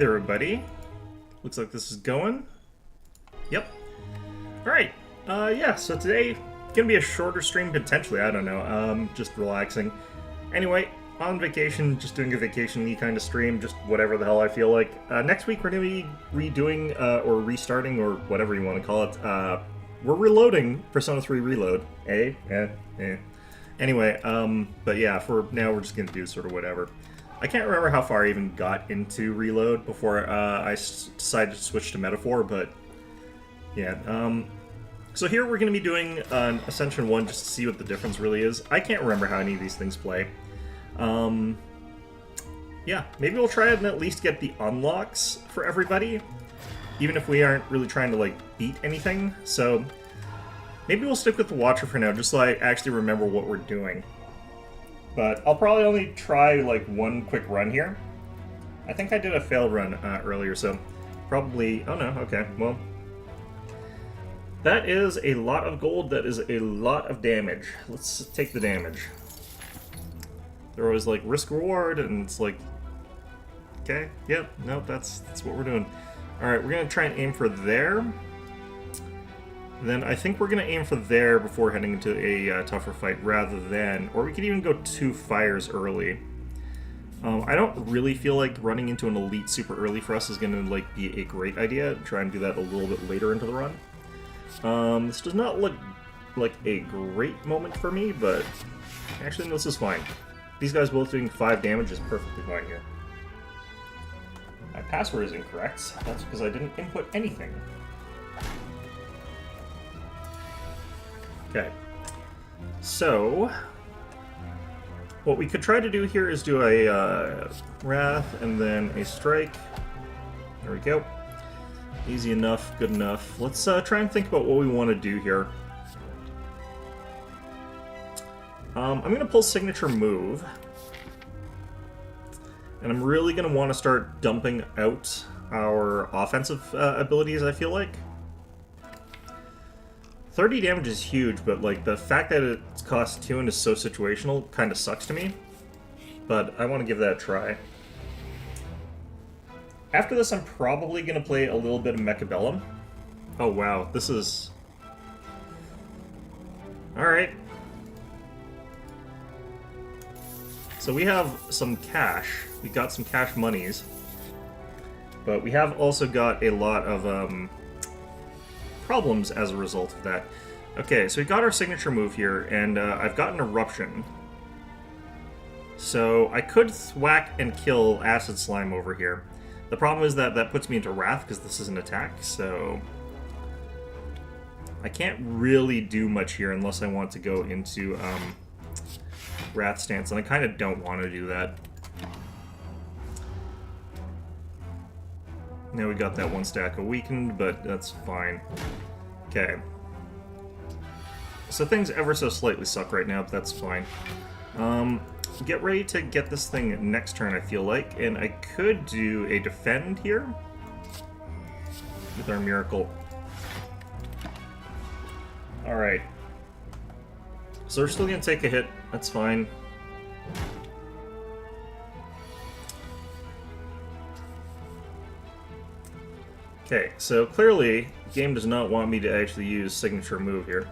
Hey everybody. Looks like this is going. Yep. Alright. Yeah, so today, gonna be a shorter stream potentially, I don't know. Just relaxing. Anyway, on vacation, just doing a vacation-y kind of stream, just whatever the hell I feel like. Next week we're gonna be redoing, or restarting, or whatever you want to call it. We're reloading Persona 3 Reload. Anyway, but yeah, for now we're just gonna do sort of whatever. I can't remember how far I even got into Reload before I decided to switch to Metaphor, but yeah. So here we're going to be doing an Ascension 1 just to see what the difference really is. I can't remember how any of these things play. Yeah, maybe we'll try and at least get the unlocks for everybody, even if we aren't really trying to, like, beat anything. So maybe we'll stick with the Watcher for now, just so I actually remember what we're doing. But I'll probably only try, like, one quick run here. I think I did a failed run earlier, so probably... Oh, no, okay, well... That is a lot of gold, that is a lot of damage. Let's take the damage. There was, like, risk-reward, and it's like... Okay, yep, nope, that's what we're doing. Alright, we're gonna try and aim for there. Then I think we're going to aim for there before heading into a tougher fight rather than... Or we could even go 2 fires early. I don't really feel like running into an elite super early for us is going to like be a great idea. Try and do that a little bit later into the run. This does not look like a great moment for me, but... Actually, no, this is fine. These guys both doing 5 damage is perfectly fine here. My password is incorrect. That's because I didn't input anything. Okay, so what we could try to do here is do a Wrath and then a Strike. There we go. Easy enough, good enough. Let's try and think about what we want to do here. I'm going to pull Signature Move. And I'm really going to want to start dumping out our offensive abilities, I feel like. 30 damage is huge, but like the fact that it costs 2 and is so situational kind of sucks to me. But I want to give that a try. After this, I'm probably going to play a little bit of Mechabellum. Oh wow, this is... Alright. So we have some cash. We got some cash monies. But we have also got a lot of... problems as a result of that. Okay, so we got our signature move here, and I've got an Eruption. So I could thwack and kill Acid Slime over here. The problem is that that puts me into Wrath, because this is an attack, so... I can't really do much here unless I want to go into Wrath stance, and I kind of don't want to do that. Now we got that 1 stack of weakened, but that's fine. Okay. So things ever so slightly suck right now, but that's fine. Get ready to get this thing next turn, I feel like, and I could do a defend here with our Miracle. Alright. So we're still gonna take a hit, that's fine. Okay, so clearly, the game does not want me to actually use Signature Move here.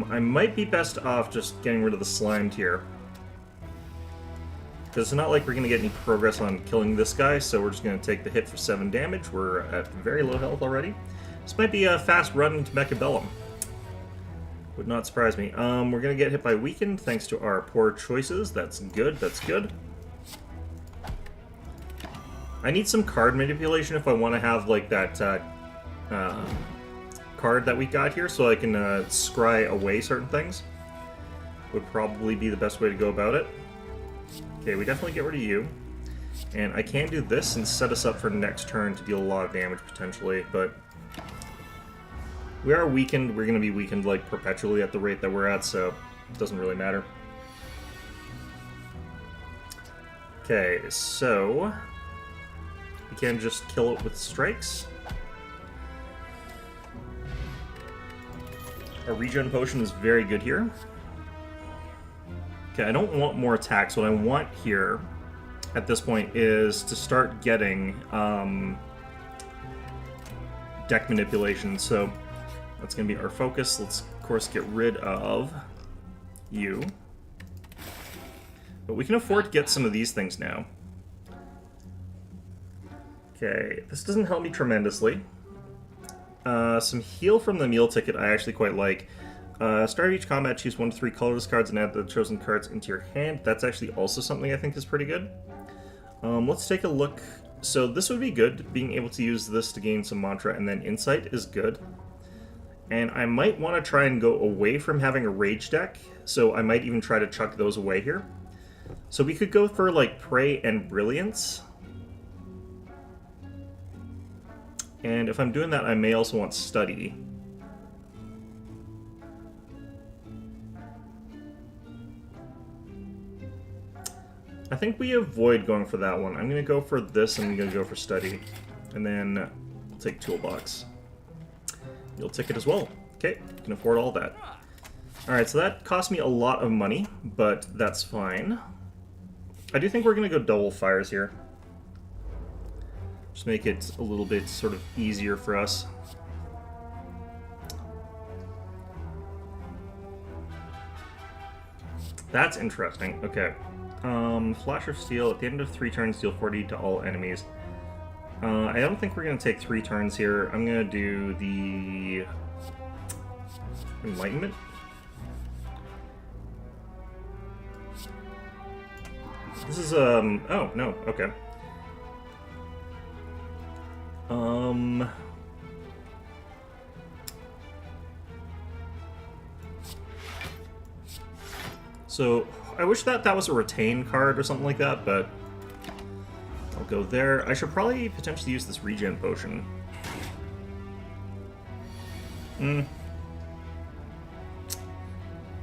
I might be best off just getting rid of the Slimed here. Because it's not like we're going to get any progress on killing this guy, so we're just going to take the hit for 7 damage. We're at very low health already. This might be a fast run into Mechabellum. Would not surprise me. We're going to get hit by Weakened thanks to our poor choices. That's good, that's good. I need some card manipulation if I want to have, like, that card that we got here, so I can scry away certain things. Would probably be the best way to go about it. Okay, we definitely get rid of you. And I can do this and set us up for next turn to deal a lot of damage, potentially, but... We are weakened. We're going to be weakened, like, perpetually at the rate that we're at, so it doesn't really matter. Okay, so... We can just kill it with strikes. Our regen potion is very good here. Okay, I don't want more attacks. What I want here at this point is to start getting deck manipulation. So that's going to be our focus. Let's, of course, get rid of you. But we can afford to get some of these things now. Okay, this doesn't help me tremendously. Some heal from the meal ticket I actually quite like. Start of each combat, choose 1 to 3 colorless cards and add the chosen cards into your hand. That's actually also something I think is pretty good. Let's take a look. So this would be good. Being able to use this to gain some mantra, and then insight is good. And I might want to try and go away from having a rage deck, so I might even try to chuck those away here. So we could go for like Prey and Brilliance. And if I'm doing that, I may also want Study. I think we avoid going for that one. I'm going to go for this, and I'm going to go for Study. And then I'll take Toolbox. You'll ticket as well. Okay, can afford all that. Alright, so that cost me a lot of money, but that's fine. I do think we're going to go double fires here. Just make it a little bit sort of easier for us. That's interesting. Okay. Flash of Steel. At the end of 3 turns, deal 40 to all enemies. I don't think we're going to take 3 turns here. I'm going to do the Enlightenment. This is, oh, no, okay. So, I wish that was a retain card or something like that, but I'll go there. I should probably potentially use this regen potion.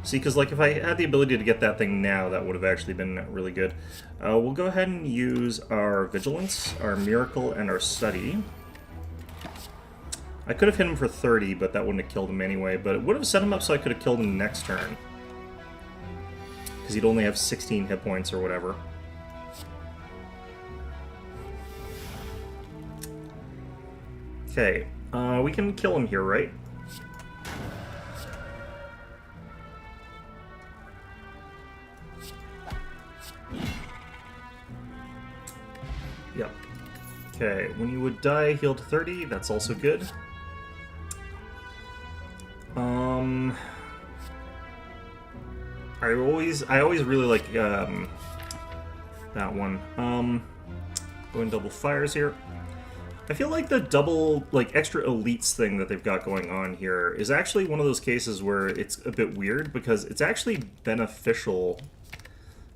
See, because like if I had the ability to get that thing now, that would have actually been really good. We'll go ahead and use our Vigilance, our Miracle, and our Study. I could have hit him for 30, but that wouldn't have killed him anyway, but it would have set him up so I could have killed him next turn. Because he'd only have 16 hit points or whatever. Okay, we can kill him here, right? Yep. Okay, when you would die, heal to 30, that's also good. I always really like that one. Going double fires here. I feel like the double, like, extra elites thing that they've got going on here is actually one of those cases where it's a bit weird, because it's actually beneficial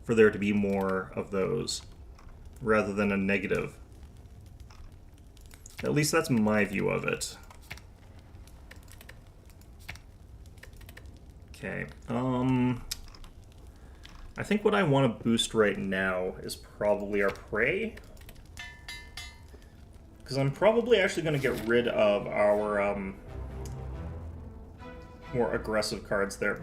for there to be more of those, rather than a negative. At least that's my view of it. Okay, I think what I want to boost right now is probably our Prey. Because I'm probably actually going to get rid of our more aggressive cards there.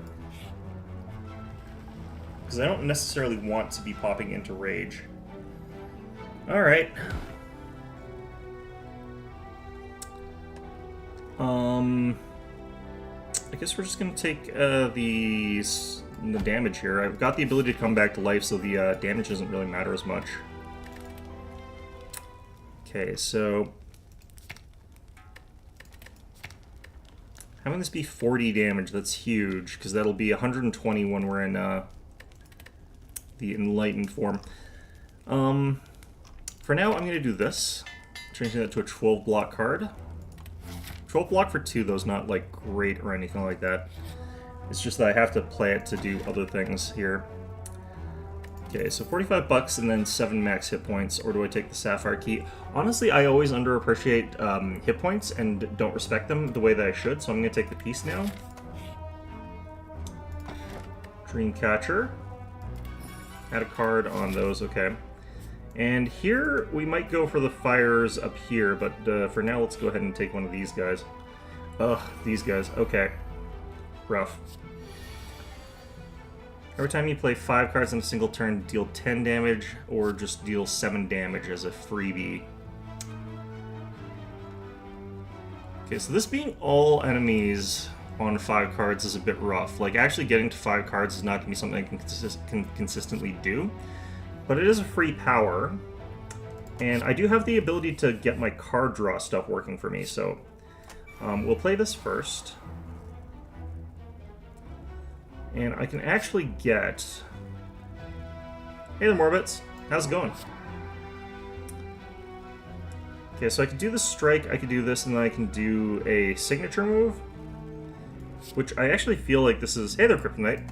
Because I don't necessarily want to be popping into Rage. Alright. I guess we're just going to take the damage here. I've got the ability to come back to life, so the damage doesn't really matter as much. Okay, so having this be 40 damage, that's huge, because that'll be 120 when we're in the Enlightened form. For now, I'm going to do this, changing that to a 12 block card. 12 block for 2, though, is not, like, great or anything like that. It's just that I have to play it to do other things here. Okay, so 45 bucks and then 7 max hit points, or do I take the Sapphire Key? Honestly, I always underappreciate hit points and don't respect them the way that I should, so I'm going to take the piece now. Dreamcatcher. Add a card on those, okay. And here, we might go for the fires up here, but for now, let's go ahead and take one of these guys. Ugh, these guys, okay. Rough. Every time you play 5 cards in a single turn, deal 10 damage, or just deal 7 damage as a freebie. Okay, so this being all enemies on 5 cards is a bit rough. Like, actually getting to 5 cards is not going to be something I can consistently do. But it is a free power. And I do have the ability to get my card draw stuff working for me, so we'll play this first. And I can actually get... Hey there, Morbits. How's it going? Okay, so I can do the strike, I can do this, and then I can do a signature move. Which I actually feel like this is... Hey there, Kryptonite.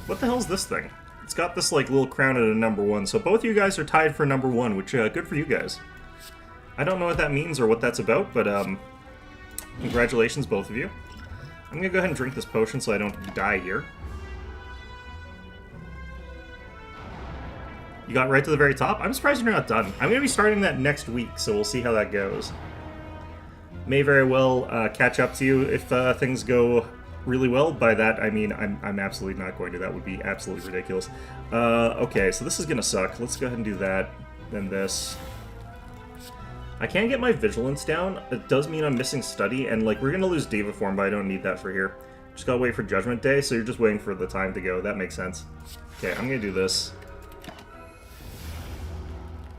What the hell is this thing? It's got this, like, little crown at a #1, so both of you guys are tied for #1, which, good for you guys. I don't know what that means or what that's about, but, congratulations, both of you. I'm gonna go ahead and drink this potion so I don't die here. You got right to the very top? I'm surprised you're not done. I'm gonna be starting that next week, so we'll see how that goes. May very well catch up to you if things go really well. By that, I mean I'm absolutely not going to. That would be absolutely ridiculous. Okay, so this is gonna suck. Let's go ahead and do that. Then this. I can get my vigilance down. It does mean I'm missing study, and like we're gonna lose Diva form, but I don't need that for here. Just gotta wait for Judgment Day, so you're just waiting for the time to go. That makes sense. Okay, I'm gonna do this.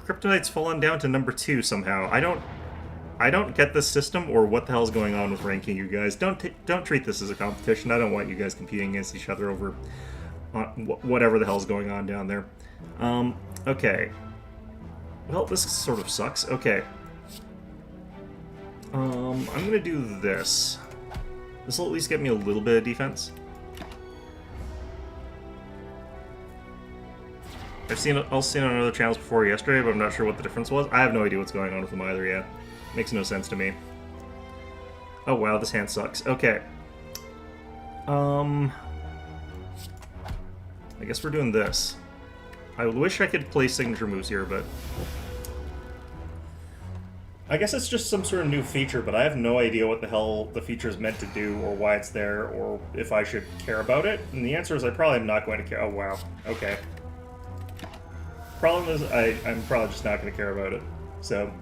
Kryptonite's fallen down to #2 somehow. I don't get this system or what the hell's going on with ranking you guys. Don't treat this as a competition. I don't want you guys competing against each other over whatever the hell's going on down there. Okay. Well, this sort of sucks. Okay. I'm gonna do this. This will at least get me a little bit of defense. I've seen it on other channels before yesterday, but I'm not sure what the difference was. I have no idea what's going on with them either yet. Makes no sense to me. Oh wow, this hand sucks. Okay. I guess we're doing this. I wish I could play signature moves here, but... I guess it's just some sort of new feature, but I have no idea what the hell the feature is meant to do, or why it's there, or if I should care about it. And the answer is I probably am not going to care. Oh wow. Okay. Problem is, I'm probably just not going to care about it. So...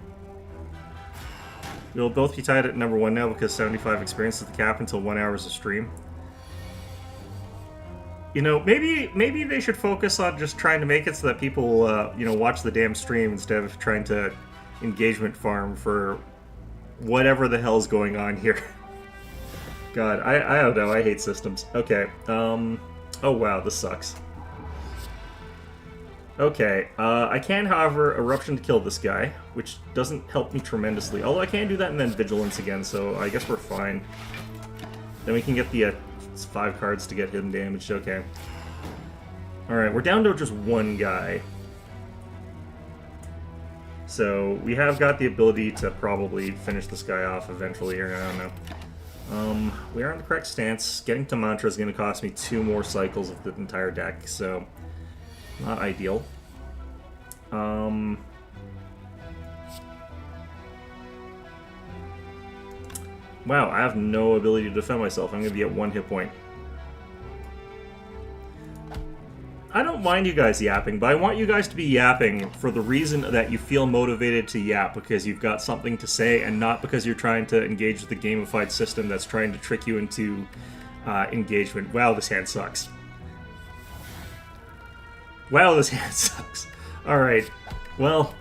We'll both be tied at #1 now because 75 experience is the cap until 1 hour of stream. You know, maybe they should focus on just trying to make it so that people, you know, watch the damn stream instead of trying to engagement farm for whatever the hell's going on here. God, I don't know. I hate systems. Okay. Oh wow, this sucks. Okay, I can, however, Eruption to kill this guy, which doesn't help me tremendously. Although I can do that and then Vigilance again, so I guess we're fine. Then we can get the 5 cards to get him damaged. Okay. Alright, we're down to just 1 guy. So we have got the ability to probably finish this guy off eventually, or I don't know. We are on the correct stance. Getting to Mantra is going to cost me 2 more cycles of the entire deck, so... Not ideal. Wow, I have no ability to defend myself. I'm going to be at 1 hit point. I don't mind you guys yapping, but I want you guys to be yapping for the reason that you feel motivated to yap because you've got something to say and not because you're trying to engage with the gamified system that's trying to trick you into engagement. Wow, this hand sucks. Wow, this hand sucks. Alright, well...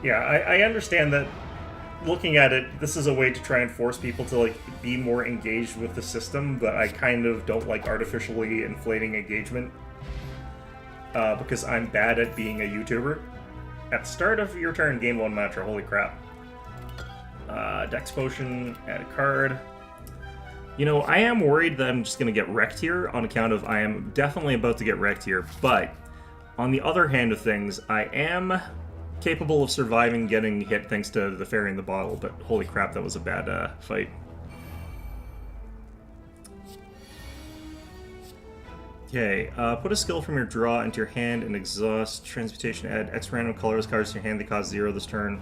Yeah, I understand that looking at it, this is a way to try and force people to, like, be more engaged with the system, but I kind of don't like artificially inflating engagement. Because I'm bad at being a YouTuber. At the start of your turn, game 1 Mantra, holy crap. Dex Potion, add a card... You know, I am worried that I'm just going to get wrecked here on account of I am definitely about to get wrecked here, but on the other hand of things, I am capable of surviving getting hit thanks to the fairy in the bottle, but holy crap, that was a bad fight. Okay, put a skill from your draw into your hand and exhaust. Transmutation, add X random colors cards to your hand that cause 0 this turn.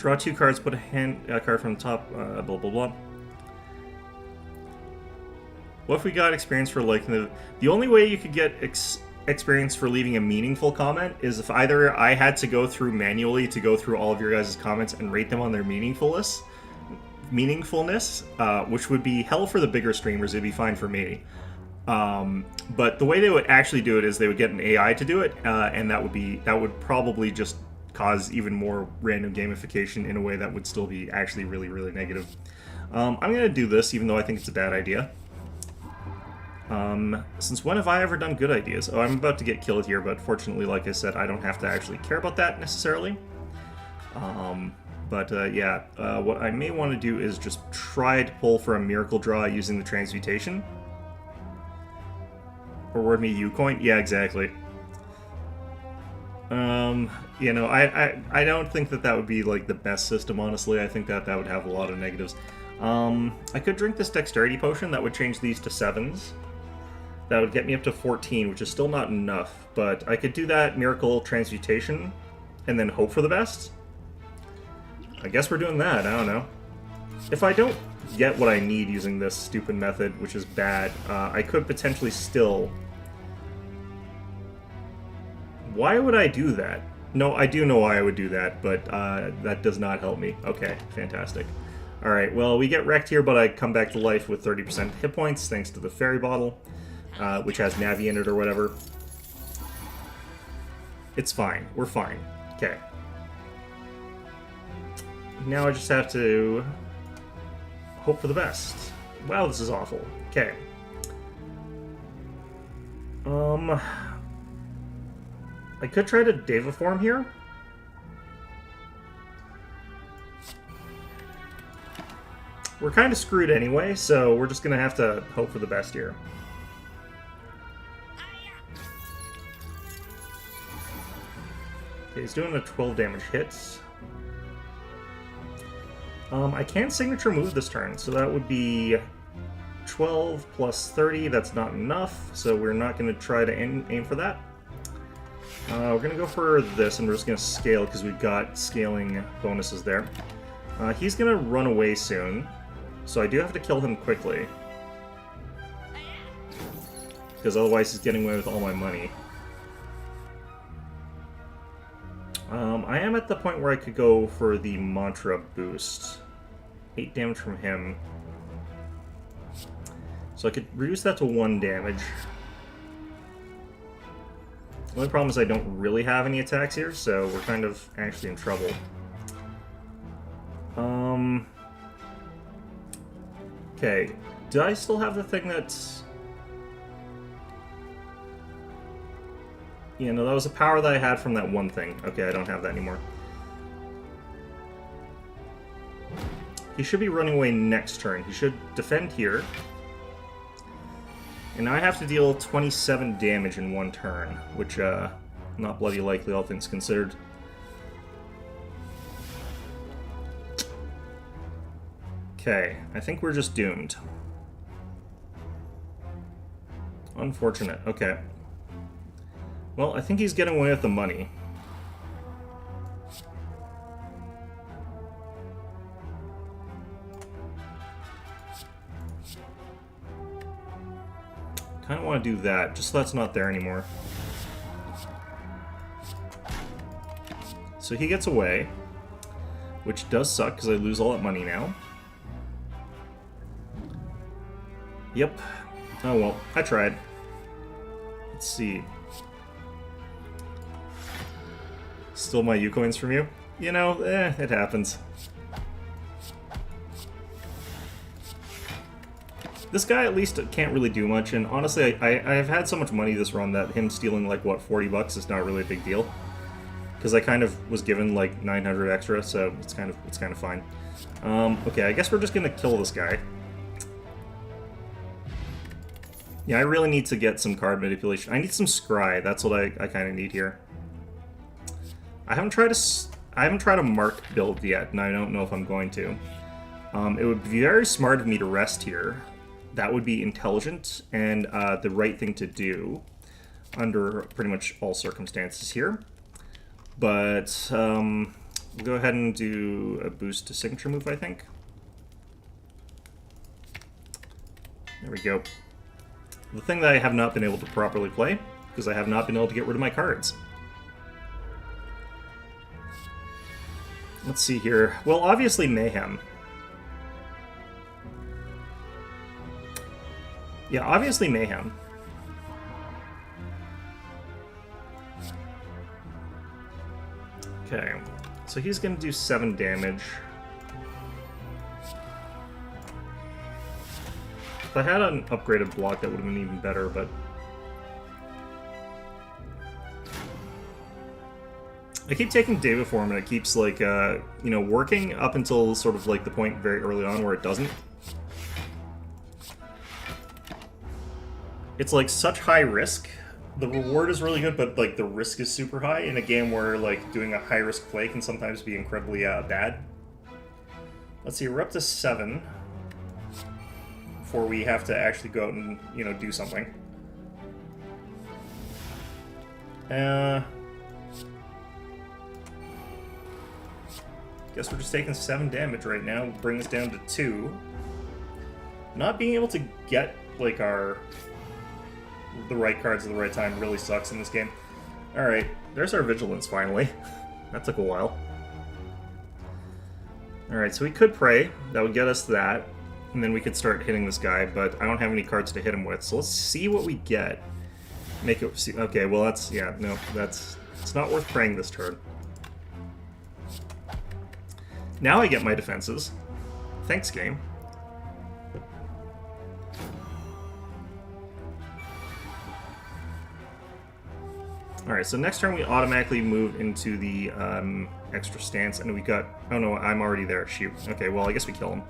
Draw 2 cards, put a card from the top, blah, blah, blah. What if we got experience for, like, the only way you could get experience for leaving a meaningful comment is if either I had to go through manually to go through all of your guys' comments and rate them on their meaningfulness, which would be hell for the bigger streamers. It'd be fine for me. But the way they would actually do it is they would get an AI to do it, and that would probably just cause even more random gamification in a way that would still be actually really, really negative. I'm gonna do this, even though I think it's a bad idea. Since when have I ever done good ideas? Oh, I'm about to get killed here, but fortunately, like I said, I don't have to actually care about that necessarily. Yeah, what I may want to do is just try to pull for a miracle draw using the transmutation. Reward me Ucoin? Yeah, exactly. You know, I don't think that would be, like, the best system, honestly. I think that would have a lot of negatives. I could drink this dexterity potion. That would change these to 7s. That would get me up to 14, which is still not enough. But I could do that miracle transmutation and then hope for the best. I guess we're doing that. I don't know. If I don't get what I need using this stupid method, which is bad, I could potentially still... Why would I do that? No, I do know why I would do that, but that does not help me. Okay, fantastic. Alright, well, we get wrecked here, but I come back to life with 30% hit points, thanks to the fairy bottle, which has Navi in it or whatever. It's fine. We're fine. Okay. Now I just have to hope for the best. Wow, this is awful. Okay. I could try to Deva form here. We're kind of screwed anyway, so we're just going to have to hope for the best here. Okay, he's doing a 12 damage hits. I can signature move this turn, so that would be 12 plus 30. That's not enough, so we're not going to try to aim for that. We're going to go for this, and we're just going to scale because we've got scaling bonuses there. He's going to run away soon, so I do have to kill him quickly. Because otherwise he's getting away with all my money. I am at the point where I could go for the Mantra boost. 8 damage from him. So I could reduce that to 1 damage. The only problem is I don't really have any attacks here, so we're kind of actually in trouble. Okay, do I still have the thing that's... Yeah, no, that was a power that I had from that one thing. Okay, I don't have that anymore. He should be running away next turn. He should defend here. And now I have to deal 27 damage in 1 turn, which, not bloody likely, all things considered. Okay, I think we're just doomed. Unfortunate, okay. Well, I think he's getting away with the money. Kind of want to do that, just so that's not there anymore. So he gets away, which does suck because I lose all that money now. Yep. Oh well, I tried. Let's see. Still my Ucoins from you? You know, it happens. This guy at least can't really do much, and honestly, I've had so much money this run that him stealing, like, what, 40 bucks is not really a big deal. Because I kind of was given, like, 900 extra, so it's kind of fine. Okay, I guess we're just gonna kill this guy. Yeah, I really need to get some card manipulation. I need some scry, that's what I kind of need here. I haven't tried a mark build yet, and I don't know if I'm going to. It would be very smart of me to rest here. That would be intelligent and the right thing to do under pretty much all circumstances here. But We'll go ahead and do a boost to signature move, I think. There we go. The thing that I have not been able to properly play, because I have not been able to get rid of my cards. Let's see here. Well, obviously Mayhem. Yeah, obviously Mayhem. Okay, so he's going to do 7 damage. If I had an upgraded block, that would have been even better, but... I keep taking David Form, and it keeps, like, you know, working up until sort of, like, the point very early on where it doesn't. It's, like, such high risk. The reward is really good, but, like, the risk is super high in a game where, like, doing a high-risk play can sometimes be incredibly bad. Let's see, we're up to 7 before we have to actually go out and, you know, do something. Guess we're just taking 7 damage right now, bring us down to 2. Not being able to get, like, the right cards at the right time really sucks in this game. Alright, there's our Vigilance, finally. That took a while. Alright, so we could pray. That would get us that. And then we could start hitting this guy, but I don't have any cards to hit him with. So let's see what we get. Make it... See, okay, well that's... Yeah, no, that's... It's not worth praying this turn. Now I get my defenses. Thanks, game. Alright, so next turn we automatically move into the extra stance, and we got... Oh no, I'm already there. Shoot. Okay, well, I guess we kill him.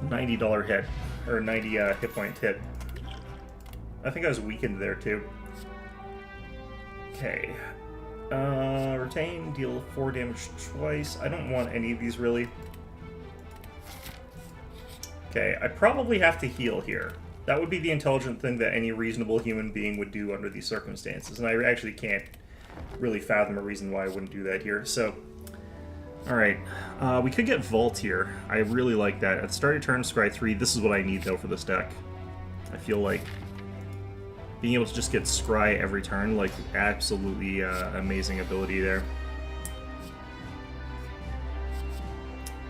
$90 hit. Or 90 hit point hit. I think I was weakened there, too. Okay. Retain, deal 4 damage twice. I don't want any of these, really. Okay, I probably have to heal here. That would be the intelligent thing that any reasonable human being would do under these circumstances, and I actually can't really fathom a reason why I wouldn't do that here, so... Alright, we could get Vault here. I really like that. At the start of turn, scry 3. This is what I need, though, for this deck. I feel like being able to just get scry every turn, like, absolutely amazing ability there.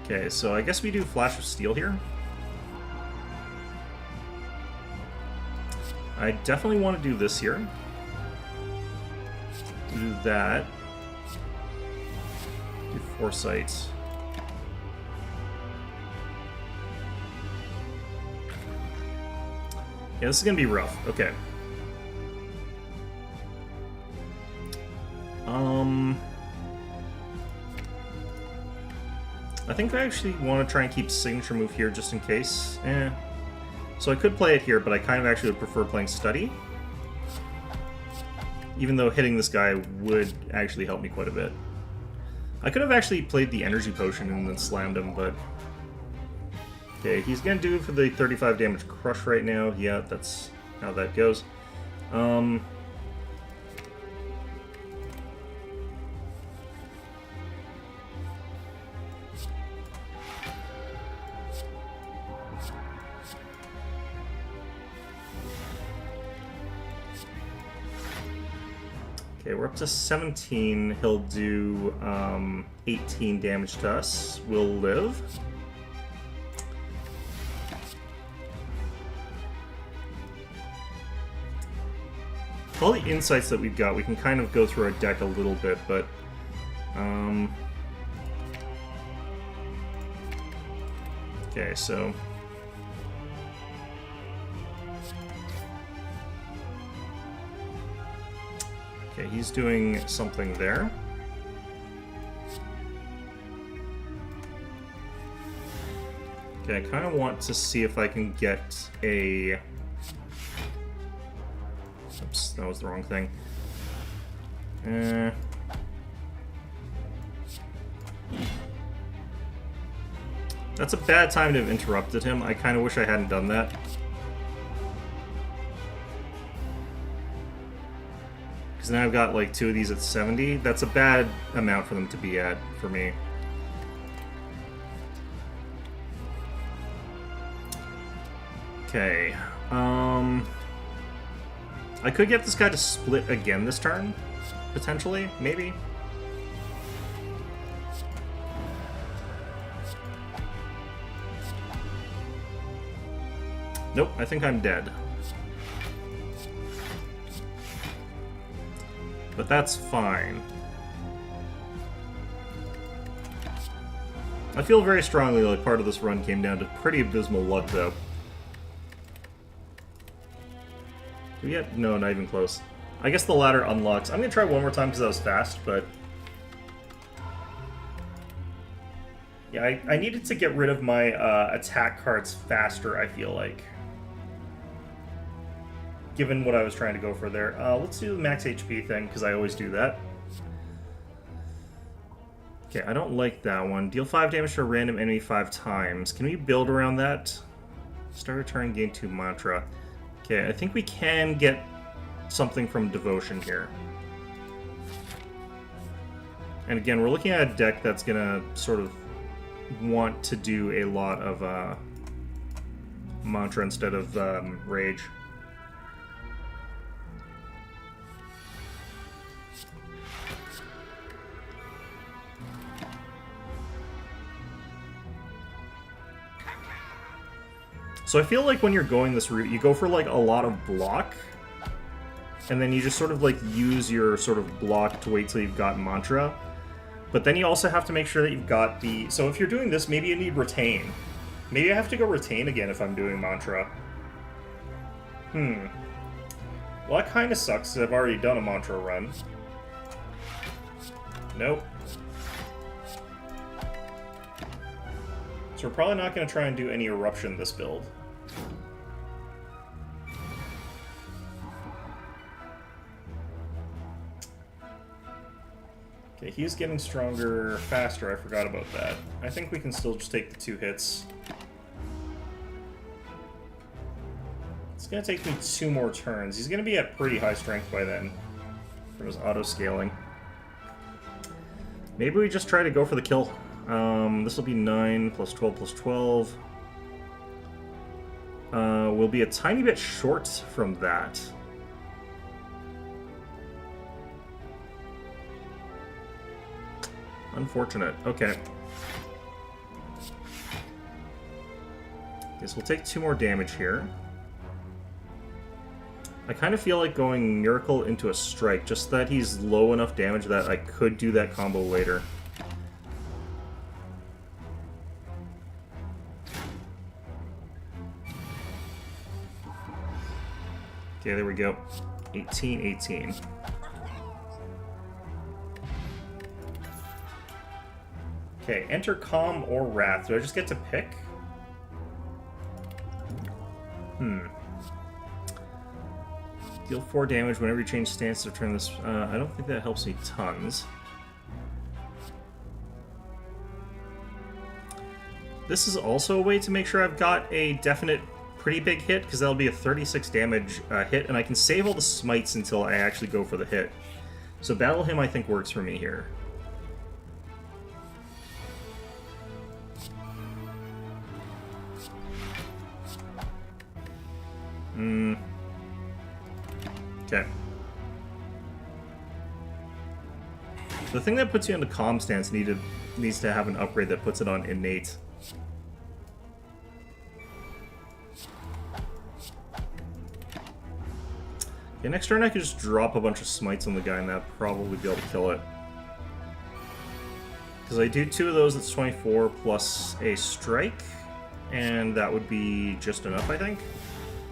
Okay, so I guess we do Flash of Steel here. I definitely want to do this here. Do that. Do Foresight. Yeah, this is going to be rough. Okay. I think I actually want to try and keep Signature Move here just in case. So I could play it here, but I kind of actually would prefer playing Study. Even though hitting this guy would actually help me quite a bit. I could have actually played the Energy Potion and then slammed him, but... Okay, he's gonna do it for the 35 damage crush right now. Yeah, that's how that goes. Okay, we're up to 17. He'll do 18 damage to us. We'll live. With all the insights that we've got, we can kind of go through our deck a little bit, but... Okay, so... Okay, he's doing something there. Okay, I kind of want to see if I can get a... Oops, that was the wrong thing. That's a bad time to have interrupted him. I kind of wish I hadn't done that. Because now I've got like 2 of these at 70. That's a bad amount for them to be at for me. Okay. I could get this guy to split again this turn, potentially, maybe. Nope, I think I'm dead. But that's fine. I feel very strongly like part of this run came down to pretty abysmal luck, though. Do we get? No, not even close. I guess the ladder unlocks. I'm gonna try one more time because that was fast, but... Yeah, I needed to get rid of my attack cards faster, I feel like. Given what I was trying to go for there. Let's do the max HP thing, because I always do that. Okay, I don't like that one. Deal 5 damage to a random enemy 5 times. Can we build around that? Start a turn, gain 2 mantra. Okay, I think we can get something from Devotion here. And again, we're looking at a deck that's going to sort of want to do a lot of mantra instead of rage. So I feel like when you're going this route, you go for like a lot of block, and then you just sort of like use your sort of block to wait till you've got mantra. But then you also have to make sure that you've got the... So if you're doing this, maybe you need retain. Maybe I have to go retain again if I'm doing mantra. Well, that kind of sucks. I've already done a mantra run. Nope. So we're probably not going to try and do any eruption this build. Okay, he's getting stronger faster. I forgot about that. I think we can still just take the 2 hits. It's going to take me 2 more turns. He's going to be at pretty high strength by then for his auto-scaling. Maybe we just try to go for the kill. This will be 9 plus 12 plus 12. We'll be a tiny bit short from that. Unfortunate. Okay. Guess we'll take 2 more damage here. I kind of feel like going Miracle into a Strike, just that he's low enough damage that I could do that combo later. Okay, there we go. 18, 18. Okay, enter Calm or Wrath. Do I just get to pick? Deal 4 damage whenever you change stance to turn this... I don't think that helps me tons. This is also a way to make sure I've got a definite pretty big hit, because that'll be a 36 damage hit, and I can save all the smites until I actually go for the hit. So Battle Hymn, I think, works for me here. Okay. The thing that puts you into Calm stance needs to have an upgrade that puts it on Innate. Okay, next turn I could just drop a bunch of smites on the guy and that'd probably be able to kill it. Because I do 2 of those, it's 24 plus a strike, and that would be just enough, I think.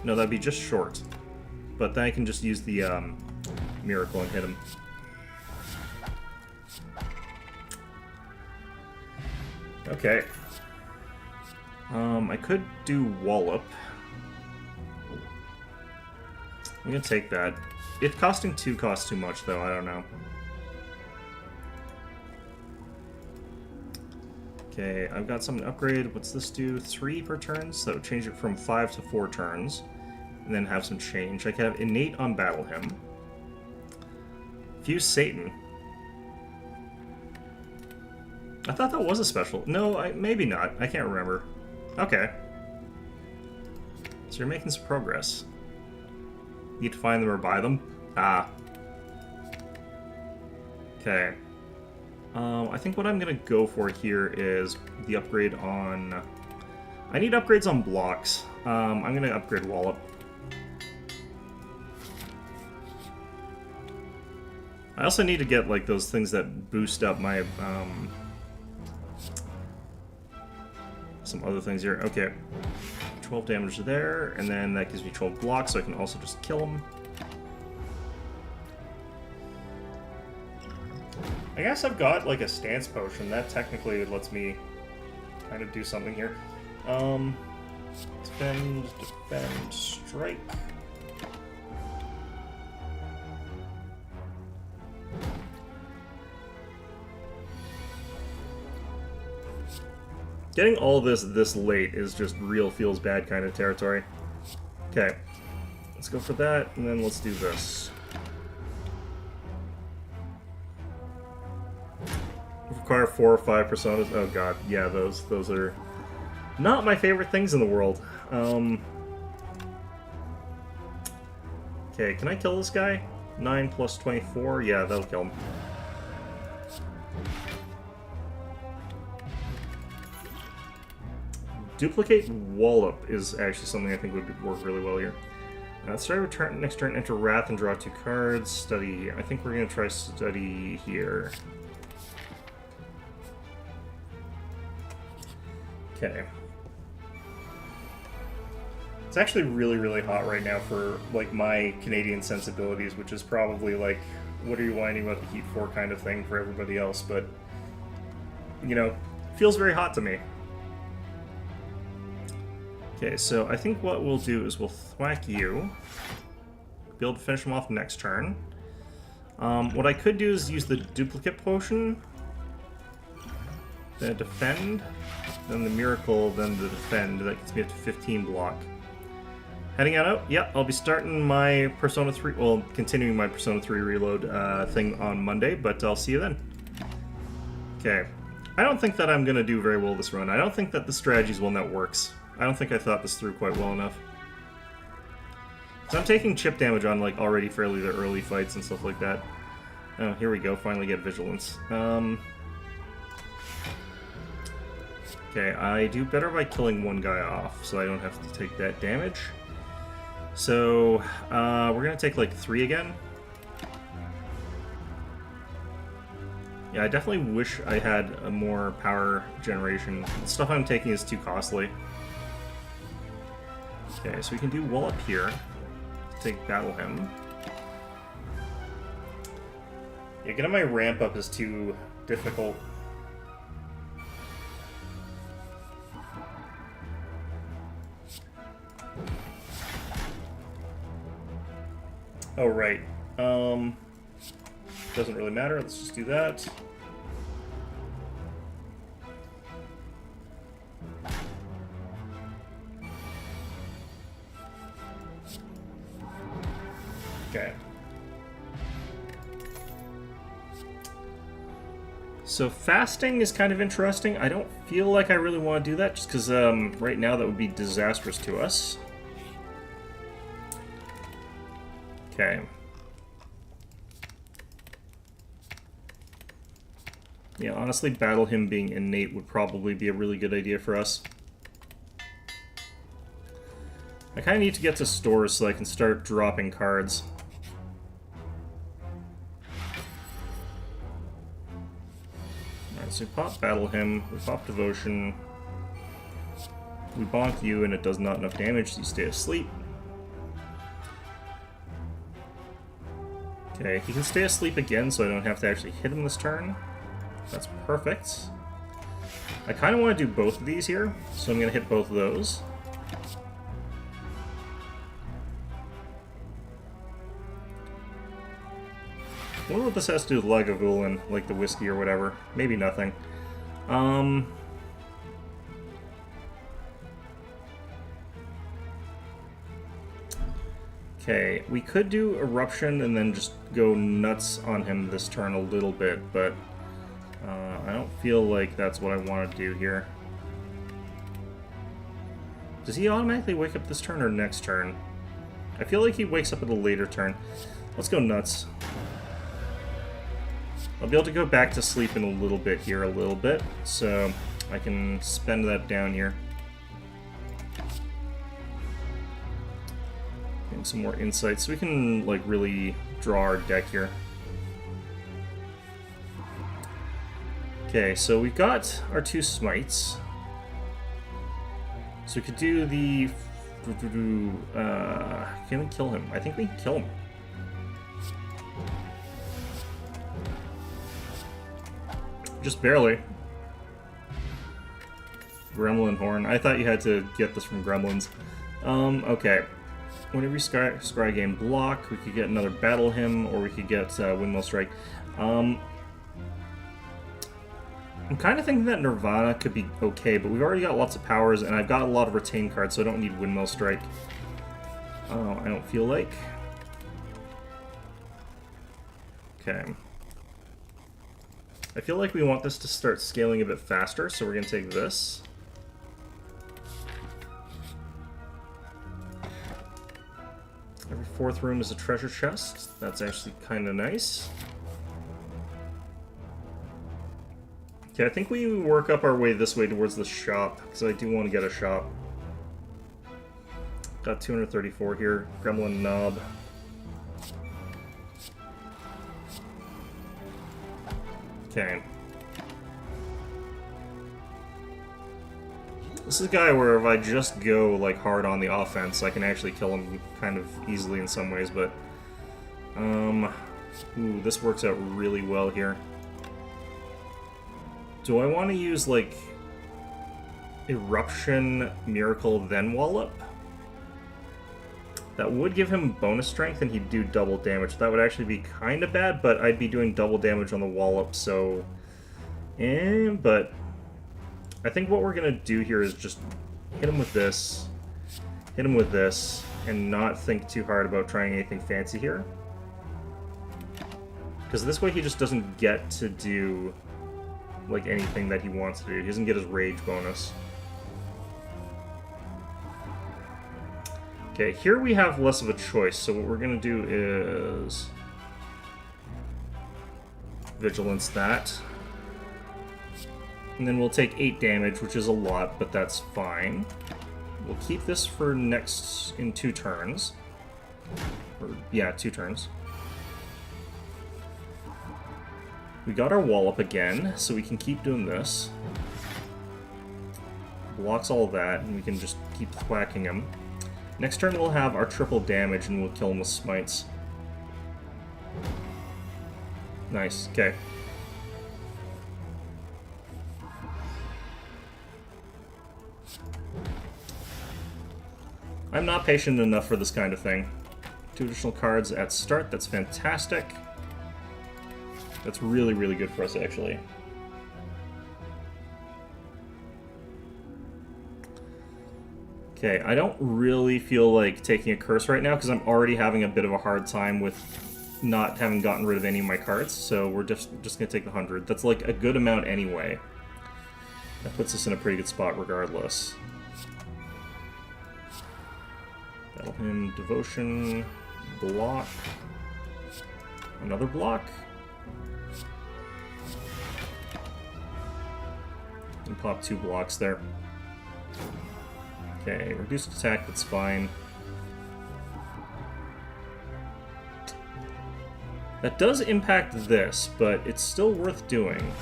No, that'd be just short. But then I can just use the Miracle and hit him. Okay. I could do Wallop. I'm gonna take that. If costing 2 costs too much, though, I don't know. Okay, I've got something to upgrade. What's this do? 3 per turn? So change it from 5 to 4 turns. And then have some change. I can have Innate on Battle Hymn. Confuse Satan. I thought that was a special. No, maybe not. I can't remember. Okay. So you're making some progress. Need to find them or buy them? Ah. Okay. I think what I'm gonna go for here is the upgrade on... I need upgrades on blocks. I'm gonna upgrade Wallop. I also need to get, like, those things that boost up my, some other things here. Okay. 12 damage there, and then that gives me 12 blocks, so I can also just kill them. I guess I've got, like, a stance potion. That technically lets me kind of do something here. Defend, strike. Getting all this late is just real feels bad kind of territory. Okay, let's go for that, and then let's do this. Require 4 or 5 personas. Oh god, yeah, those are not my favorite things in the world. Okay, can I kill this guy? 9 plus 24? Yeah, that'll kill him. Duplicate Wallop is actually something I think would work really well here. Start with next turn, enter Wrath and draw 2 cards. Study. I think we're going to try Study here. Okay. It's actually really, really hot right now for, like, my Canadian sensibilities, which is probably, like, what are you whining about the heat for kind of thing for everybody else, but, you know, feels very hot to me. Okay, so I think what we'll do is we'll thwack you. Be able to finish him off next turn. What I could do is use the duplicate potion. Then defend. Then the miracle, then the defend. That gets me up to 15 block. Heading out? Yep, I'll be starting my Persona 3, well, continuing my Persona 3 reload thing on Monday, but I'll see you then. Okay. I don't think that I'm going to do very well this run. I don't think that the strategy is one that works. I don't think I thought this through quite well enough. So I'm taking chip damage on, like, already fairly the early fights and stuff like that. Oh, here we go. Finally get Vigilance. Okay, I do better by killing one guy off, so I don't have to take that damage. So, we're gonna take, like, 3 again. Yeah, I definitely wish I had a more power generation. The stuff I'm taking is too costly. Okay, so we can do Wallop here. Take Battle Hymn. Yeah, getting my ramp up is too difficult. Oh, right. Doesn't really matter. Let's just do that. Okay. So fasting is kind of interesting. I don't feel like I really want to do that just because right now that would be disastrous to us. Okay. Yeah, honestly, Battle Hymn being innate would probably be a really good idea for us. I kind of need to get to stores so I can start dropping cards. Alright, so we pop Battle Hymn, we pop Devotion, we bonk you and it does not enough damage, so you stay asleep. Okay, he can stay asleep again so I don't have to actually hit him this turn. That's perfect. I kind of want to do both of these here, so I'm going to hit both of those. I wonder what this has to do with Lagavulin, like the whiskey or whatever. Maybe nothing. Okay, we could do Eruption and then just go nuts on him this turn a little bit, but I don't feel like that's what I want to do here. Does he automatically wake up this turn or next turn? I feel like he wakes up at a later turn. Let's go nuts. I'll be able to go back to sleep in a little bit here, so I can spend that down here. Getting some more insight, so we can like really draw our deck here. Okay, so we've got our 2 smites. So we could do the... can we kill him? I think we can kill him. Just barely. Gremlin Horn. I thought you had to get this from Gremlins. Okay. Whenever you scry game block, we could get another Battle Hymn, or we could get Windmill Strike. I'm kind of thinking that Nirvana could be okay, but we've already got lots of powers, and I've got a lot of retain cards, so I don't need Windmill Strike. I don't feel like. Okay. I feel like we want this to start scaling a bit faster, so we're going to take this. Every 4th room is a treasure chest. That's actually kind of nice. Okay, I think we work up our way this way towards the shop, because I do want to get a shop. Got 234 here. Gremlin Knob. Okay. This is a guy where if I just go like hard on the offense, I can actually kill him kind of easily in some ways, but ooh, this works out really well here. Do I want to use like Eruption, Miracle, then Wallop? That would give him bonus strength and he'd do double damage. That would actually be kind of bad, but I'd be doing double damage on the Wallop, so... but I think what we're going to do here is just hit him with this, and not think too hard about trying anything fancy here. Because this way he just doesn't get to do like anything that he wants to do. He doesn't get his rage bonus. Okay, here we have less of a choice, so what we're going to do is Vigilance that. And then we'll take 8 damage, which is a lot, but that's fine. We'll keep this for next in 2 turns. Or, yeah, 2 turns. We got our Wallop again, so we can keep doing this. Blocks all that, and we can just keep whacking him. Next turn we'll have our triple damage and we'll kill him with smites. Nice, okay. I'm not patient enough for this kind of thing. 2 additional cards at start, that's fantastic. That's really, really good for us, actually. Okay, I don't really feel like taking a curse right now because I'm already having a bit of a hard time with not having gotten rid of any of my cards, so we're just going to take the 100. That's like a good amount anyway. That puts us in a pretty good spot regardless. Battle Hymn, Devotion, block, another block, and pop 2 blocks there. Okay, reduced attack, that's fine. That does impact this, but it's still worth doing.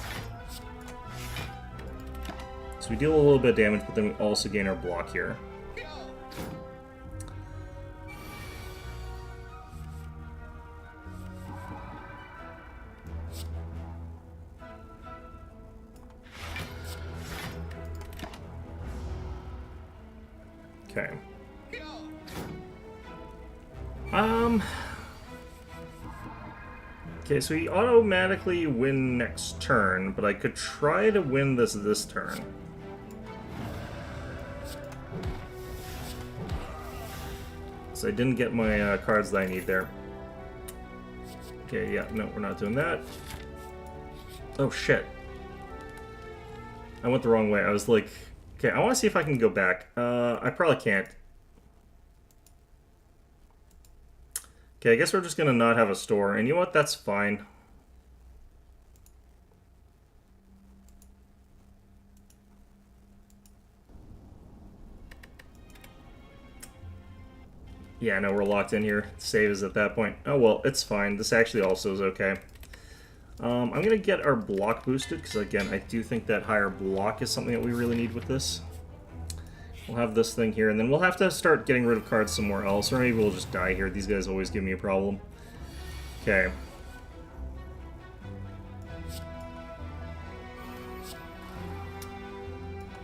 So we deal a little bit of damage, but then we also gain our block here. Okay. Okay, so we automatically win next turn, but I could try to win this turn. So I didn't get my cards that I need there. Okay, yeah, no, we're not doing that. Oh, shit. I went the wrong way. I was like... Okay, I want to see if I can go back. I probably can't. Okay, I guess we're just going to not have a store. And you know what? That's fine. Yeah, no, we're locked in here. Save is at that point. Oh, well, it's fine. This actually also is okay. I'm going to get our block boosted, because, again, I do think that higher block is something that we really need with this. We'll have this thing here, and then we'll have to start getting rid of cards somewhere else, or maybe we'll just die here. These guys always give me a problem. Okay.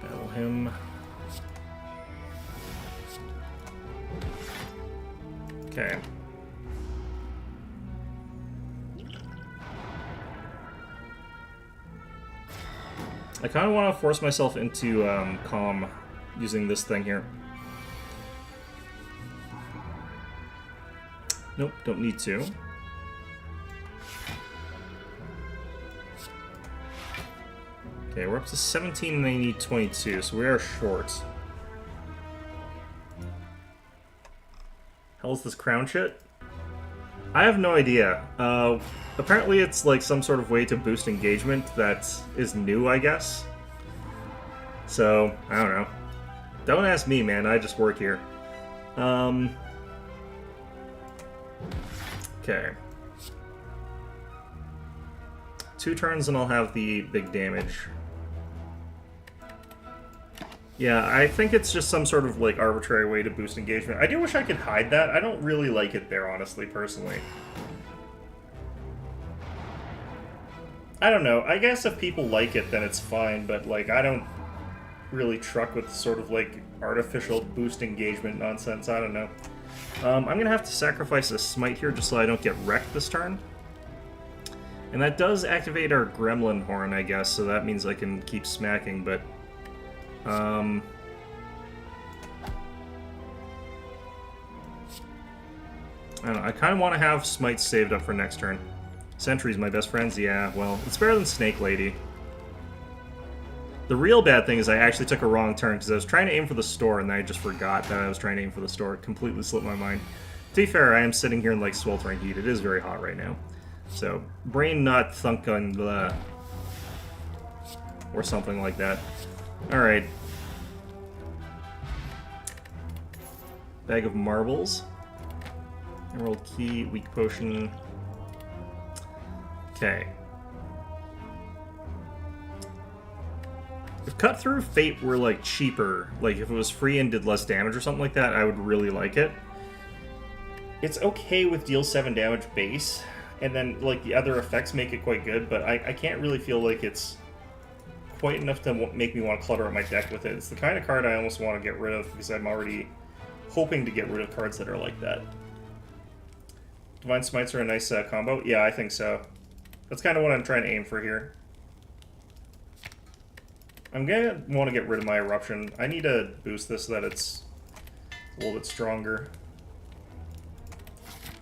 Battle him. Okay. I kind of want to force myself into calm using this thing here. Nope, don't need to. Okay, we're up to 17 and I need 22, so we are short. Hell's this crown shit? I have no idea. Apparently it's like some sort of way to boost engagement that is new, I guess. So, I don't know. Don't ask me, man. I just work here. Okay. 2 turns and I'll have the big damage. Yeah, I think it's just some sort of, like, arbitrary way to boost engagement. I do wish I could hide that. I don't really like it there, honestly, personally. I don't know. I guess if people like it, then it's fine, but, like, I don't really truck with sort of, like, artificial boost engagement nonsense. I don't know. I'm gonna have to sacrifice a smite here just so I don't get wrecked this turn. And that does activate our gremlin horn, I guess, so that means I can keep smacking, but... I don't know, I kind of want to have smites saved up for next turn. Sentry's my best friends? Yeah, well, it's better than Snake Lady. The real bad thing is I actually took a wrong turn, because I was trying to aim for the store, and then I just forgot that I was trying to aim for the store. It completely slipped my mind. To be fair, I am sitting here in, like, sweltering heat. It is very hot right now. So, brain not thunk on the... or something like that. Alright. Bag of marbles. Emerald key, weak potion. Okay. If Cut Through Fate were, like, cheaper, like, if it was free and did less damage or something like that, I would really like it. It's okay with deal 7 damage base, and then, like, the other effects make it quite good, but I can't really feel like it's quite enough to make me want to clutter up my deck with it. It's the kind of card I almost want to get rid of, because I'm already hoping to get rid of cards that are like that. Divine Smites are a nice combo? Yeah, I think so. That's kind of what I'm trying to aim for here. I'm gonna want to get rid of my Eruption. I need to boost this so that it's a little bit stronger.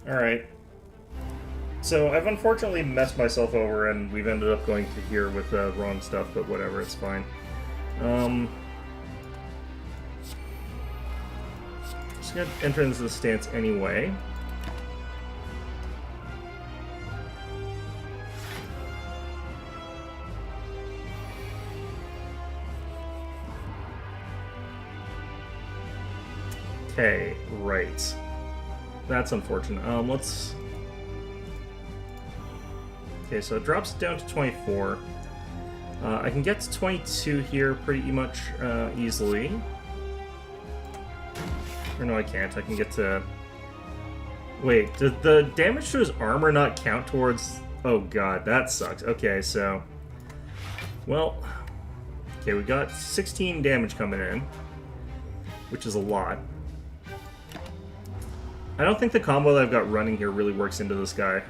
Alright. So I've unfortunately messed myself over and we've ended up going to here with wrong stuff, but whatever, it's fine. Just gonna enter into the stance anyway. Okay, right. That's unfortunate. Let's... Okay, so it drops down to 24. I can get to 22 here pretty much easily. Or no, I can't. I can get to... Wait, did the damage to his armor not count towards... Oh god, that sucks. Okay, so... Well... Okay, we got 16 damage coming in. Which is a lot. I don't think the combo that I've got running here really works into this guy.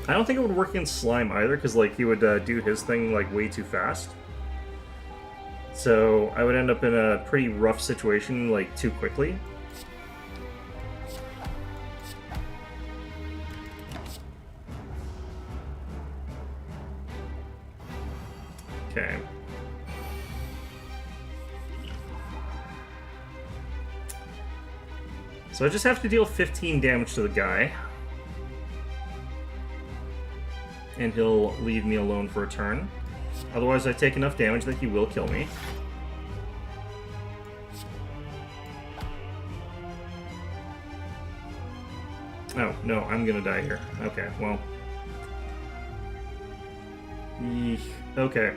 I don't think it would work in Slime either, because, like, he would do his thing, like, way too fast. So I would end up in a pretty rough situation, like, too quickly. Okay. So I just have to deal 15 damage to the guy. And he'll leave me alone for a turn. Otherwise, I take enough damage that he will kill me. Oh, no, I'm gonna die here. Okay, well. Eek. Okay.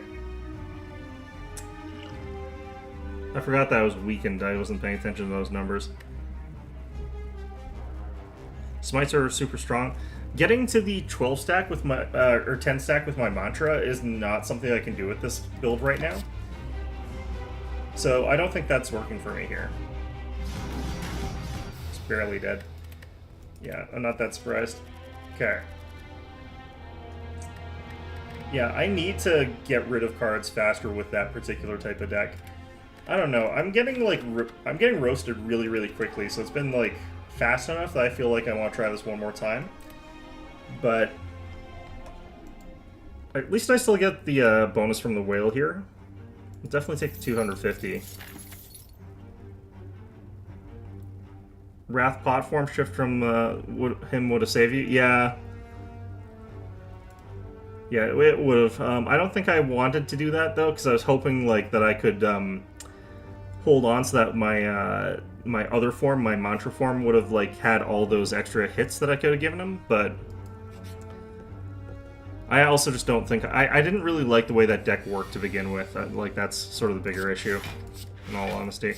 I forgot that I was weakened. I wasn't paying attention to those numbers. Smites are super strong. Getting to the 12 stack with my, or 10 stack with my mantra is not something I can do with this build right now. So I don't think that's working for me here. It's barely dead. Yeah, I'm not that surprised. Okay. Yeah, I need to get rid of cards faster with that particular type of deck. I don't know. I'm getting like I'm getting roasted really, really quickly, so it's been like fast enough that I feel like I want to try this one more time. But at least I still get the bonus from the whale here. I'll definitely take the 250. Wrath platform shift from him would have saved you. Yeah. Yeah, it would have. I don't think I wanted to do that though, because I was hoping like that I could hold on so that my my other form, my mantra form, would have like had all those extra hits that I could have given him. But I also just don't think I didn't really like the way that deck worked to begin with. Like that's sort of the bigger issue, in all honesty.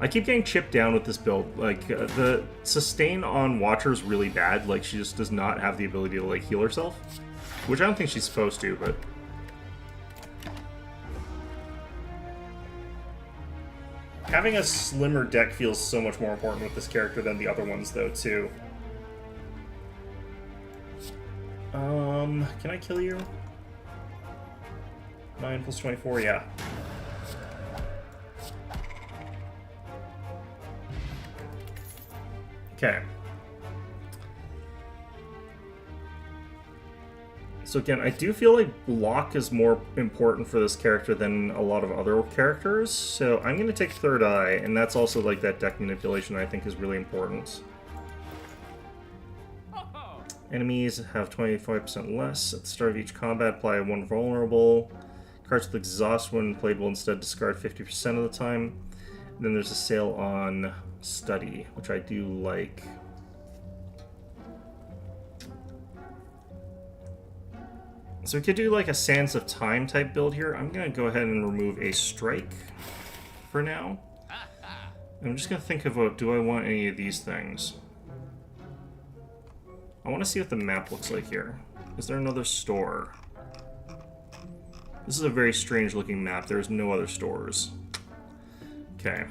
I keep getting chipped down with this build. Like, the sustain on Watcher is really bad. Like, she just does not have the ability to, like, heal herself. Which I don't think she's supposed to, but... Having a slimmer deck feels so much more important with this character than the other ones, though, too. Can I kill you? 9 plus 24, yeah. Okay. So again, I do feel like block is more important for this character than a lot of other characters, so I'm going to take Third Eye, and that's also like that deck manipulation I think is really important. Enemies have 25% less. At the start of each combat, apply one vulnerable. Cards with exhaust when played will instead discard 50% of the time. And then there's a sale on Study, which I do like. So we could do like a Sands of Time type build here. I'm going to go ahead and remove a Strike for now. I'm just going to think about, do I want any of these things? I want to see what the map looks like here. Is there another store? This is a very strange looking map. There's no other stores. Okay.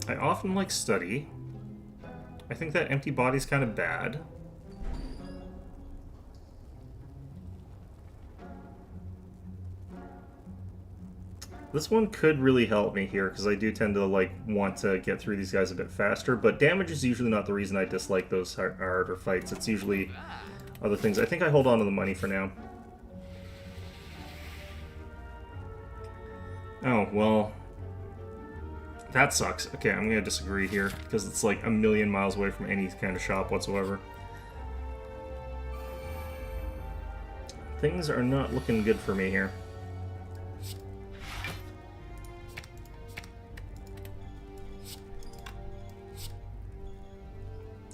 I often like Study. I think that Empty Body's kind of bad. This one could really help me here, because I do tend to like want to get through these guys a bit faster, but damage is usually not the reason I dislike those harder fights. It's usually other things. I think I hold on to the money for now. Oh, well, that sucks. Okay, I'm gonna disagree here, because it's like a million miles away from any kind of shop whatsoever. Things are not looking good for me here.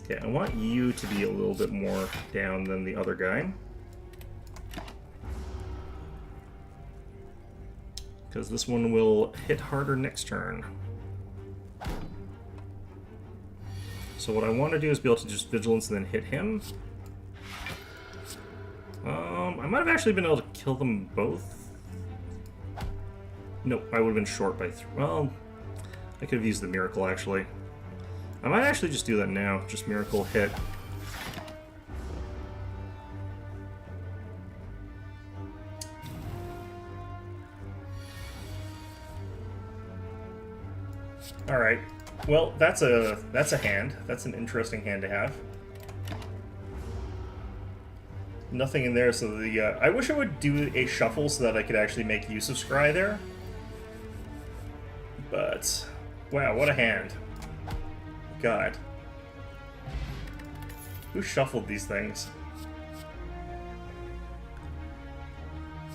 Okay, I want you to be a little bit more down than the other guy. Because this one will hit harder next turn. So what I want to do is be able to just Vigilance and then hit him. I might have actually been able to kill them both. Nope, I would have been short by 3. Well, I could have used the Miracle, actually. I might actually just do that now. Just Miracle hit. Alright. Well, that's a hand. That's an interesting hand to have. Nothing in there, so the... I wish I would do a shuffle so that I could actually make use of Scry there. But... wow, what a hand. God. Who shuffled these things?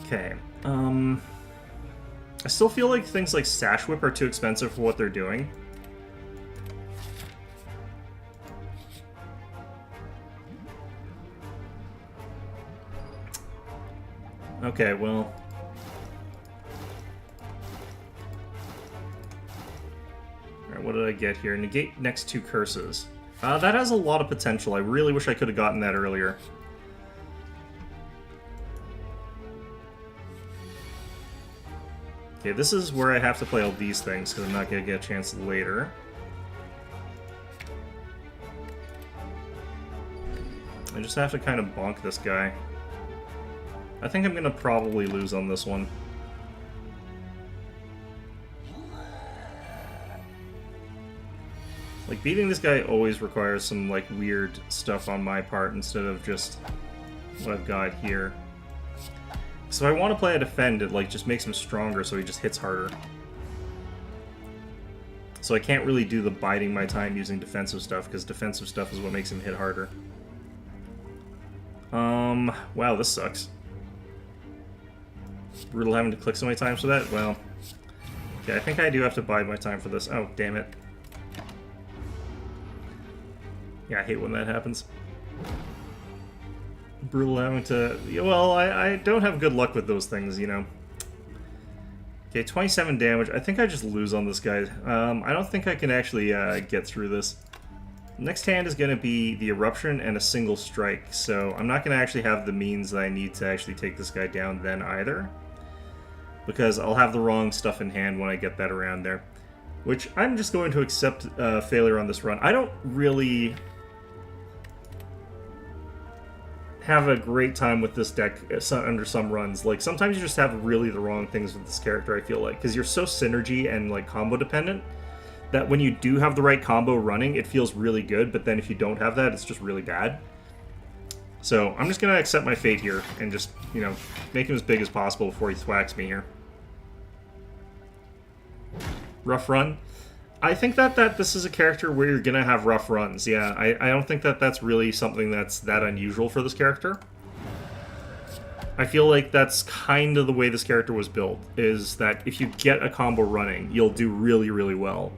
Okay. I still feel like things like Sash Whip are too expensive for what they're doing. Okay, well... alright, what did I get here? Negate next 2 curses. That has a lot of potential. I really wish I could have gotten that earlier. Okay, this is where I have to play all these things, because I'm not going to get a chance later. I just have to kind of bonk this guy. I think I'm going to probably lose on this one. Like, beating this guy always requires some, like, weird stuff on my part instead of just what I've got here. So I want to play a defend, it, like, just makes him stronger so he just hits harder. So I can't really do the biding my time using defensive stuff, because defensive stuff is what makes him hit harder. Wow, this sucks. Brutal having to click so many times for that? Well, okay, I think I do have to bide my time for this. Oh, damn it. Yeah, I hate when that happens. Brutal having to... well, I don't have good luck with those things, you know. Okay, 27 damage. I think I just lose on this guy. I don't think I can actually get through this. Next hand is going to be the Eruption and a single strike, so I'm not going to actually have the means that I need to actually take this guy down then either. Because I'll have the wrong stuff in hand when I get that around there. Which I'm just going to accept failure on this run. I don't really have a great time with this deck under some runs. Like, sometimes you just have really the wrong things with this character, I feel like. Because you're so synergy and, like, combo dependent that when you do have the right combo running, it feels really good, but then if you don't have that, it's just really bad. So I'm just going to accept my fate here and just, you know, make him as big as possible before he thwacks me here. Rough run. I think that this is a character where you're going to have rough runs. Yeah, I don't think that that's really something that's that unusual for this character. I feel like that's kind of the way this character was built, is that if you get a combo running, you'll do really, really well.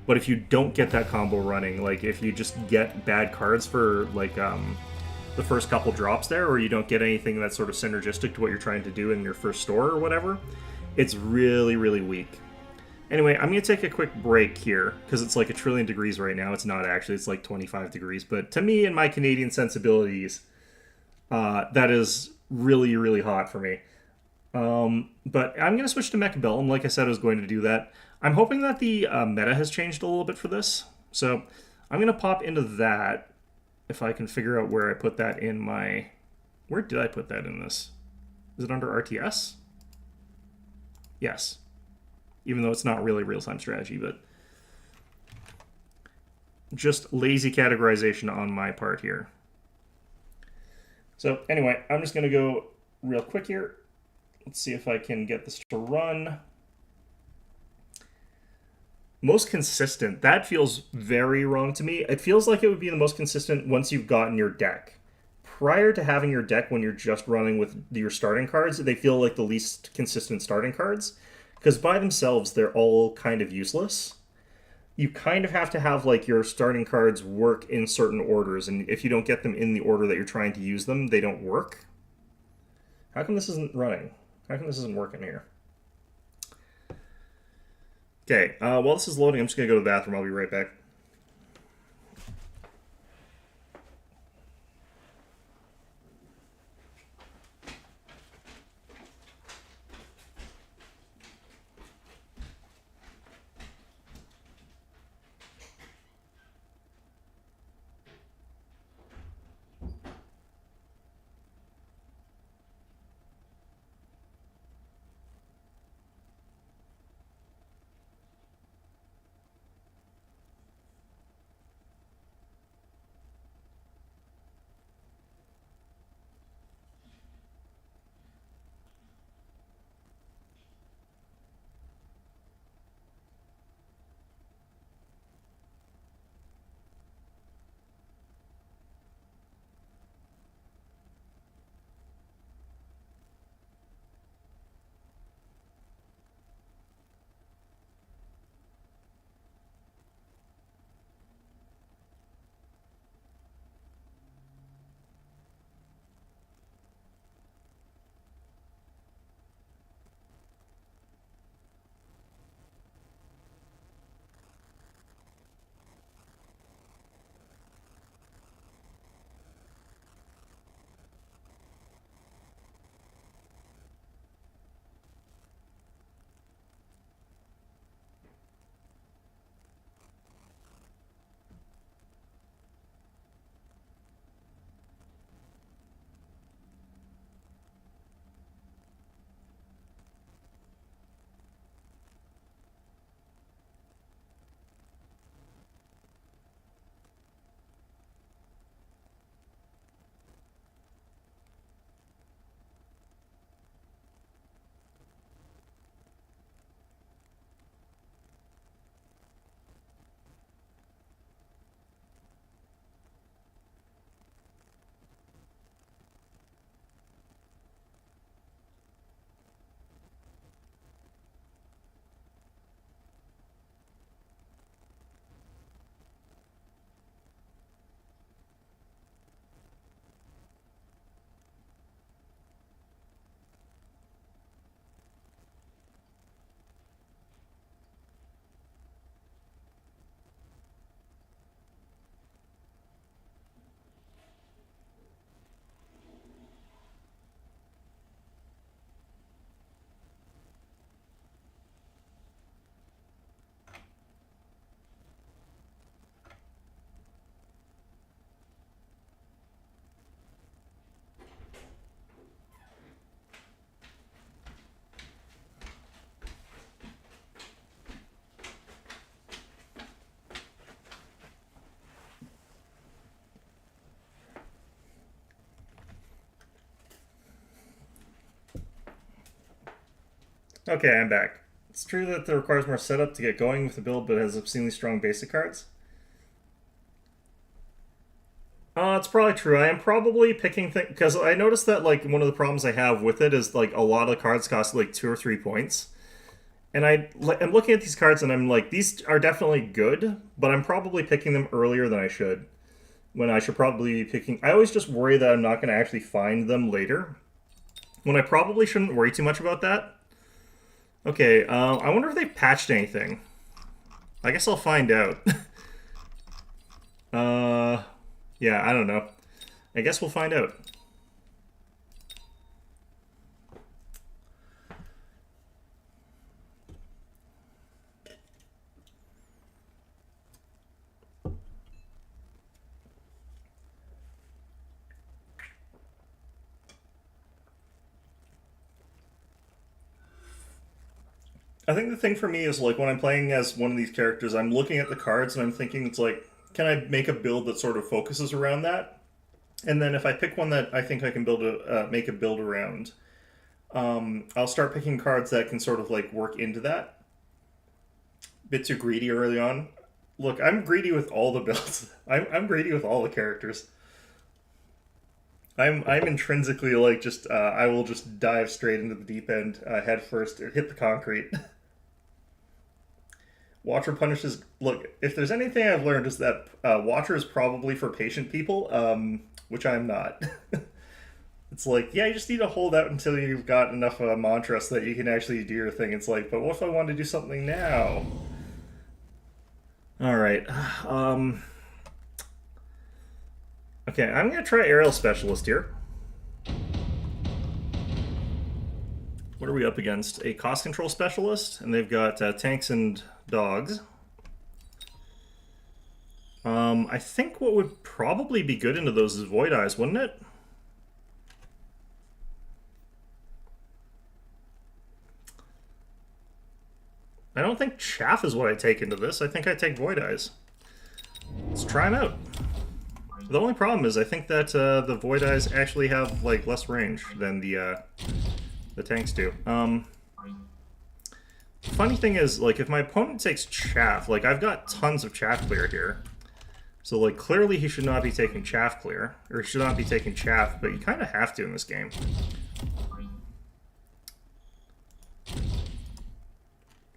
But if you don't get that combo running, like if you just get bad cards for like the first couple drops there, or you don't get anything that's sort of synergistic to what you're trying to do in your first store or whatever, it's really, really weak. Anyway, I'm going to take a quick break here, because it's like 1,000,000,000,000 degrees right now. It's not actually, it's like 25 degrees. But to me, in my Canadian sensibilities, that is really, really hot for me. But I'm going to switch to Mechabellum. Like I said, I was going to do that. I'm hoping that the meta has changed a little bit for this. So I'm going to pop into that, if I can figure out where I put that in my... where did I put that in this? Is it under RTS? Yes. Even though it's not really real-time strategy, but... just lazy categorization on my part here. So anyway, I'm just going to go real quick here. Let's see if I can get this to run. Most consistent. That feels very wrong to me. It feels like it would be the most consistent once you've gotten your deck. Prior to having your deck, when you're just running with your starting cards, they feel like the least consistent starting cards. Because by themselves, they're all kind of useless. You kind of have to have like your starting cards work in certain orders, and if you don't get them in the order that you're trying to use them, they don't work. How come this isn't running? How come this isn't working here? Okay, while this is loading, I'm just going to go to the bathroom. I'll be right back. Okay, I'm back. It's true that it requires more setup to get going with the build, but has obscenely strong basic cards. It's probably true. I am probably picking things because I noticed that like one of the problems I have with it is like a lot of the cards cost like 2 or 3 points, and I'm looking at these cards and I'm like these are definitely good, but I'm probably picking them earlier than I should. When I should probably be picking. I always just worry that I'm not going to actually find them later. When I probably shouldn't worry too much about that. Okay, I wonder if they've patched anything. I guess I'll find out. Yeah, I don't know. I guess we'll find out. I think the thing for me is like when I'm playing as one of these characters, I'm looking at the cards and I'm thinking it's like, can I make a build that sort of focuses around that? And then if I pick one that I think I can build make a build around, I'll start picking cards that can sort of like work into that. Bit too greedy early on. Look, I'm greedy with all the builds. I'm greedy with all the characters. I'm intrinsically like just I will just dive straight into the deep end head first, hit the concrete. Watcher punishes. Look, if there's anything I've learned is that Watcher is probably for patient people, which I'm not. It's like, yeah, you just need to hold out until you've got enough mantra so that you can actually do your thing. It's like, but what if I want to do something now? All right. Okay, I'm gonna try Aerial Specialist here. What are we up against? A cost control specialist, and they've got tanks and dogs. I think what would probably be good into those is Void Eyes, wouldn't it? I don't think Chaff is what I take into this. I think I take Void Eyes. Let's try them out. The only problem is I think that the Void Eyes actually have like less range than the tanks do. Funny thing is, like, if my opponent takes Chaff, like, I've got tons of Chaff clear here. So, like, clearly he should not be taking Chaff clear. Or he should not be taking Chaff, but you kind of have to in this game.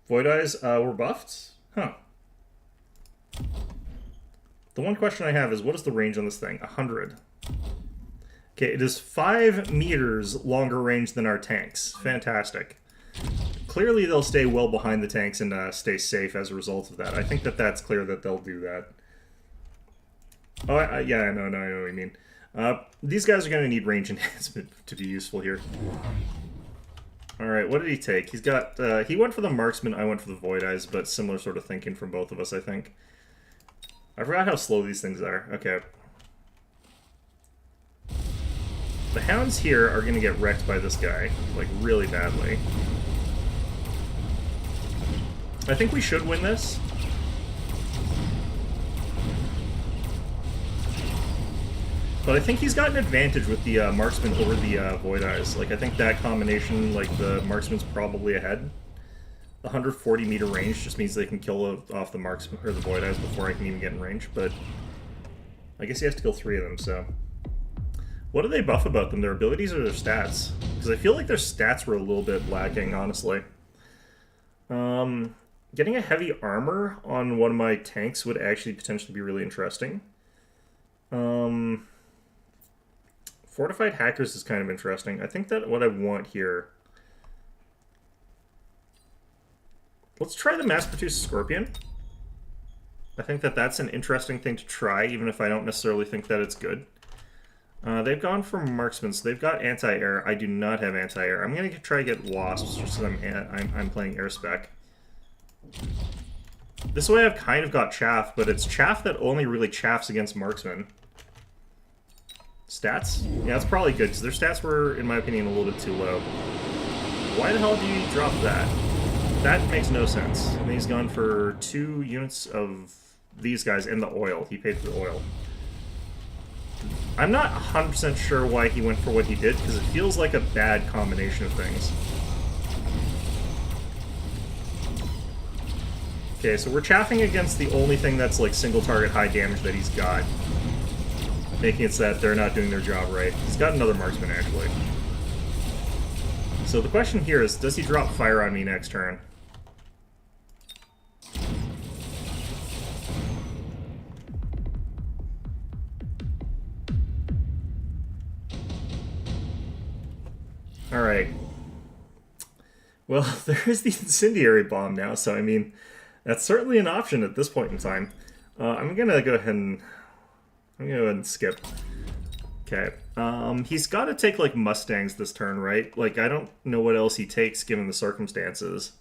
Void Eyes were buffed? Huh. The one question I have is, what is the range on this thing? 100. Okay, it is 5 meters longer range than our tanks. Fantastic. Clearly they'll stay well behind the tanks and stay safe as a result of that. I think that that's clear that they'll do that. Oh, yeah, I know what you mean. These guys are going to need range enhancement to be useful here. Alright, what did he take? He's got, he went for the Marksman, I went for the Void Eyes, but similar sort of thinking from both of us, I think. I forgot how slow these things are. Okay. The Hounds here are going to get wrecked by this guy, like, really badly. I think we should win this. But I think he's got an advantage with the Marksman over the Void Eyes. Like, I think that combination, like, the Marksman's probably ahead. The 140-meter range just means they can kill off the Marksman or the Void Eyes before I can even get in range, but I guess he has to kill 3 of them, so... What do they buff about them? Their abilities or their stats? Because I feel like their stats were a little bit lacking, honestly. Getting a heavy armor on one of my tanks would actually potentially be really interesting. Fortified Hackers is kind of interesting. I think that what I want here... Let's try the mass-produced Scorpion. I think that that's an interesting thing to try, even if I don't necessarily think that it's good. They've gone for Marksman, so they've got anti-air. I do not have anti-air. I'm going to try to get Wasps, just because I'm playing air spec. This way I've kind of got Chaff, but it's Chaff that only really chaffs against Marksman. Stats? Yeah, that's probably good, because their stats were, in my opinion, a little bit too low. Why the hell do you drop that? That makes no sense. And he's gone for 2 units of these guys and the oil. He paid for the oil. I'm not 100% sure why he went for what he did, because it feels like a bad combination of things. Okay, so we're chaffing against the only thing that's like single target high damage that he's got. Making it so that they're not doing their job right. He's got another marksman, actually. So the question here is, does he drop fire on me next turn? Alright. Well, there is the incendiary bomb now, so I mean, that's certainly an option at this point in time. I'm gonna go ahead and skip. Okay. He's got to take, like, Mustangs this turn, right? Like, I don't know what else he takes given the circumstances.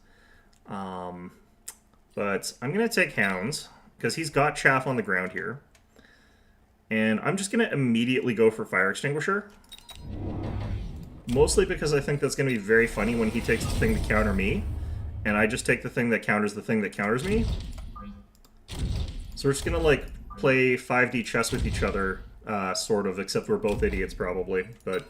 But I'm going to take Hounds, because he's got Chaff on the ground here. And I'm just going to immediately go for Fire Extinguisher. Mostly because I think that's going to be very funny when he takes the thing to counter me. And I just take the thing that counters the thing that counters me. So we're just going to, like, play 5D chess with each other. Sort of, except we're both idiots, probably, but...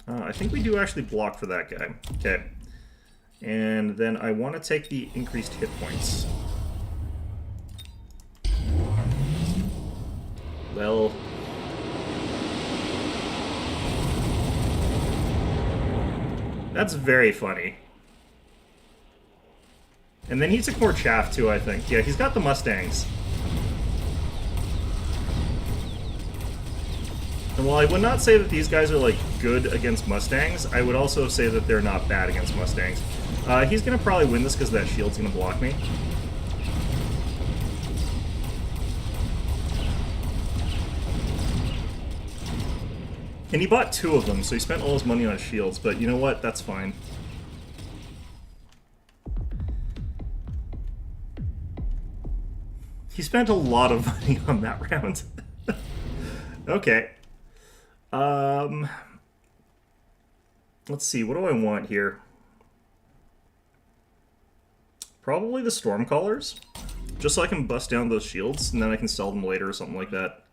I think we do actually block for that guy. Okay. And then I want to take the increased hit points. Well... That's very funny. And then he took more Chaff, too, I think. Yeah, he's got the Mustangs. And while I would not say that these guys are, like, good against Mustangs, I would also say that they're not bad against Mustangs. He's going to probably win this because that shield's going to block me. And he bought 2 of them, so he spent all his money on shields, but you know what? That's fine. He spent a lot of money on that round. Okay. Let's see, what do I want here? Probably the Stormcallers. Just so I can bust down those shields, and then I can sell them later or something like that.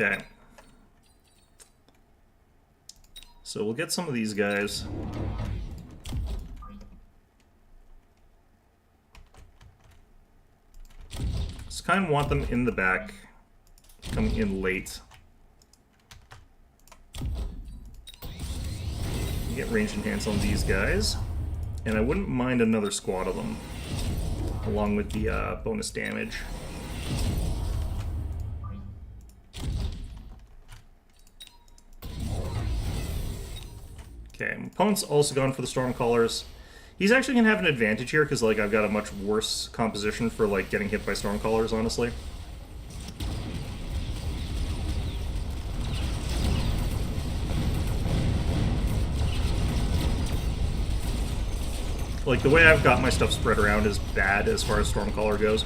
Okay. So we'll get some of these guys. Just kind of want them in the back, coming in late. Get range enhance on these guys, and I wouldn't mind another squad of them, along with the bonus damage. Okay, my opponent's also gone for the Stormcallers. He's actually going to have an advantage here, because, like, I've got a much worse composition for, like, getting hit by Stormcallers, honestly. Like, the way I've got my stuff spread around is bad as far as Stormcaller goes.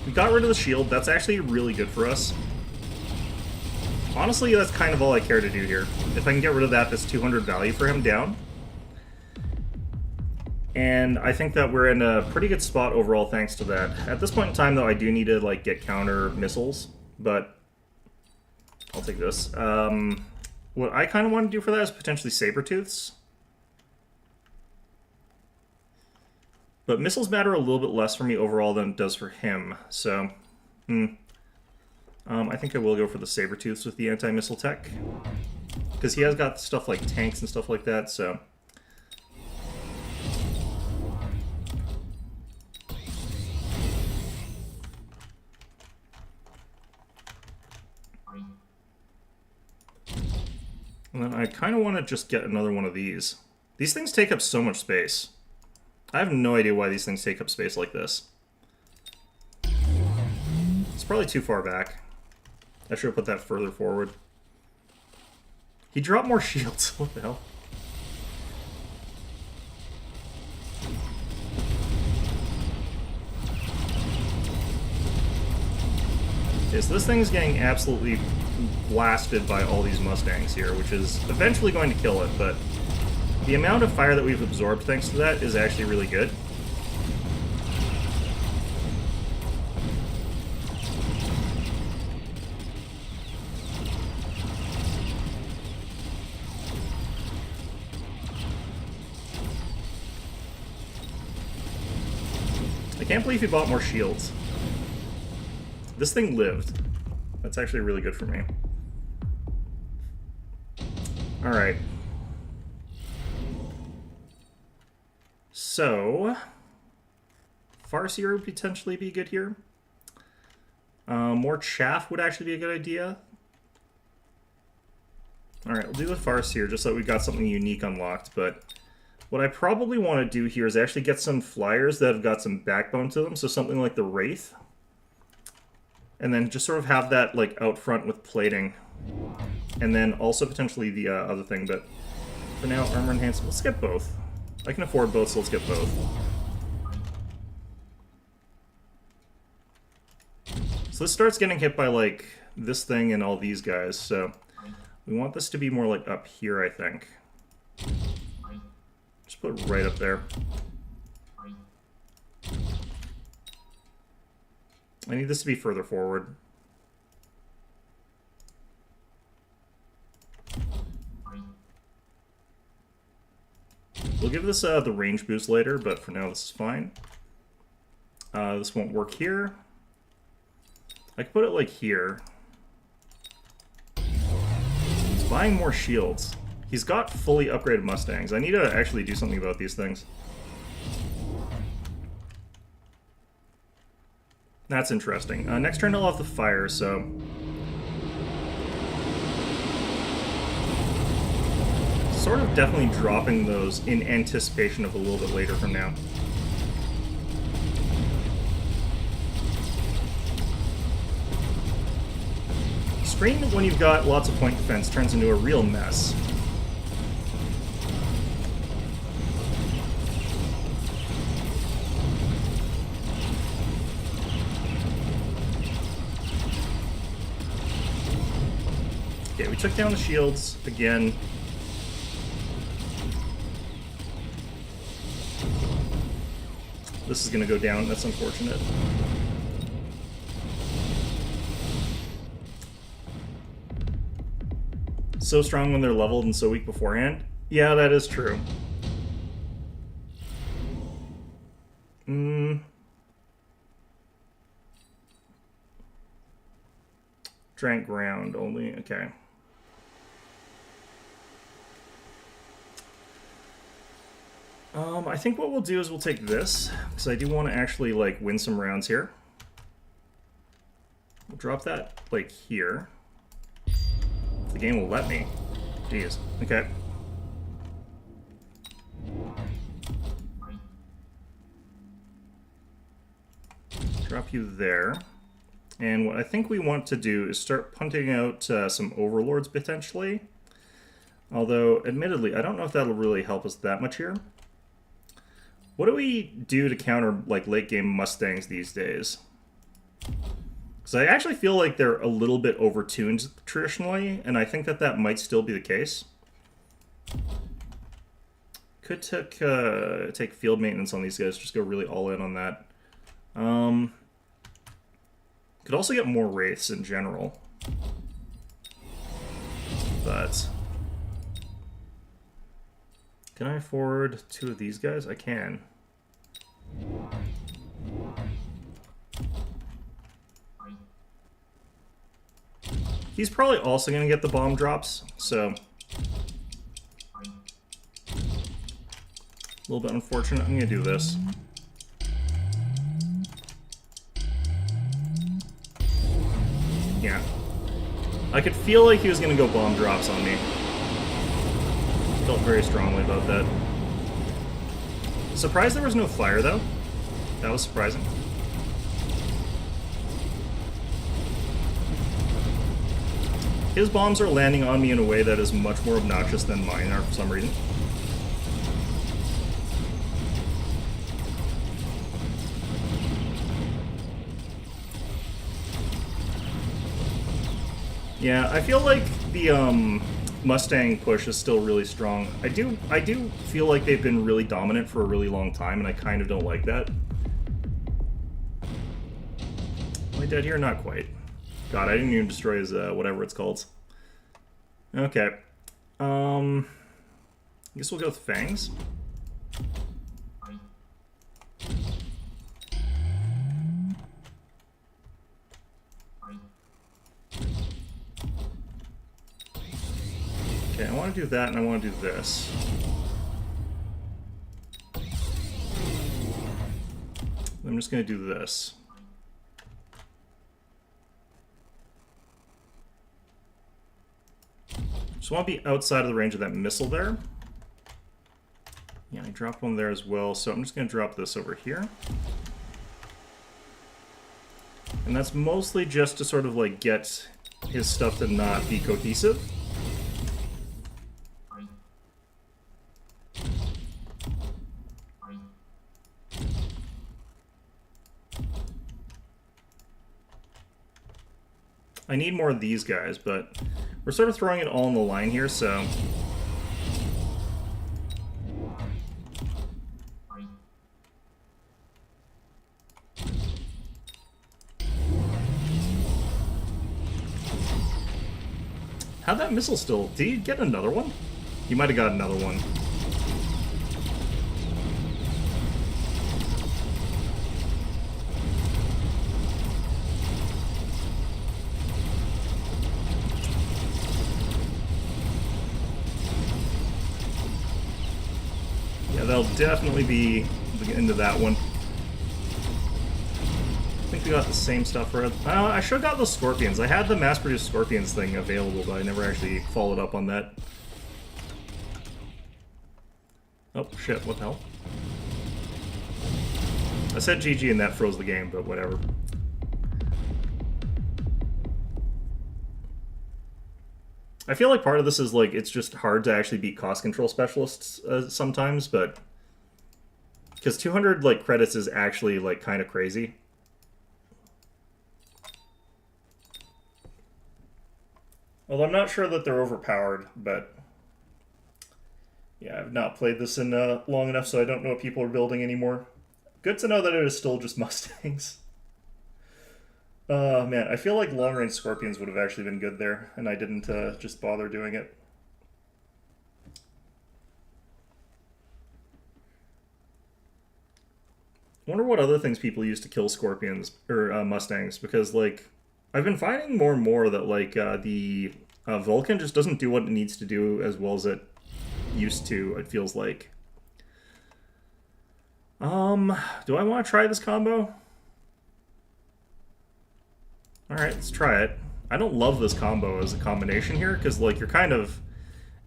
We got rid of the shield. That's actually really good for us. Honestly, that's kind of all I care to do here. If I can get rid of that, that's 200 value for him down. And I think that we're in a pretty good spot overall thanks to that. At this point in time, though, I do need to, like, get counter missiles, but I'll take this. What I kind of want to do for that is potentially Sabertooths. But missiles matter a little bit less for me overall than it does for him, so... I think I will go for the Sabertooths with the anti-missile tech. Because he has got stuff like tanks and stuff like that, so... And then I kind of want to just get another one of these. These things take up so much space. I have no idea why these things take up space like this. It's probably too far back. I should have put that further forward. He dropped more shields. What the hell? Okay, so this thing's getting absolutely blasted by all these Mustangs here, which is eventually going to kill it, but the amount of fire that we've absorbed thanks to that is actually really good. I can't believe he bought more shields. This thing lived. That's actually really good for me. Alright. So, Farseer would potentially be good here. More chaff would actually be a good idea. Alright, we'll do the Farseer just so that we've got something unique unlocked, but what I probably want to do here is actually get some flyers that have got some backbone to them, so something like the Wraith. And then just sort of have that like out front with plating. And then also potentially the other thing, but for now, armor enhancement. Let's get both. I can afford both, so let's get both. So this starts getting hit by like this thing and all these guys, so we want this to be more like up here, I think. Just put it right up there. I need this to be further forward. We'll give this the range boost later, but for now this is fine. This won't work here. I could put it like here. He's buying more shields. He's got fully upgraded Mustangs. I need to actually do something about these things. That's interesting. Next turn I'll have the fire, so... Sort of definitely dropping those in anticipation of a little bit later from now. Screen, when you've got lots of point defense, turns into a real mess. Okay, we took down the shields again. This is going to go down. That's unfortunate. So strong when they're leveled and so weak beforehand. Yeah, that is true. Drank ground only. Okay. I think what we'll do is we'll take this, because I do want to actually, like, win some rounds here. We'll drop that, like, here. If the game will let me. Jeez. Okay. Drop you there. And what I think we want to do is start punting out some overlords, potentially. Although, admittedly, I don't know if that'll really help us that much here. What do we do to counter, like, late-game Mustangs these days? Because I actually feel like they're a little bit over-tuned traditionally, and I think that that might still be the case. Could take field maintenance on these guys, just go really all in on that. Could also get more Wraiths in general. But... can I afford 2 of these guys? I can. He's probably also going to get the bomb drops, so... a little bit unfortunate. I'm going to do this. Yeah. I could feel like he was going to go bomb drops on me. Felt very strongly about that. Surprised there was no fire, though. That was surprising. His bombs are landing on me in a way that is much more obnoxious than mine are for some reason. Yeah, I feel like the Mustang push is still really strong. I do feel like they've been really dominant for a really long time, and I kind of don't like that. Am I dead here? Not quite. God, I didn't even destroy his whatever it's called. Okay. I guess we'll go with Fangs. Okay, I want to do that, and I want to do this. I'm just going to do this. Just want to be outside of the range of that missile there. Yeah, I dropped one there as well, so I'm just going to drop this over here. And that's mostly just to sort of like get his stuff to not be cohesive. I need more of these guys, but we're sort of throwing it all on the line here, so... How'd that missile still... Did he get another one? He might have got another one. Yeah, that'll definitely be the end of that one. I think we got the same stuff for it. I should have got those Scorpions. I had the mass-produced Scorpions thing available, but I never actually followed up on that. Oh, shit, what the hell? I said GG and that froze the game, but whatever. I feel like part of this is, like, it's just hard to actually beat cost control specialists sometimes, but... Because 200, like, credits is actually, like, kind of crazy. Although I'm not sure that they're overpowered, but... Yeah, I've not played this in long enough, so I don't know what people are building anymore. Good to know that it is still just Mustangs. Man, I feel like long-range Scorpions would have actually been good there, and I didn't just bother doing it. I wonder what other things people use to kill Scorpions, or Mustangs, because, like, I've been finding more and more that, like, the Vulcan just doesn't do what it needs to do as well as it used to, it feels like. Do I want to try this combo? Alright, let's try it. I don't love this combo as a combination here, because, like, you're kind of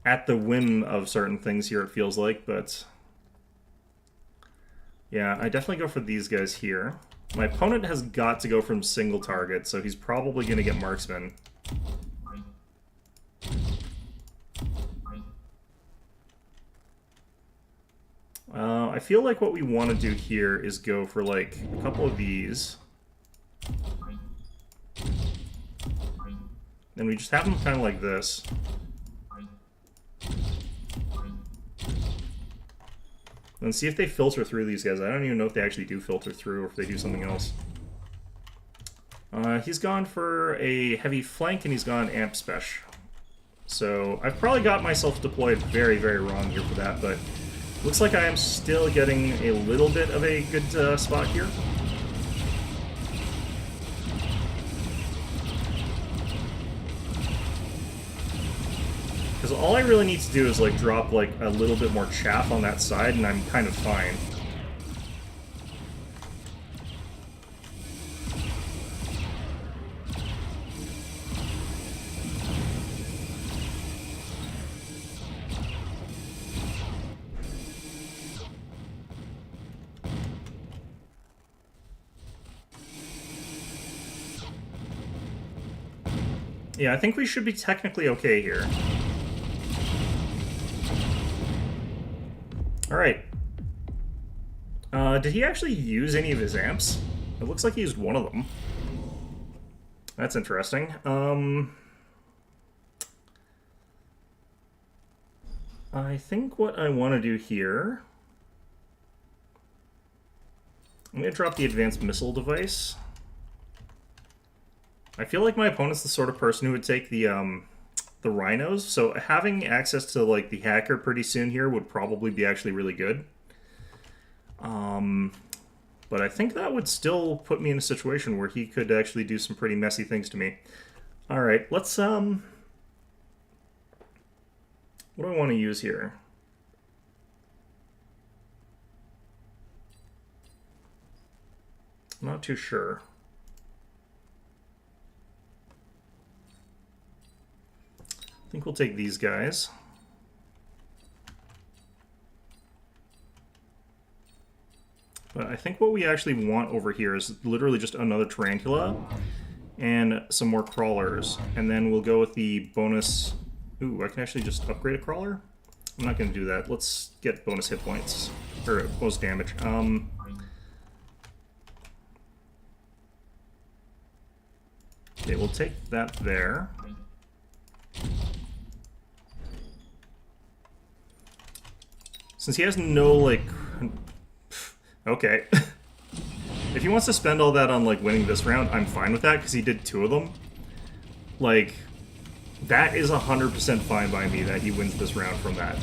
at the whim of certain things here, it feels like, but... Yeah, I definitely go for these guys here. My opponent has got to go from single target, so he's probably going to get marksman. I feel like what we want to do here is go for, like, a couple of these. Then we just have them kind of like this. And see if they filter through these guys. I don't even know if they actually do filter through or if they do something else. He's gone for a heavy flank and he's gone amp special. So I've probably got myself deployed very, very wrong here for that, but looks like I am still getting a little bit of a good spot here. Because all I really need to do is, like, drop, like, a little bit more chaff on that side, and I'm kind of fine. Yeah, I think we should be technically okay here. Alright. Did he actually use any of his amps? It looks like he used one of them. That's interesting. I think what I want to do here... I'm going to drop the advanced missile device. I feel like my opponent's the sort of person who would take the rhinos, so having access to like the hacker pretty soon here would probably be actually really good. But I think that would still put me in a situation where he could actually do some pretty messy things to me. Alright, let's, what do I want to use here? I'm not too sure. I think we'll take these guys. But I think what we actually want over here is literally just another Tarantula and some more crawlers. And then we'll go with the bonus... Ooh, I can actually just upgrade a crawler? I'm not going to do that. Let's get bonus hit points. Or bonus damage. Okay, we'll take that there. Since he has no, like... Okay. If he wants to spend all that on, like, winning this round, I'm fine with that, because he did 2 of them. Like, that is 100% fine by me that he wins this round from that.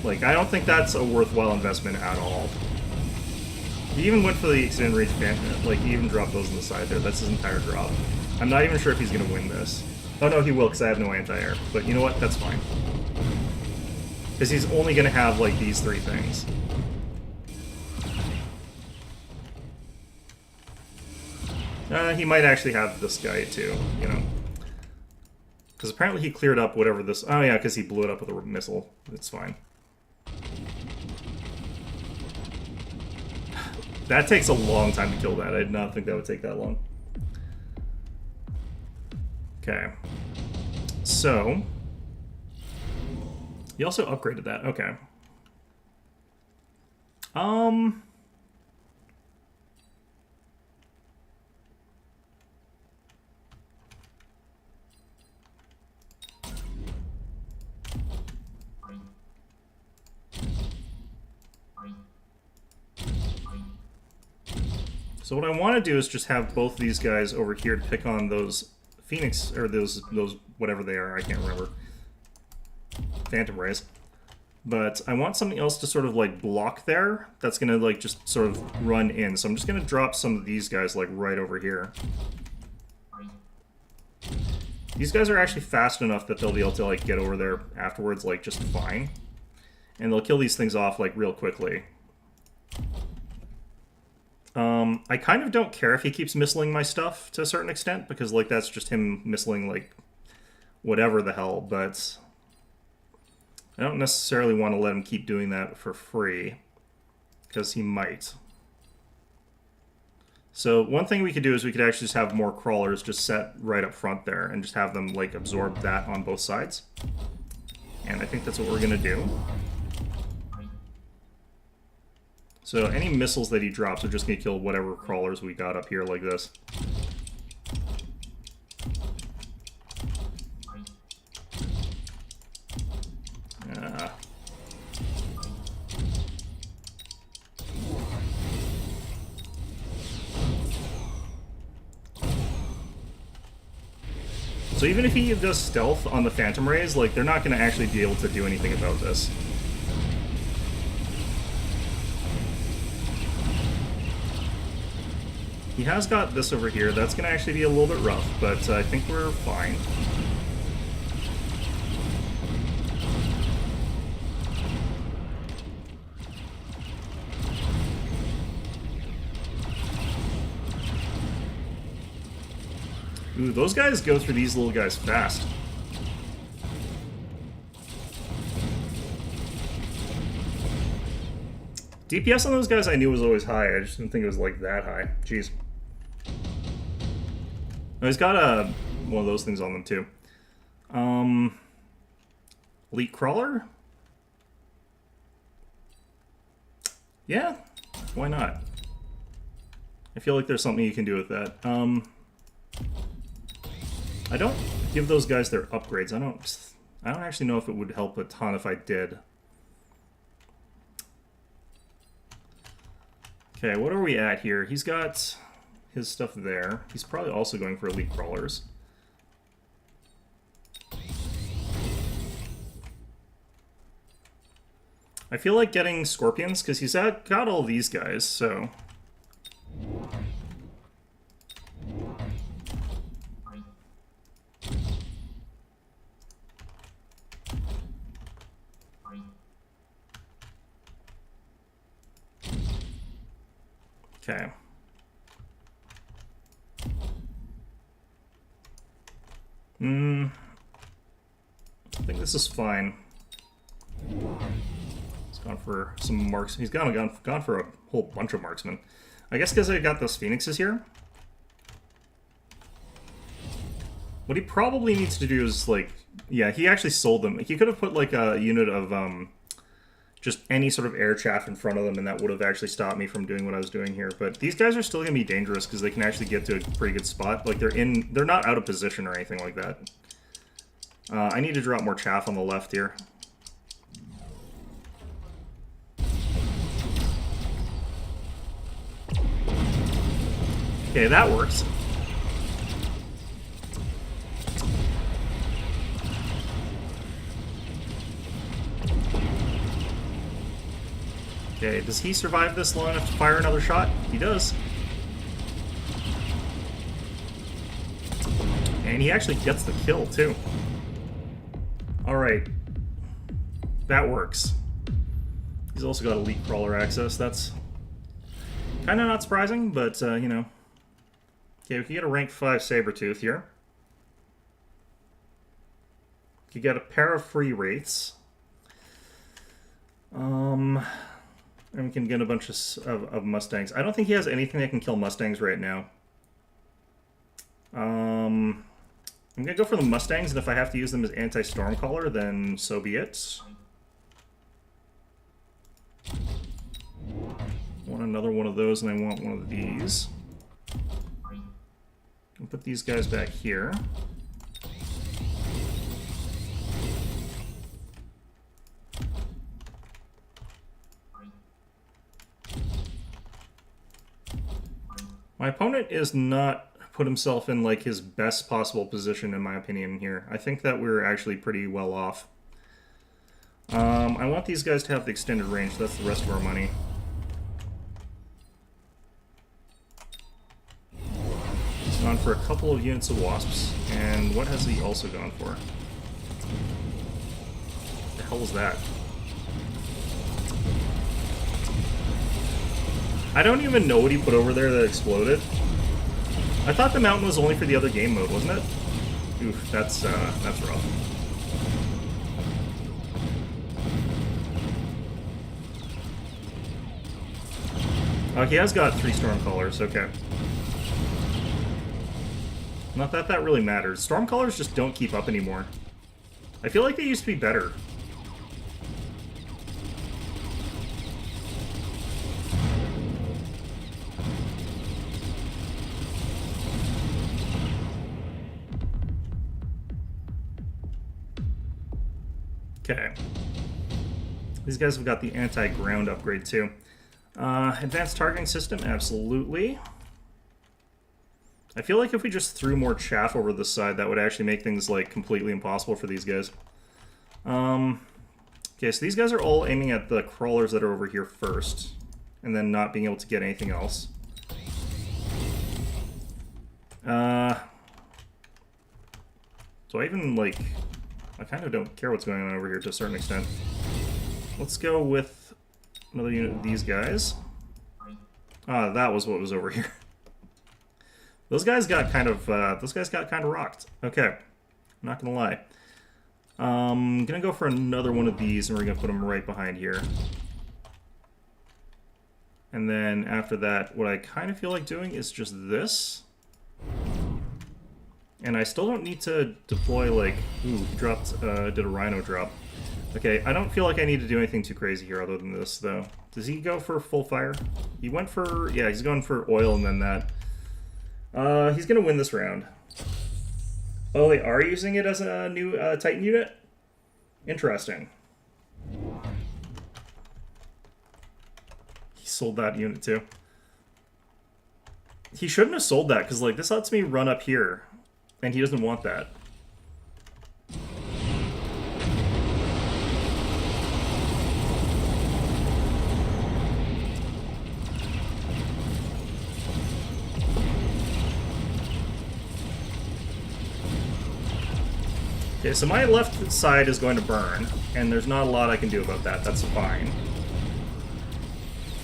Like, I don't think that's a worthwhile investment at all. He even went for the extended range Phantom. Like, he even dropped those on the side there. That's his entire drop. I'm not even sure if he's going to win this. Oh, no, he will, because I have no anti-air. But you know what? That's fine. Because he's only going to have, like, these 3 things. He might actually have this guy, too, you know. Because apparently he cleared up whatever this... Oh, yeah, because he blew it up with a missile. It's fine. That takes a long time to kill that. I did not think that would take that long. Okay. So... He also upgraded that. Okay. So what I want to do is just have both these guys over here to pick on those Phoenix, or those whatever they are, I can't remember. Phantom Rays. But I want something else to sort of like block there that's going to like just sort of run in. So I'm just going to drop some of these guys like right over here. These guys are actually fast enough that they'll be able to like get over there afterwards like just fine. And they'll kill these things off like real quickly. I kind of don't care if he keeps missiling my stuff to a certain extent, because like that's just him missiling like whatever the hell, but I don't necessarily want to let him keep doing that for free, because he might. So one thing we could do is we could actually just have more crawlers just set right up front there and just have them like absorb that on both sides. And I think that's what we're going to do. So any missiles that he drops are just going to kill whatever crawlers we got up here like this. So even if he does stealth on the Phantom Rays, like, they're not going to actually be able to do anything about this. He has got this over here. That's going to actually be a little bit rough, but I think we're fine. Ooh, those guys go through these little guys fast. DPS on those guys I knew was always high. I just didn't think it was like that high. Jeez. Oh, he's got one of those things on them too. Elite Crawler? Yeah, why not? I feel like there's something you can do with that. I don't give those guys their upgrades. I I don't actually know if it would help a ton if I did. Okay, what are we at here? He's got his stuff there. He's probably also going for elite crawlers. I feel like getting scorpions, because he's got all these guys, so... Okay. I think this is fine. He's gone for some marks. He's gone for a whole bunch of marksmen. I guess because I got those phoenixes here. What he probably needs to do is, like... Yeah, he actually sold them. He could have put, like, a unit of, just any sort of air chaff in front of them, and that would have actually stopped me from doing what I was doing here. But these guys are still going to be dangerous, because they can actually get to a pretty good spot. Like, they're not out of position or anything like that. I need to drop more chaff on the left here. Okay, that works. Okay, does he survive this long enough to fire another shot? He does. And he actually gets the kill, too. Alright. That works. He's also got elite crawler access. That's kind of not surprising, but, you know. Okay, we can get a rank 5 Sabretooth here. We can get a pair of free wraiths. And we can get a bunch of Mustangs. I don't think he has anything that can kill Mustangs right now. I'm going to go for the Mustangs, and if I have to use them as anti-Stormcaller, then so be it. I want another one of those, and I want one of these. I'll put these guys back here. My opponent is not put himself in, like, his best possible position, in my opinion, here. I think that we're actually pretty well off. I want these guys to have the extended range. That's the rest of our money. He's gone for a couple of units of wasps. And what has he also gone for? What the hell is that? I don't even know what he put over there that exploded. I thought the mountain was only for the other game mode, wasn't it? Oof, that's rough. Oh, he has got 3 Stormcallers, okay. Not that that really matters. Stormcallers just don't keep up anymore. I feel like they used to be better. Okay. These guys have got the anti-ground upgrade too. Advanced targeting system, absolutely. I feel like if we just threw more chaff over the side, that would actually make things, like, completely impossible for these guys. Okay, so these guys are all aiming at the crawlers that are over here first, and then not being able to get anything else. So I even, like... I kind of don't care what's going on over here to a certain extent. Let's go with another unit of these guys. Ah, that was what was over here. Those guys got kind of rocked. Okay, I'm not gonna lie. I'm gonna go for another one of these, and we're gonna put them right behind here. And then after that, what I kind of feel like doing is just this. And I still don't need to deploy, like... Ooh, he dropped, did a Rhino drop. Okay, I don't feel like I need to do anything too crazy here other than this, though. Does he go for full fire? He went for... Yeah, he's going for oil and then that. He's gonna win this round. Oh, they are using it as a new Titan unit? Interesting. He sold that unit too. He shouldn't have sold that, because like this lets me run up here, and he doesn't want that. Okay, so my left side is going to burn, and there's not a lot I can do about that. That's fine.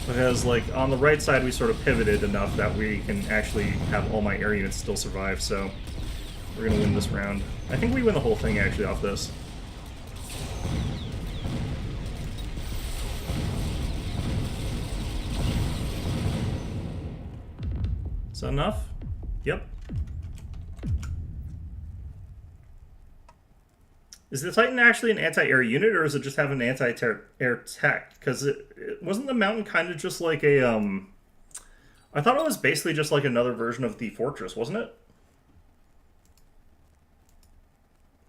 Because, like, on the right side we sort of pivoted enough that we can actually have all my air units still survive, so we're going to win this round. I think we win the whole thing, actually, off this. Is that enough? Yep. Is the Titan actually an anti-air unit, or does it just have an anti-air tech? Because it wasn't the Mountain kind of just like a, I thought it was basically just like another version of the Fortress, wasn't it?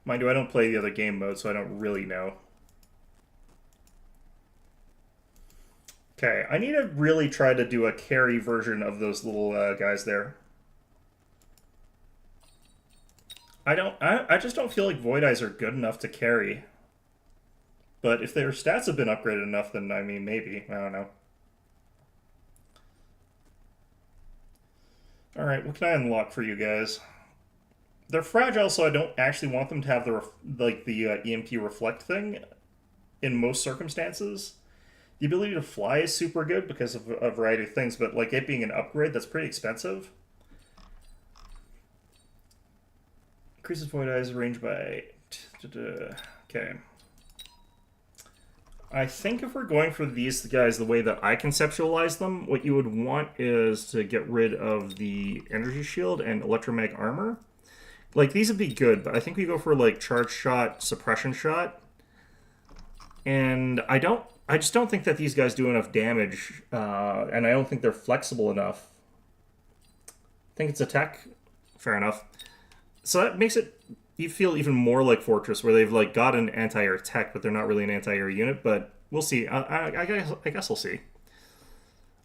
Mind you, I don't play the other game mode, so I don't really know. Okay, I need to really try to do a carry version of those little guys there. I just don't feel like Void Eyes are good enough to carry. But if their stats have been upgraded enough, then, I mean, maybe. I don't know. Alright, what can I unlock for you guys? They're fragile, so I don't actually want them to have the EMP reflect thing in most circumstances. The ability to fly is super good because of a variety of things, but like it being an upgrade, that's pretty expensive. Increases Void Eyes range by... Okay. I think if we're going for these guys the way that I conceptualize them, what you would want is to get rid of the Energy Shield and Electromag Armor. Like, these would be good, but I think we go for, like, Charge Shot, Suppression Shot. And I just don't think that these guys do enough damage, and I don't think they're flexible enough. I think it's a tech. Fair enough. So that makes it you feel even more like Fortress, where they've like got an anti-air tech, but they're not really an anti-air unit. But we'll see. I guess we'll see.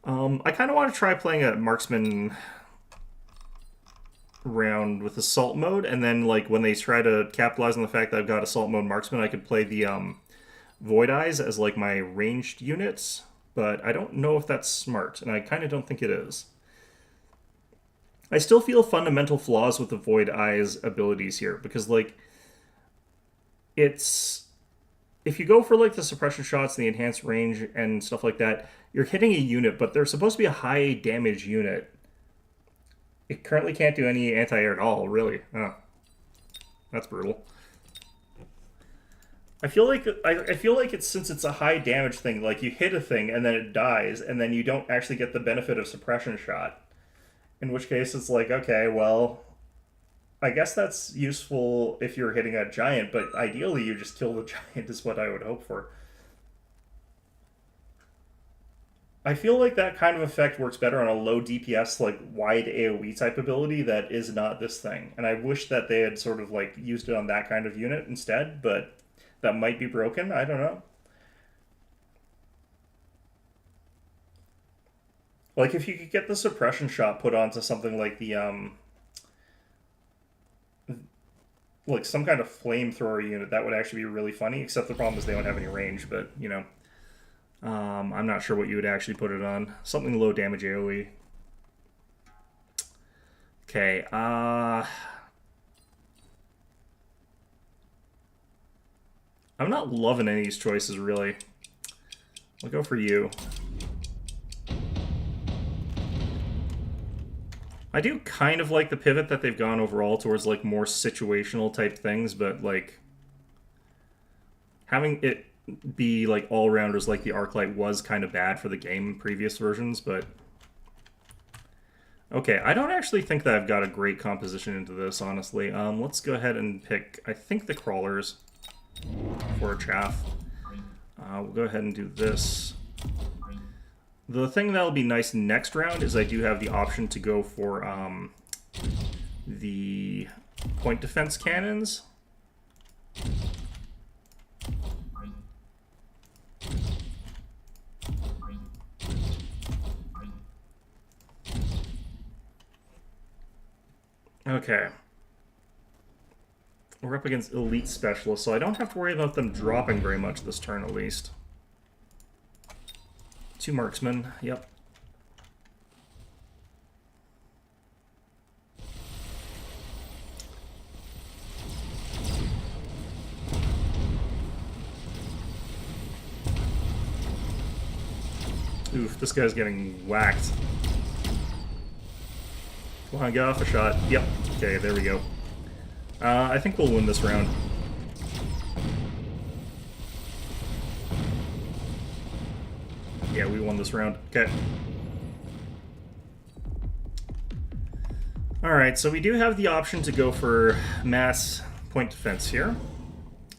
I kind of want to try playing a marksman round with assault mode, and then like when they try to capitalize on the fact that I've got assault mode marksman, I could play the Void Eyes as like my ranged units. But I don't know if that's smart, and I kind of don't think it is. I still feel fundamental flaws with the Void Eyes abilities here, because, like, it's... If you go for, like, the suppression shots and the enhanced range and stuff like that, you're hitting a unit, but they're supposed to be a high damage unit. It currently can't do any anti-air at all, really. Oh. That's brutal. I feel like it's, since it's a high damage thing, like, you hit a thing and then it dies, and then you don't actually get the benefit of suppression shot. In which case, it's like, okay, well, I guess that's useful if you're hitting a giant, but ideally you just kill the giant is what I would hope for. I feel like that kind of effect works better on a low DPS, like, wide AoE type ability that is not this thing. And I wish that they had sort of, like, used it on that kind of unit instead, but that might be broken, I don't know. Like, if you could get the suppression shot put onto something like the, like, some kind of flamethrower unit, that would actually be really funny, except the problem is they don't have any range, but, you know. I'm not sure what you would actually put it on. Something low damage AoE. Okay, I'm not loving any of these choices, really. I'll go for you. I do kind of like the pivot that they've gone overall towards, like, more situational type things, but, like, having it be, like, all-rounders like the Arclight was kind of bad for the game in previous versions, but... Okay, I don't actually think that I've got a great composition into this, honestly. Let's go ahead and pick, I think, the Crawlers for a chaff. We'll go ahead and do this. The thing that'll be nice next round is I do have the option to go for the point defense cannons. Okay. We're up against elite specialists, so I don't have to worry about them dropping very much this turn, at least. 2 marksmen, yep. Oof, this guy's getting whacked. Come on, get off a shot. Yep. Okay, there we go. I think we'll win this round. Yeah, we won this round. Okay. Alright, so we do have the option to go for mass point defense here,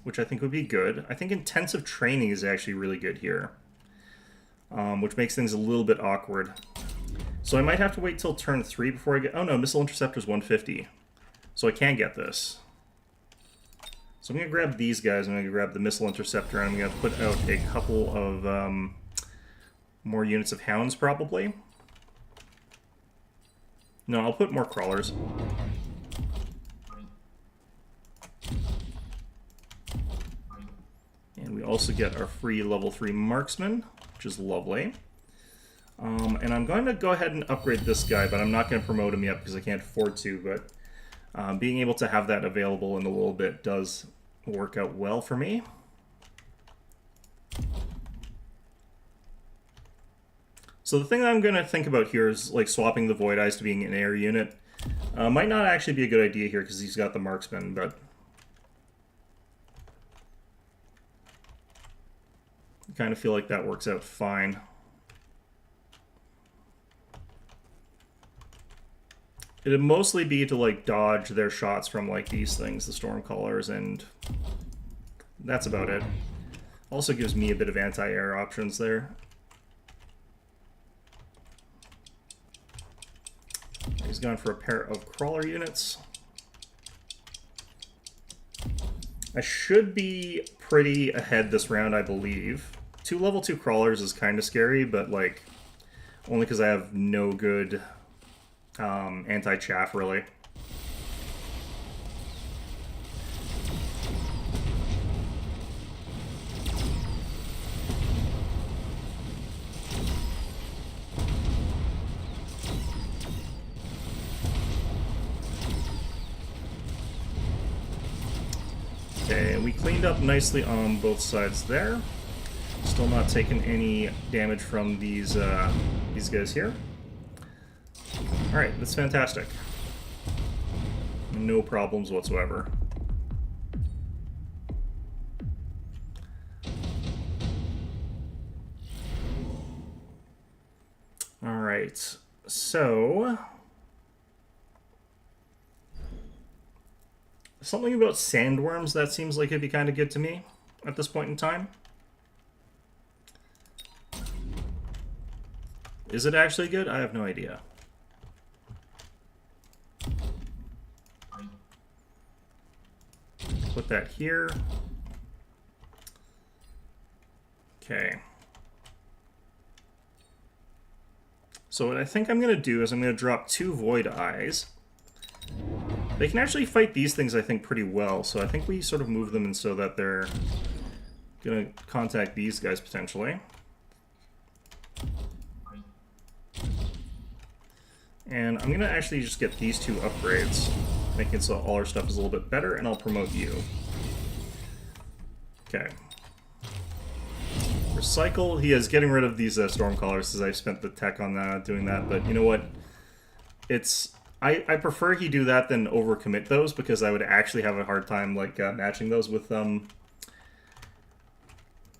which I think would be good. I think intensive training is actually really good here, which makes things a little bit awkward. So I might have to wait till turn 3 before I get... Oh no, Missile Interceptor's 150. So I can get this. So I'm going to grab these guys, I'm going to grab the Missile Interceptor, and I'm going to put out a couple of more units of Hounds, probably. No, I'll put more Crawlers. And we also get our free level 3 Marksman, which is lovely. And I'm going to go ahead and upgrade this guy, but I'm not going to promote him yet because I can't afford to, but being able to have that available in a little bit does work out well for me. So the thing that I'm going to think about here is like swapping the Void Eyes to being an air unit. Might not actually be a good idea here because he's got the Marksman, but I kind of feel like that works out fine. It'd mostly be to like dodge their shots from like these things, the Stormcallers, and that's about it. Also gives me a bit of anti-air options there. He's gone for a pair of Crawler units. I should be pretty ahead this round, I believe. 2 level 2 Crawlers is kind of scary, but like only because I have no good anti-chaff, really. Okay, and we cleaned up nicely on both sides there. Still not taking any damage from these guys here. Alright, that's fantastic. No problems whatsoever. Alright, so... something about sandworms, that seems like it'd be kind of good to me at this point in time. Is it actually good? I have no idea. Put that here. Okay. So what I think I'm going to do is I'm going to drop 2 Void Eyes. They can actually fight these things, I think, pretty well, so I think we sort of move them in so that they're going to contact these guys, potentially. And I'm going to actually just get these 2 upgrades, making it so all our stuff is a little bit better, and I'll promote you. Okay. Recycle. He is getting rid of these Stormcallers, as I spent the tech on doing that, but you know what? It's... I prefer he do that than overcommit those, because I would actually have a hard time like matching those with the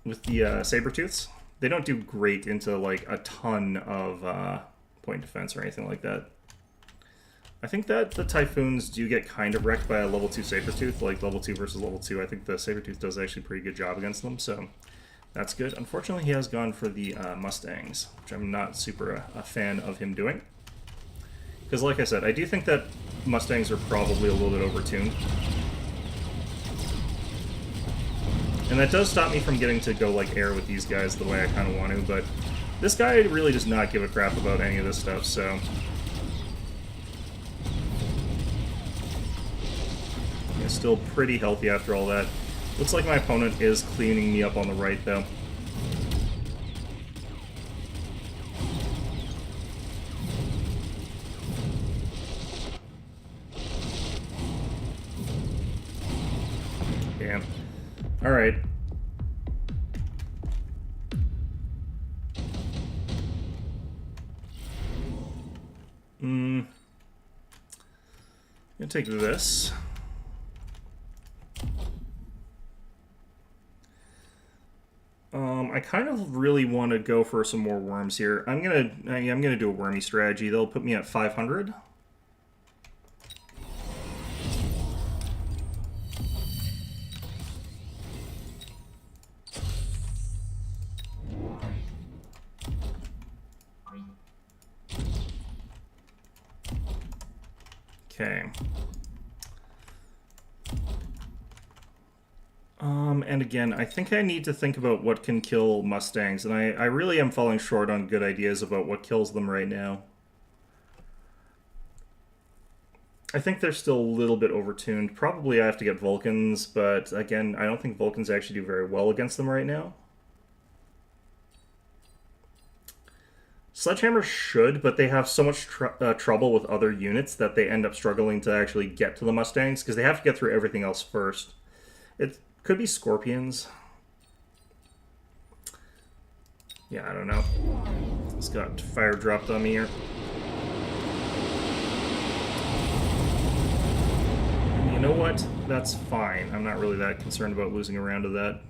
Sabertooths. They don't do great into like a ton of point defense or anything like that. I think that the Typhoons do get kind of wrecked by a level 2 Sabertooth, like level 2 versus level 2. I think the Sabertooth does actually a pretty good job against them, so that's good. Unfortunately, he has gone for the Mustangs, which I'm not super a fan of him doing. Because like I said, I do think that Mustangs are probably a little bit overtuned. And that does stop me from getting to go like air with these guys the way I kind of want to, but this guy really does not give a crap about any of this stuff, so... is still pretty healthy after all that. Looks like my opponent is cleaning me up on the right, though. Damn. Alright. I'm gonna take this. I kind of really want to go for some more worms here. I'm gonna do a wormy strategy. They'll put me at 500. Okay. And again, I think I need to think about what can kill Mustangs, and I really am falling short on good ideas about what kills them right now. I think they're still a little bit overtuned. Probably I have to get Vulcans, but again, I don't think Vulcans actually do very well against them right now. Sledgehammer should, but they have so much trouble with other units that they end up struggling to actually get to the Mustangs, because they have to get through everything else first. It could be Scorpions. Yeah, I don't know. It's got fire dropped on me here. And you know what? That's fine. I'm not really that concerned about losing a round of that.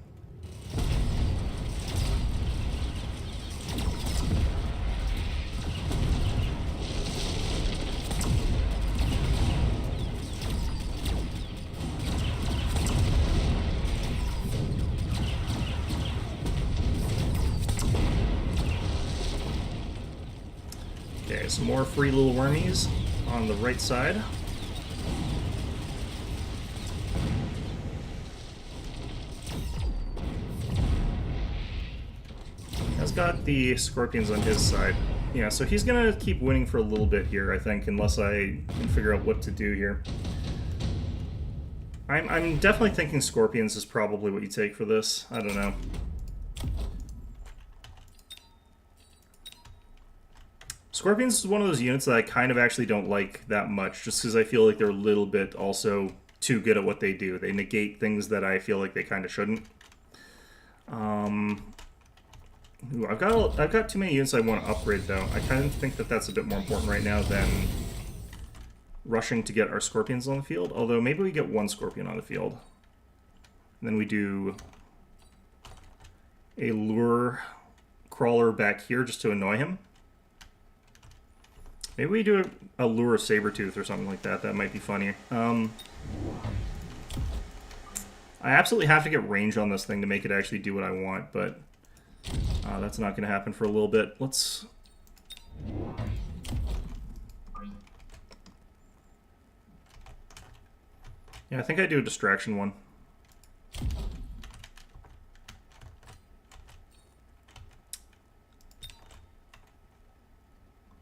Okay, some more free little wormies on the right side. Has got the Scorpions on his side. Yeah, so he's gonna keep winning for a little bit here, I think, unless I can figure out what to do here. I'm definitely thinking Scorpions is probably what you take for this. I don't know. Scorpions is one of those units that I kind of actually don't like that much, just because I feel like they're a little bit also too good at what they do. They negate things that I feel like they kind of shouldn't. Ooh, I've got too many units I want to upgrade, though. I kind of think that that's a bit more important right now than rushing to get our Scorpions on the field, although maybe we get one Scorpion on the field. And then we do a lure crawler back here just to annoy him. Maybe we do a lure Sabretooth or something like that. That might be funny. I absolutely have to get range on this thing to make it actually do what I want, but that's not going to happen for a little bit. Let's... Yeah, I think I do a distraction one.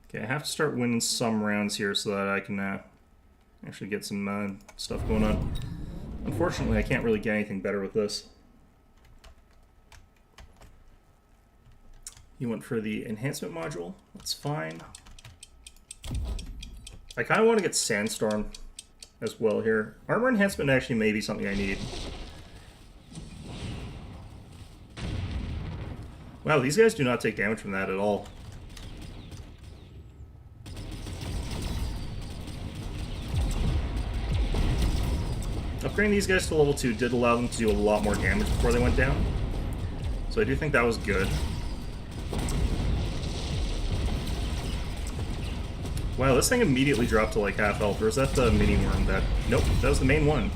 Okay, I have to start winning some rounds here so that I can actually get some stuff going on. Unfortunately, I can't really get anything better with this. You went for the enhancement module. That's fine. I kind of want to get Sandstorm as well here. Armor enhancement actually may be something I need. Wow, these guys do not take damage from that at all. Upgrading these guys to level 2 did allow them to do a lot more damage before they went down. So I do think that was good. Wow, this thing immediately dropped to like half health, or is that the mini worm that... Nope, that was the main one.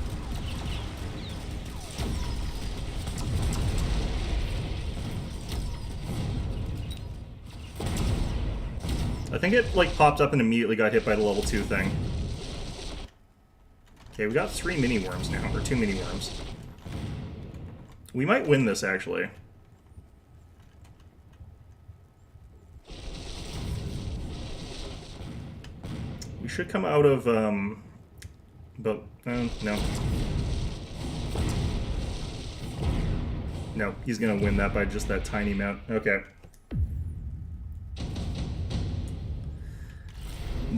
I think it like popped up and immediately got hit by the level 2 thing. Okay, we got 3 mini worms now, or 2 mini worms. We might win this, actually. We should come out of, no. No, he's gonna win that by just that tiny amount. Okay.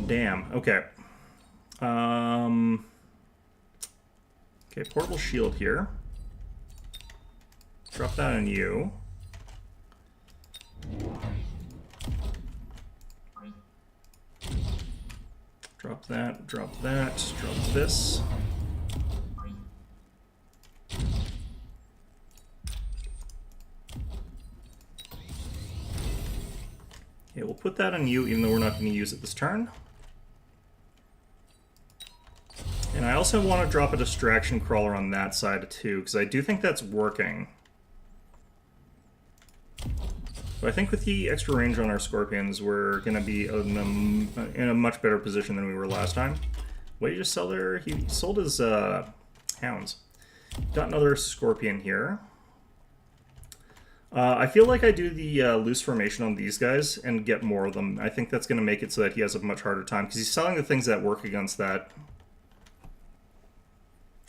Damn. Okay. Okay, portable shield here. Drop that on you. Drop that, drop this. Okay, we'll put that on you, even though we're not going to use it this turn. And I also want to drop a distraction crawler on that side too, because I do think that's working. But I think with the extra range on our Scorpions, we're going to be in a much better position than we were last time. What did he just sell there? He sold his hounds. Got another Scorpion here. I feel like I do the loose formation on these guys and get more of them. I think that's going to make it so that he has a much harder time, because he's selling the things that work against that.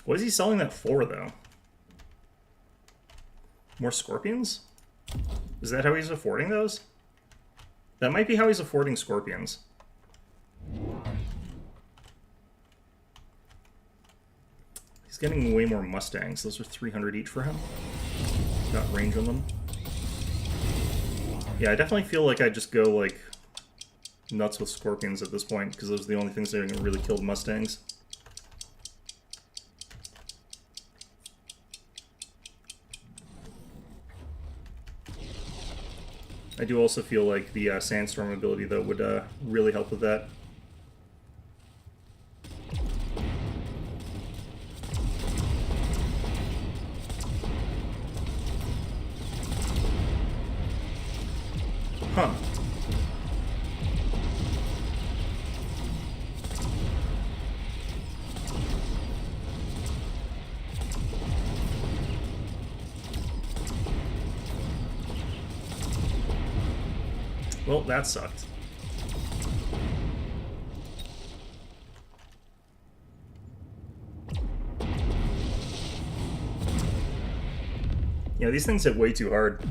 What is he selling that for, though? More Scorpions? Is that how he's affording those? That might be how he's affording Scorpions. He's getting way more Mustangs. Those are 300 each for him. Got range on them. Yeah, I definitely feel like I just go, like, nuts with Scorpions at this point, because those are the only things that are going to really kill the Mustangs. I do also feel like the Sandstorm ability, though, would really help with that. Huh. Well, that sucked. Yeah, these things hit way too hard.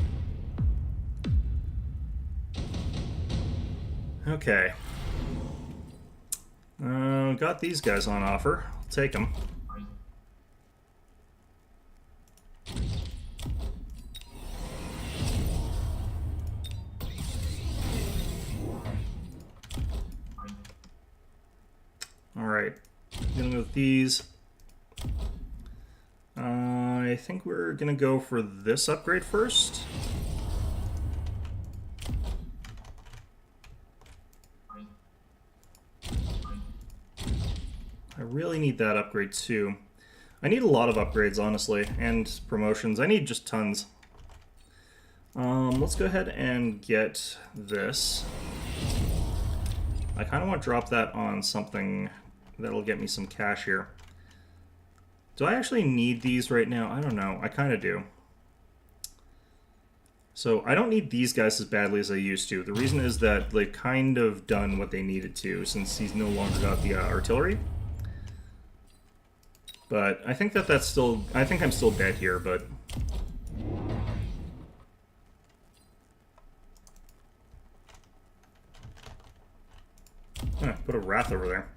Okay. Got these guys on offer. I'll take them. Alright. Dealing with these. I think we're gonna go for this upgrade first. I really need that upgrade too. I need a lot of upgrades, honestly, and promotions. I need just tons. Let's go ahead and get this. I kind of want to drop that on something that'll get me some cash here. Do I actually need these right now? I don't know. I kind of do. So I don't need these guys as badly as I used to. The reason is that they've kind of done what they needed to, since he's no longer got the artillery. But I think that's still... I think I'm still dead here, but... Put a Wrath over there.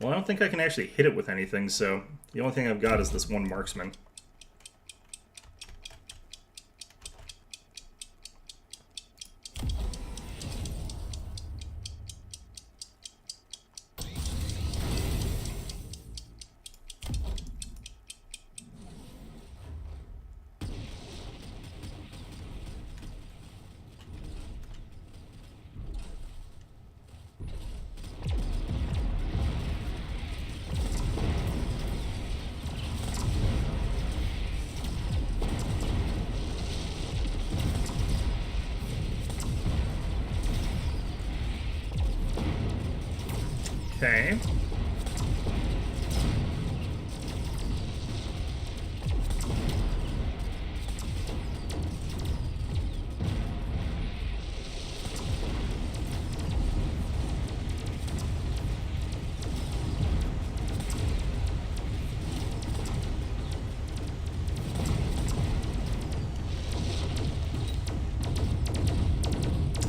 Well, I don't think I can actually hit it with anything, so the only thing I've got is this one Marksman. Okay.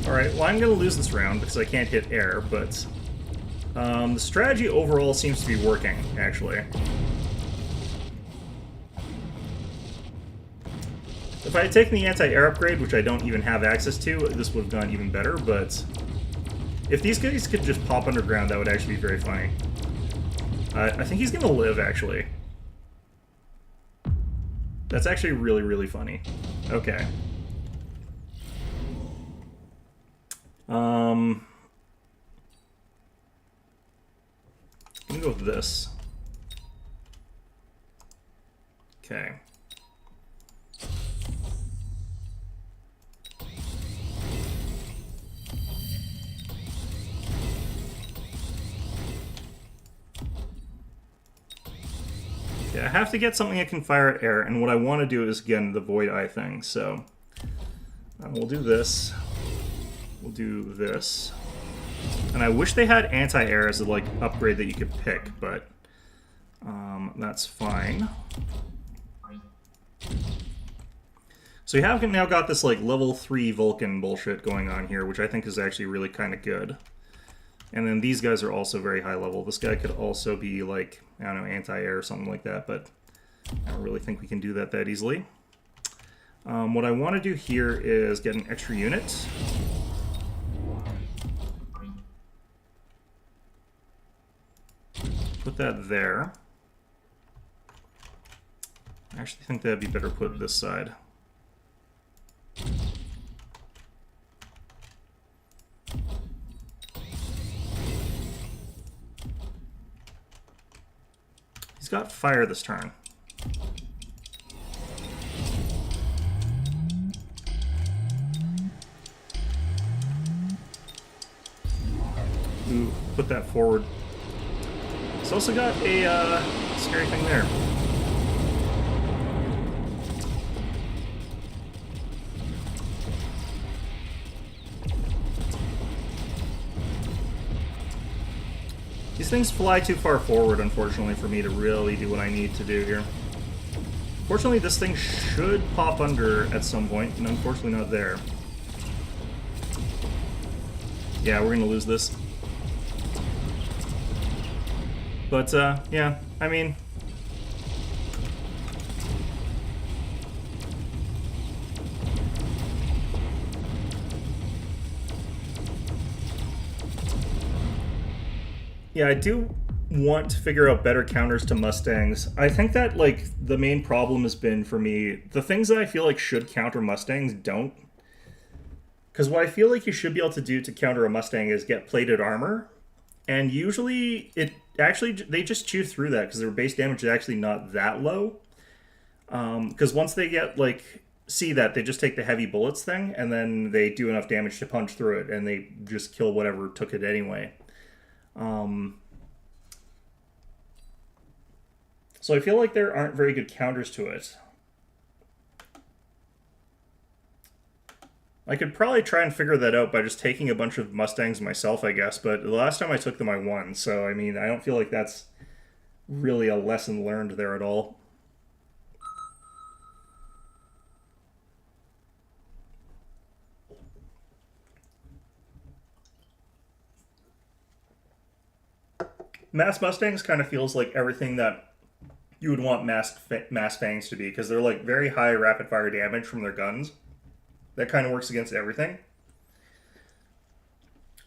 Alright, well I'm going to lose this round because I can't hit air, but the strategy overall seems to be working, actually. If I had taken the anti-air upgrade, which I don't even have access to, this would have gone even better, but if these guys could just pop underground, that would actually be very funny. I think he's gonna live, actually. That's actually really, really funny. Okay. I'm gonna go with this. Okay. Okay, I have to get something that can fire at air, and what I want to do is, again, the Void Eye thing, so we'll do this. We'll do this. And I wish they had anti-air as a, like, upgrade that you could pick, but that's fine. So you have now got this, like, level 3 Vulcan bullshit going on here, which I think is actually really kind of good. And then these guys are also very high level. This guy could also be, like, I don't know, anti-air or something like that, but I don't really think we can do that easily. What I want to do here is get an extra unit. Put that there. I actually think that'd be better put this side. He's got fire this turn. Ooh, put that forward. He's also got a scary thing there. These things fly too far forward, unfortunately, for me to really do what I need to do here. Fortunately, this thing should pop under at some point, and unfortunately not there. Yeah, we're gonna lose this. But, yeah, I mean... Yeah, I do want to figure out better counters to Mustangs. I think that, like, the main problem has been, for me, the things that I feel like should counter Mustangs don't. Because what I feel like you should be able to do to counter a Mustang is get plated armor. And usually, they just chew through that, because their base damage is actually not that low. Because once they get, like, see that, they just take the heavy bullets thing, and then they do enough damage to punch through it, and they just kill whatever took it anyway. So I feel like there aren't very good counters to it. I could probably try and figure that out by just taking a bunch of Mustangs myself, I guess, but the last time I took them I won, so I mean, I don't feel like that's really a lesson learned there at all. Mass Mustangs kind of feels like everything that you would want Mass Fangs to be, because they're like very high rapid fire damage from their guns. That kind of works against everything.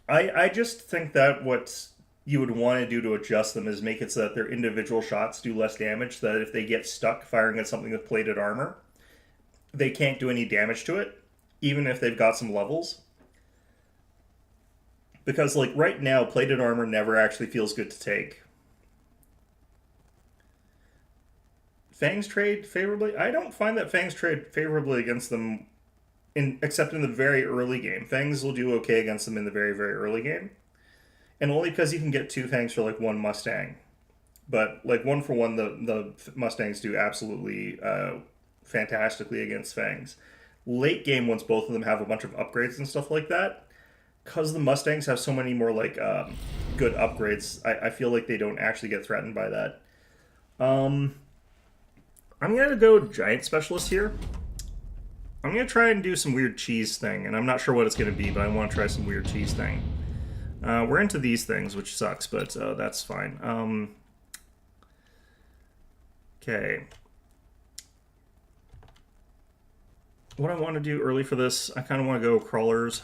I just think that what you would want to do to adjust them is make it so that their individual shots do less damage, so that if they get stuck firing at something with plated armor, they can't do any damage to it, even if they've got some levels. Because, like, right now, plated armor never actually feels good to take. Fangs trade favorably? I don't find that Fangs trade favorably against them, except in the very early game. Fangs will do okay against them in the very, very early game. And only because you can get 2 Fangs for, like, 1 Mustang. But, like, 1 for 1, the Mustangs do absolutely fantastically against Fangs. Late game, once both of them have a bunch of upgrades and stuff like that, because the Mustangs have so many more, like, good upgrades, I feel like they don't actually get threatened by that. I'm going to go Giant Specialist here. I'm gonna try and do some weird cheese thing, and I'm not sure what it's gonna be, but I want to try some weird cheese thing. We're into these things, which sucks, but that's fine. Okay. What I want to do early for this, I kind of want to go crawlers.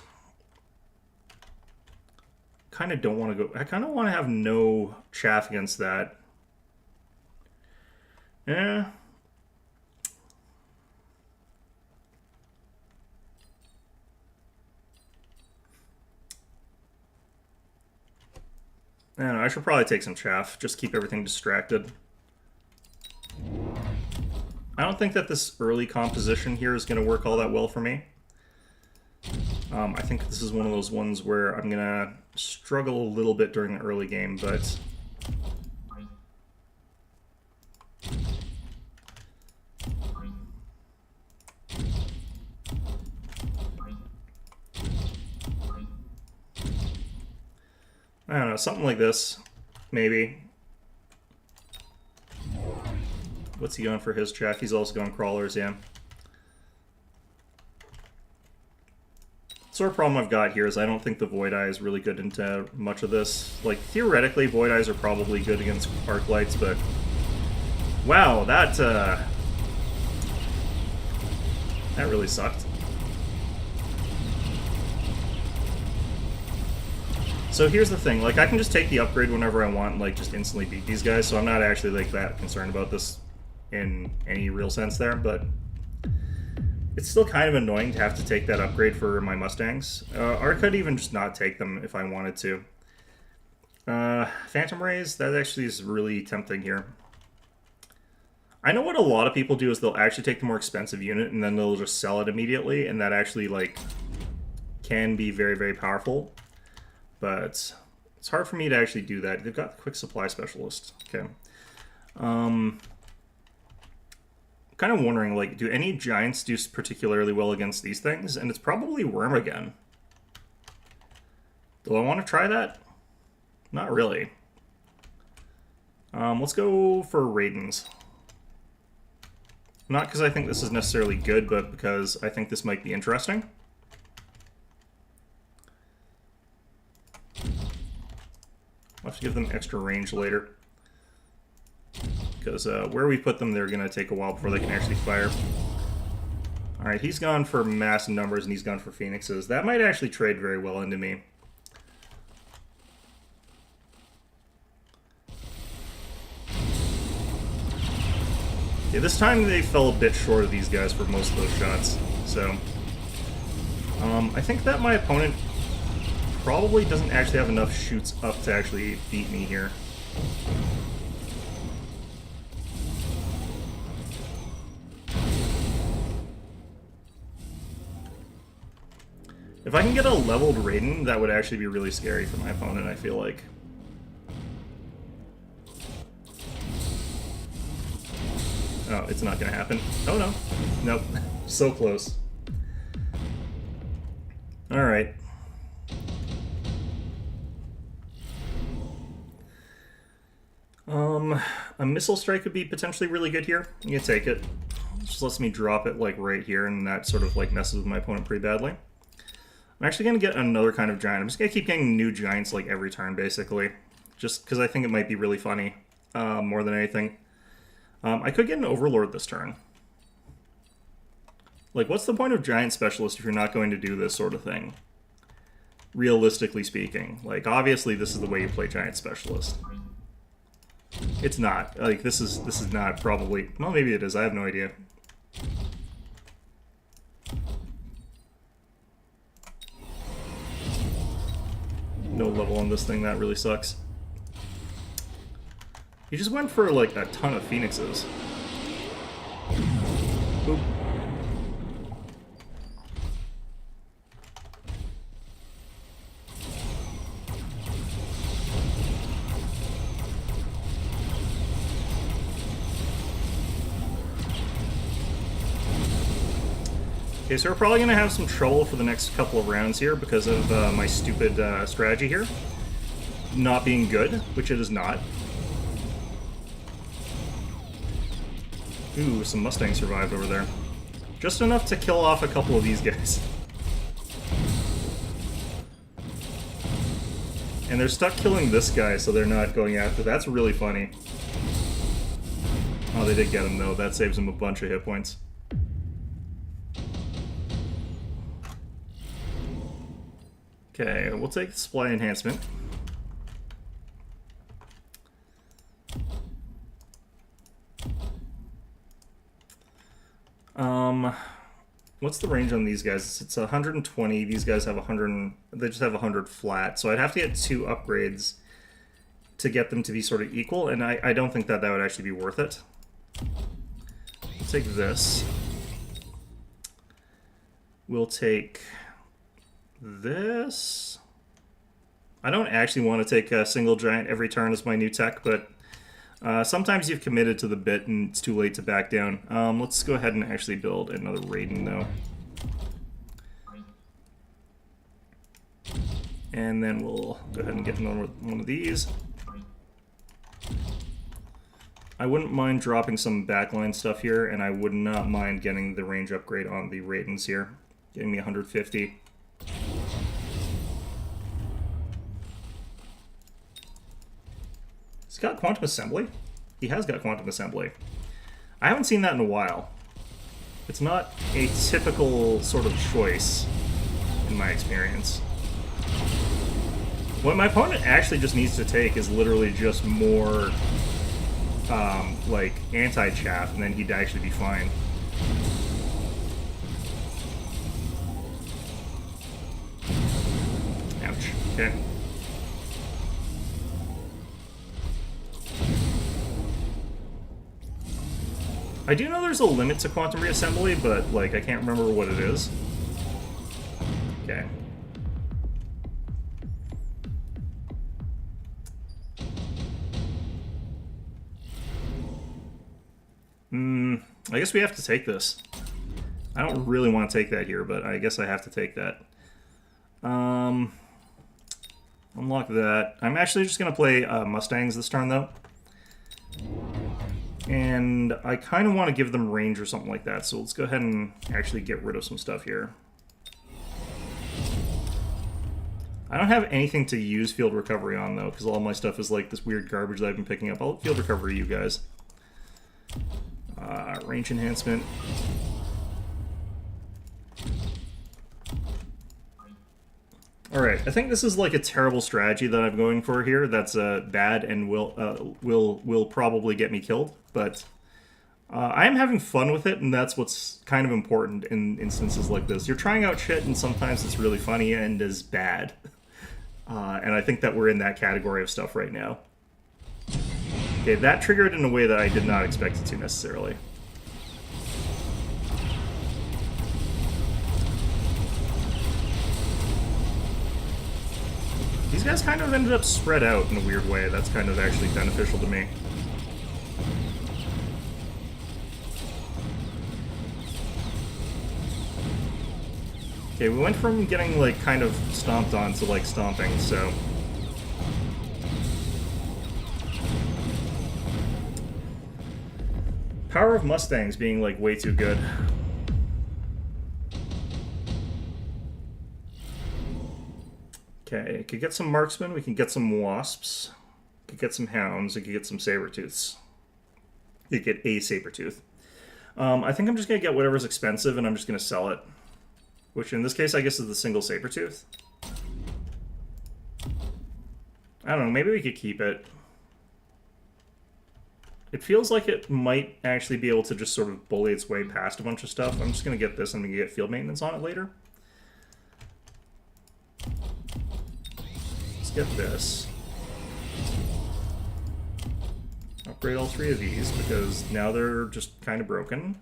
Kind of don't want to go... I kind of want to have no chaff against that. Yeah. I don't know, I should probably take some chaff. Just keep everything distracted. I don't think that this early composition here is going to work all that well for me. I think this is one of those ones where I'm going to struggle a little bit during the early game, but... I don't know, something like this, maybe. What's he going for his chaff? He's also going crawlers, yeah. Sort of problem I've got here is I don't think the Void Eye is really good into much of this. Like, theoretically, Void Eyes are probably good against Arc Lights, but... Wow, that really sucked. So here's the thing, like, I can just take the upgrade whenever I want and, like, just instantly beat these guys, so I'm not actually, like, that concerned about this in any real sense there, but it's still kind of annoying to have to take that upgrade for my Mustangs. Or I could even just not take them if I wanted to. Phantom Rays, that actually is really tempting here. I know what a lot of people do is they'll actually take the more expensive unit and then they'll just sell it immediately, and that actually, like, can be very, very powerful. But it's hard for me to actually do that. They've got the Quick Supply Specialist. Okay. Kind of wondering, like, do any Giants do particularly well against these things? And it's probably Wormageddon. Do I want to try that? Not really. Let's go for Raidens. Not because I think this is necessarily good, but because I think this might be interesting. I'll have to give them extra range later. Because where we put them, they're going to take a while before they can actually fire. Alright, he's gone for mass numbers and he's gone for Phoenixes. That might actually trade very well into me. Yeah, this time they fell a bit short of these guys for most of those shots. So, I think that my opponent probably doesn't actually have enough shoots up to actually beat me here. If I can get a leveled Raiden, that would actually be really scary for my opponent, I feel like. Oh, it's not gonna happen. Oh no. Nope. So close. Alright. A missile strike would be potentially really good here. I'm gonna take it. Just lets me drop it, like, right here, and that sort of, like, messes with my opponent pretty badly. I'm actually gonna get another kind of giant. I'm just gonna keep getting new giants, like, every turn, basically. Just because I think it might be really funny, more than anything. I could get an Overlord this turn. Like, what's the point of Giant Specialist if you're not going to do this sort of thing? Realistically speaking. Like, obviously this is the way you play Giant Specialist. It's not. Like, this is not probably... Well, maybe it is. I have no idea. No level on this thing. That really sucks. He just went for, like, a ton of Phoenixes. Oop. Okay, so we're probably going to have some trouble for the next couple of rounds here because of my stupid strategy here. Not being good, which it is not. Ooh, some Mustangs survived over there. Just enough to kill off a couple of these guys. And they're stuck killing this guy, so they're not going after. That's really funny. Oh, they did get him, though. That saves him a bunch of hit points. Okay, we'll take the supply enhancement. What's the range on these guys? It's 120. These guys have 100. They just have 100 flat. So I'd have to get 2 upgrades to get them to be sort of equal, and I don't think that would actually be worth it. We'll take this. We'll take this. I don't actually want to take a single giant every turn as my new tech, but sometimes you've committed to the bit and it's too late to back down. Let's go ahead and actually build another Raiden, though. And then we'll go ahead and get another one of these. I wouldn't mind dropping some backline stuff here, and I would not mind getting the range upgrade on the Raidens here. Getting me 150. He's got Quantum Assembly? He has got Quantum Assembly. I haven't seen that in a while. It's not a typical sort of choice, in my experience. What my opponent actually just needs to take is literally just more, like, anti-chaff, and then he'd actually be fine. Ouch. Okay. I do know there's a limit to quantum reassembly, but, like, I can't remember what it is. Okay. I guess we have to take this. I don't really want to take that here, but I guess I have to take that. Unlock that. I'm actually just going to play Mustangs this turn, though. And I kind of want to give them range or something like that, so let's go ahead and actually get rid of some stuff here. I don't have anything to use field recovery on, though, because all my stuff is like this weird garbage that I've been picking up. I'll field recovery you guys. Range enhancement. Alright, I think this is like a terrible strategy that I'm going for here. That's bad and will probably get me killed, but I am having fun with it, and that's what's kind of important in instances like this. You're trying out shit, and sometimes it's really funny and is bad. And I think that we're in that category of stuff right now. Okay, that triggered in a way that I did not expect it to necessarily. These guys kind of ended up spread out in a weird way. That's kind of actually beneficial to me. Okay, we went from getting, like, kind of stomped on to, like, stomping, so... Power of Mustangs being, like, way too good. Okay, could get some marksmen, we can get some wasps, could get some hounds, we could get some saber-tooths. You get a saber-tooth. I think I'm just going to get whatever's expensive and I'm just going to sell it. Which in this case I guess is the single saber-tooth. I don't know, maybe we could keep it. It feels like it might actually be able to just sort of bully its way past a bunch of stuff. I'm just going to get this and I'm going to get field maintenance on it later. Get this. Upgrade all 3 of these because now they're just kind of broken.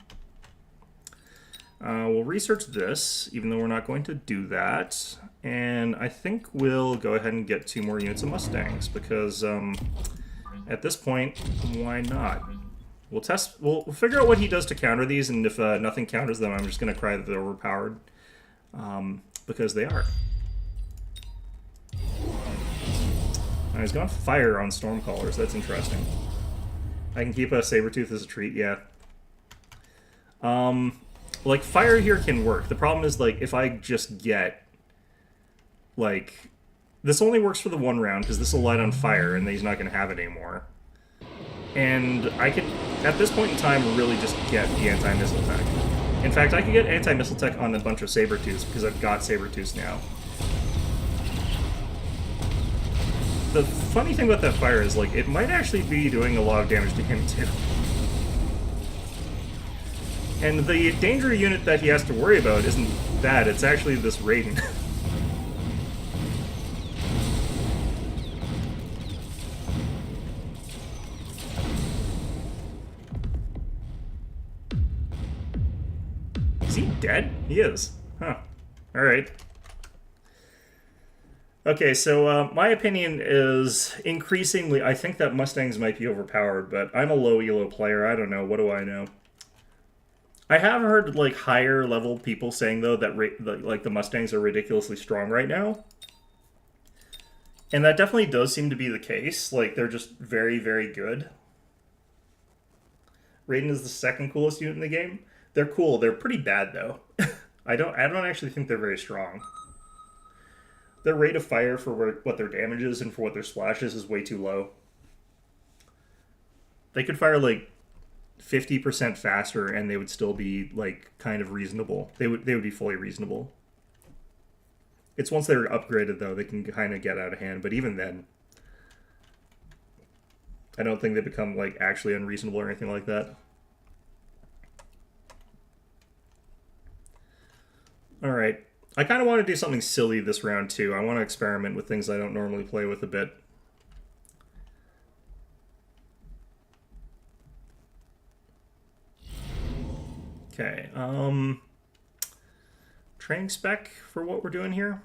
We'll research this, even though we're not going to do that. And I think we'll go ahead and get 2 more units of Mustangs because at this point, why not? We'll test. We'll figure out what he does to counter these, and if nothing counters them, I'm just going to cry that they're overpowered because they are. He's gone fire on Stormcallers. That's interesting. I can keep a Sabertooth as a treat, yeah. Like, fire here can work. The problem is, like, if I just get, like... This only works for the one round, because this will light on fire, and he's not going to have it anymore. And I could, at this point in time, really just get the anti-missile tech. In fact, I could get anti-missile tech on a bunch of Sabertooths, because I've got Sabertooths now. The funny thing about that fire is, like, it might actually be doing a lot of damage to him, too. And the danger unit that he has to worry about isn't that, it's actually this Raiden. Is he dead? He is. Huh. Alright. Okay, so my opinion is increasingly, I think that Mustangs might be overpowered, but I'm a low elo player, I don't know, what do I know? I have heard, like, higher level people saying, though, that, like, the Mustangs are ridiculously strong right now. And that definitely does seem to be the case. Like, they're just very, very good. Raiden is the second coolest unit in the game. They're cool. They're pretty bad, though. I don't actually think they're very strong. Their rate of fire for what their damage is and for what their splash is way too low. They could fire, like, 50% faster, and they would still be, like, kind of reasonable. They would be fully reasonable. It's once they're upgraded, though, they can kind of get out of hand. But even then, I don't think they become, like, actually unreasonable or anything like that. Alright. I kind of want to do something silly this round, too. I want to experiment with things I don't normally play with a bit. Okay, training spec for what we're doing here?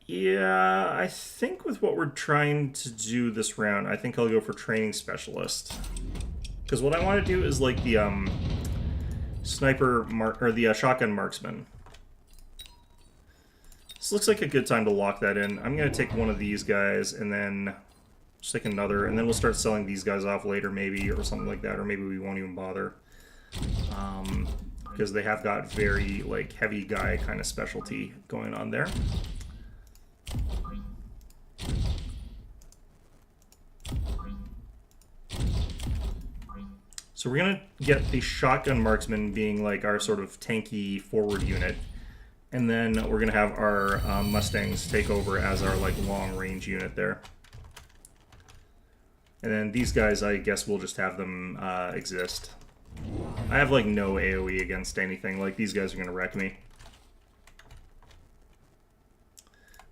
Yeah, I think with what we're trying to do this round, I think I'll go for training specialist. Because what I want to do is like the, shotgun marksman. This looks like a good time to lock that in. I'm going to take one of these guys and then just take another, and then we'll start selling these guys off later maybe, or something like that, or maybe we won't even bother. Because they have got very, like, heavy guy kind of specialty going on there. So we're going to get the shotgun marksman being like our sort of tanky forward unit. And then we're going to have our Mustangs take over as our like long range unit there. And then these guys, I guess we'll just have them exist. I have like no AoE against anything. Like these guys are going to wreck me.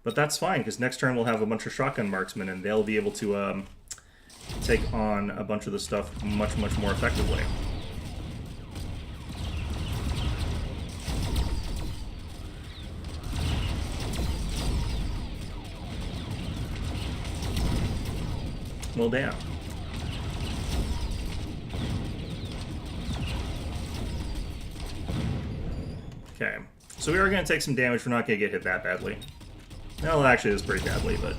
But that's fine, because next turn we'll have a bunch of shotgun marksmen, and they'll be able to take on a bunch of the stuff much, much more effectively. Well, damn. Okay, so we are going to take some damage. We're not going to get hit that badly. Well, actually, it was pretty badly, but...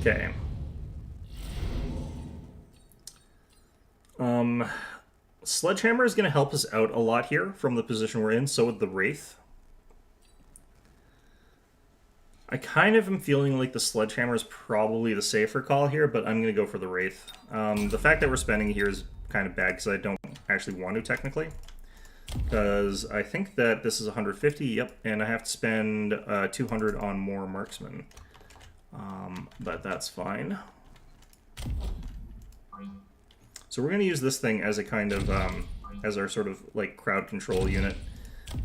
Okay. Sledgehammer is going to help us out a lot here from the position we're in, so would the Wraith. I kind of am feeling like the Sledgehammer is probably the safer call here, but I'm going to go for the Wraith. The fact that we're spending here is kind of bad because I don't actually want to, technically. Because I think that this is 150, yep, and I have to spend 200 on more marksmen. But that's fine. So we're going to use this thing as a kind of, as our sort of, like, crowd control unit.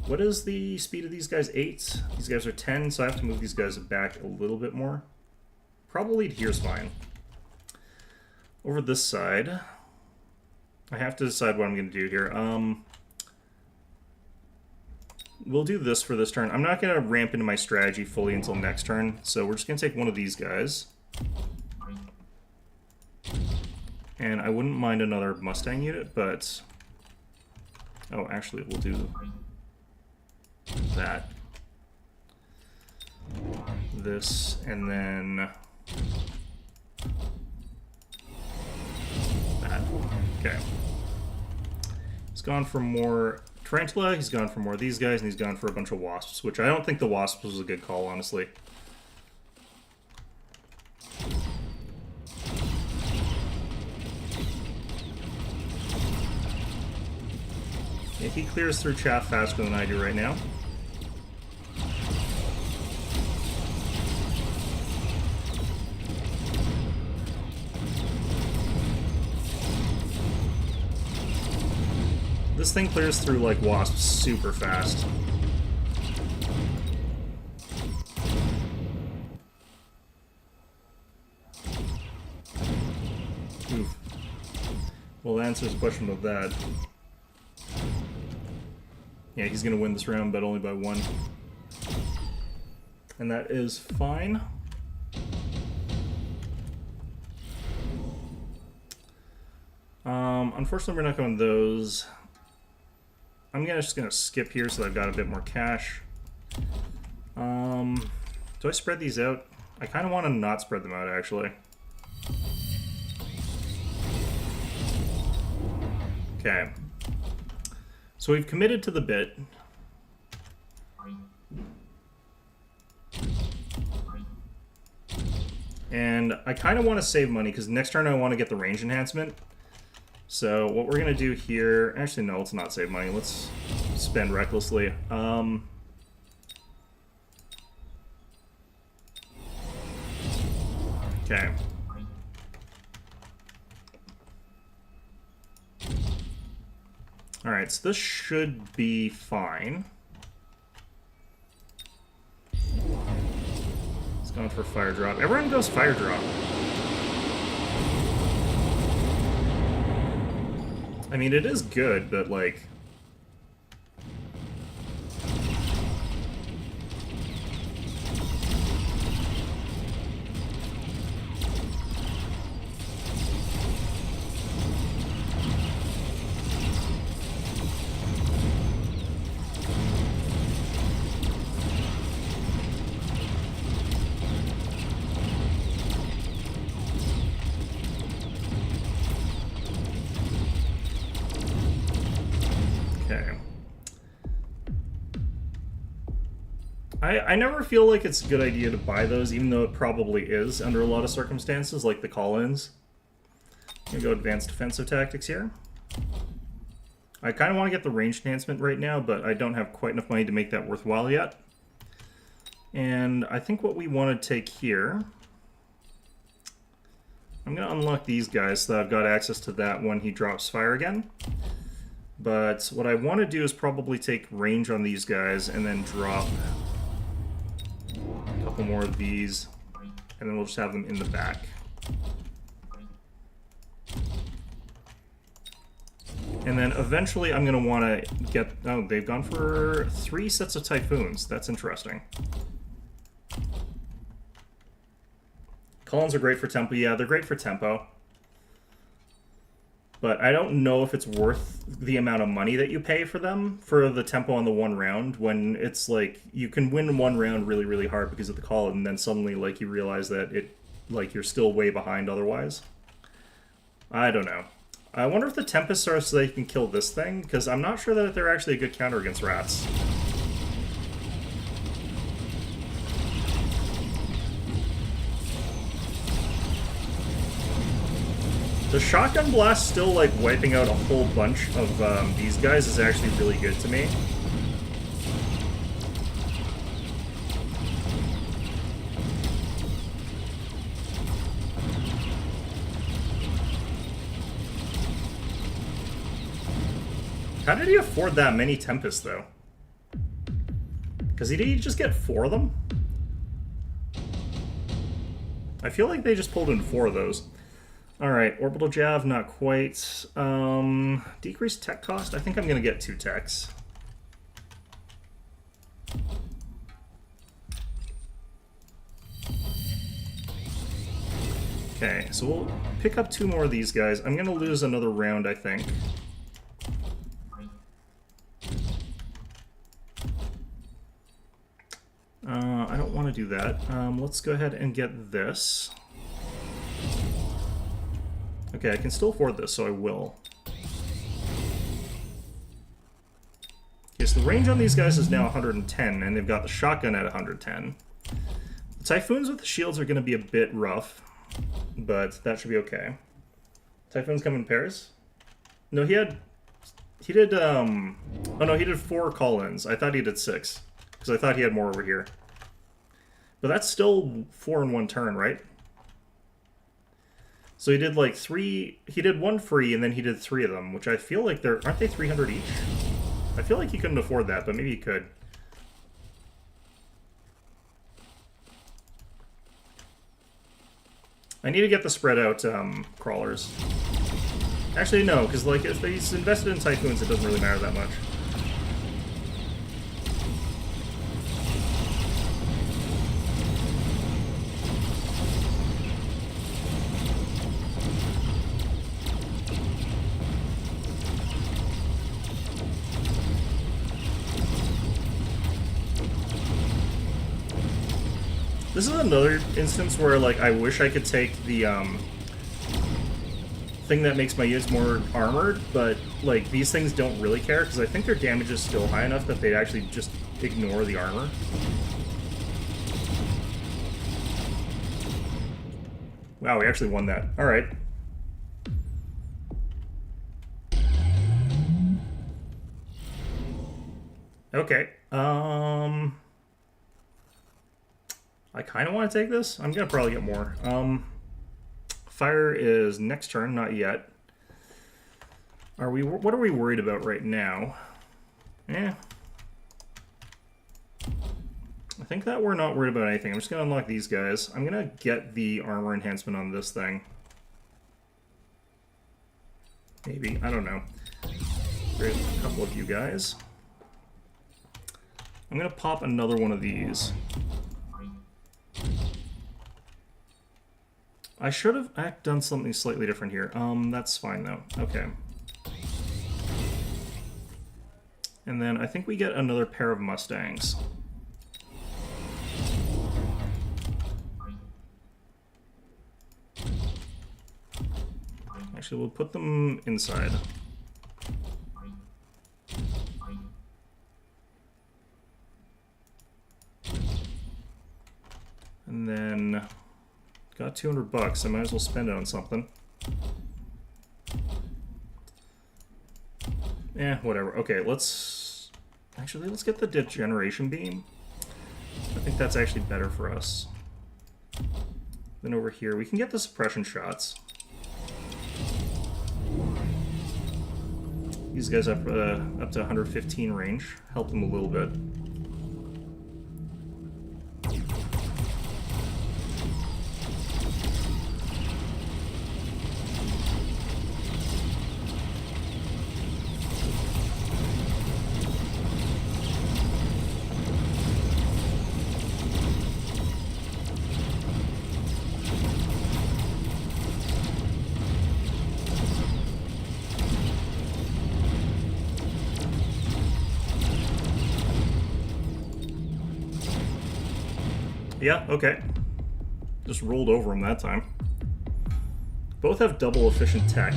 What is the speed of these guys? 8? These guys are 10, so I have to move these guys back a little bit more. Probably here's fine. Over this side, I have to decide what I'm going to do here. We'll do this for this turn. I'm not going to ramp into my strategy fully until next turn, so we're just going to take one of these guys. And I wouldn't mind another Mustang unit, but... Oh, actually, we'll do that. This, and then That. Okay. He's gone for more Tarantula, he's gone for more of these guys, and he's gone for a bunch of Wasps, which I don't think the Wasps was a good call, honestly. Yeah, he clears through chaff faster than I do right now. This thing clears through, like, wasps super fast. Oof. Well, that answers the question about that. Yeah, he's gonna win this round, but only by 1. And that is fine. Unfortunately, we're not going those. I'm just gonna skip here so that I've got a bit more cash. Do I spread these out? I kind of want to not spread them out, actually. Okay. So we've committed to the bit. And I kind of want to save money because next turn I want to get the range enhancement. So what we're going to do here... Actually, no, let's not save money. Let's spend recklessly. Okay. Alright, so this should be fine. It's going for fire drop. Everyone goes fire drop. I mean, it is good, but, like... I never feel like it's a good idea to buy those, even though it probably is under a lot of circumstances, like the call-ins. I'm gonna go advanced defensive tactics here. I kind of want to get the range enhancement right now, but I don't have quite enough money to make that worthwhile yet. And I think what we want to take here... I'm going to unlock these guys so that I've got access to that when he drops fire again. But what I want to do is probably take range on these guys and then drop... a couple more of these, and then we'll just have them in the back. And then eventually I'm going to want to get... Oh, they've gone for 3 sets of Typhoons. That's interesting. Columns are great for tempo. Yeah, they're great for tempo. But I don't know if it's worth the amount of money that you pay for them for the tempo on the 1 round, when it's like you can win 1 round really, really hard because of the call, and then suddenly like you realize that you're still way behind otherwise. I don't know. I wonder if the Tempests are so that you can kill this thing, because I'm not sure that they're actually a good counter against rats. The Shotgun Blast still, like, wiping out a whole bunch of these guys is actually really good to me. How did he afford that many Tempests, though? Because did he just get 4 of them? I feel like they just pulled in 4 of those. Alright, Orbital Jav, not quite. Decreased tech cost? I think I'm going to get 2 techs. Okay, so we'll pick up 2 more of these guys. I'm going to lose another round, I think. I don't want to do that. Let's go ahead and get this. Okay, I can still afford this, so I will. Okay, so the range on these guys is now 110, and they've got the shotgun at 110. The Typhoons with the shields are going to be a bit rough, but that should be okay. Typhoons come in pairs? No, he did, oh no, he did 4 call-ins. I thought he did 6, because I thought he had more over here. But that's still 4 in 1 turn, right? So he did like 3, he did 1 free, and then he did 3 of them, which I feel like aren't they 300 each? I feel like he couldn't afford that, but maybe he could. I need to get the spread out crawlers. Actually, no, because like if he's invested in Typhoons, it doesn't really matter that much. This is another instance where, like, I wish I could take the, thing that makes my units more armored, but, like, these things don't really care, because I think their damage is still high enough that they'd actually just ignore the armor. Wow, we actually won that. Alright. Okay, I kind of want to take this. I'm going to probably get more. Fire is next turn, not yet. What are we worried about right now? I think that we're not worried about anything. I'm just going to unlock these guys. I'm going to get the armor enhancement on this thing. Maybe. I don't know. Great, a couple of you guys. I'm going to pop another one of these. I should have done something slightly different here. That's fine though. Okay. And then I think we get another pair of Mustangs. Actually, we'll put them inside. And then got 200 bucks. I might as well spend it on something. Whatever. Okay, let's get the Degeneration Beam. I think that's actually better for us. Then over here, we can get the suppression shots. These guys up to 115 range. Help them a little bit. Yeah, okay. Just rolled over them that time. Both have double efficient tech.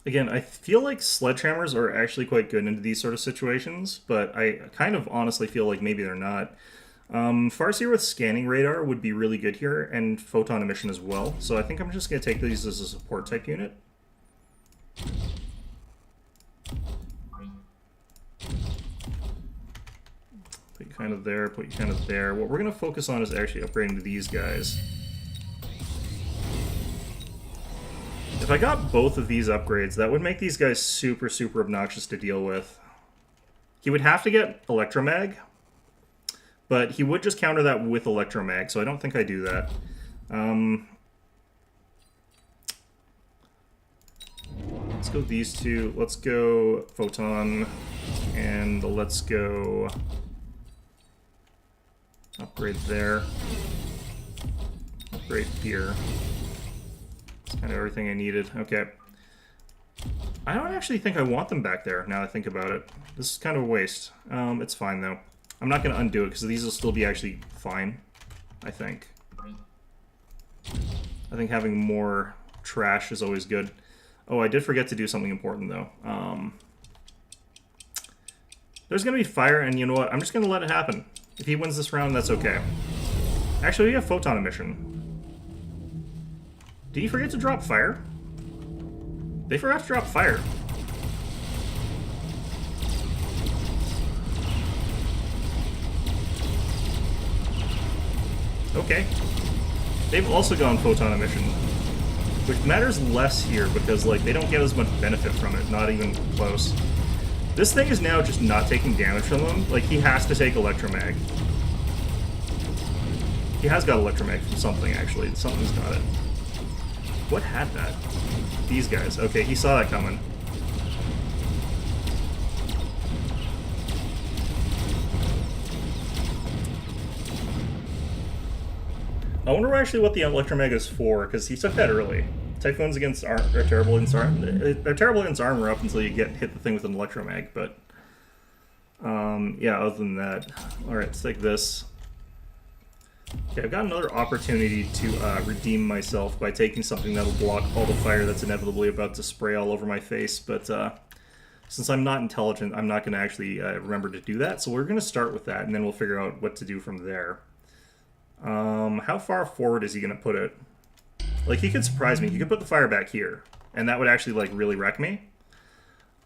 Again, I feel like sledgehammers are actually quite good into these sort of situations, but I kind of honestly feel like maybe they're not. Farseer with scanning radar would be really good here, and photon emission as well. So I think I'm just going to take these as a support type unit. Put you kind of there, put you kind of there. What we're going to focus on is actually upgrading to these guys. If I got both of these upgrades, that would make these guys super, super obnoxious to deal with. He would have to get Electromag, but he would just counter that with Electromag, so I don't think I do that. Let's go these two. Let's go Photon, and let's go upgrade there. Upgrade here. That's kind of everything I needed. Okay. I don't actually think I want them back there, now I think about it. This is kind of a waste. It's fine, though. I'm not going to undo it, because these will still be actually fine, I think. I think having more trash is always good. Oh, I did forget to do something important, though. There's going to be fire, and you know what? I'm just going to let it happen. If he wins this round, that's okay. Actually, we have photon emission. Did he forget to drop fire? They forgot to drop fire. Okay. They've also gone photon emission, which matters less here because, like, they don't get as much benefit from it, not even close. This thing is now just not taking damage from him. Like, he has to take electromag. He has got electromag from something, actually. Something's got it. What had that? These guys. Okay, he saw that coming. I wonder actually what the electromag is for, because he took that early. Typhoons against are terrible against armor. They're terrible against armor up until you hit the thing with an electromag, but yeah, other than that. Alright, let's take this. Okay, I've got another opportunity to redeem myself by taking something that'll block all the fire that's inevitably about to spray all over my face, but since I'm not intelligent, I'm not going to actually remember to do that, so we're going to start with that, and then we'll figure out what to do from there. How far forward is he going to put it? Like, he could surprise me. He could put the fire back here, and that would actually, like, really wreck me.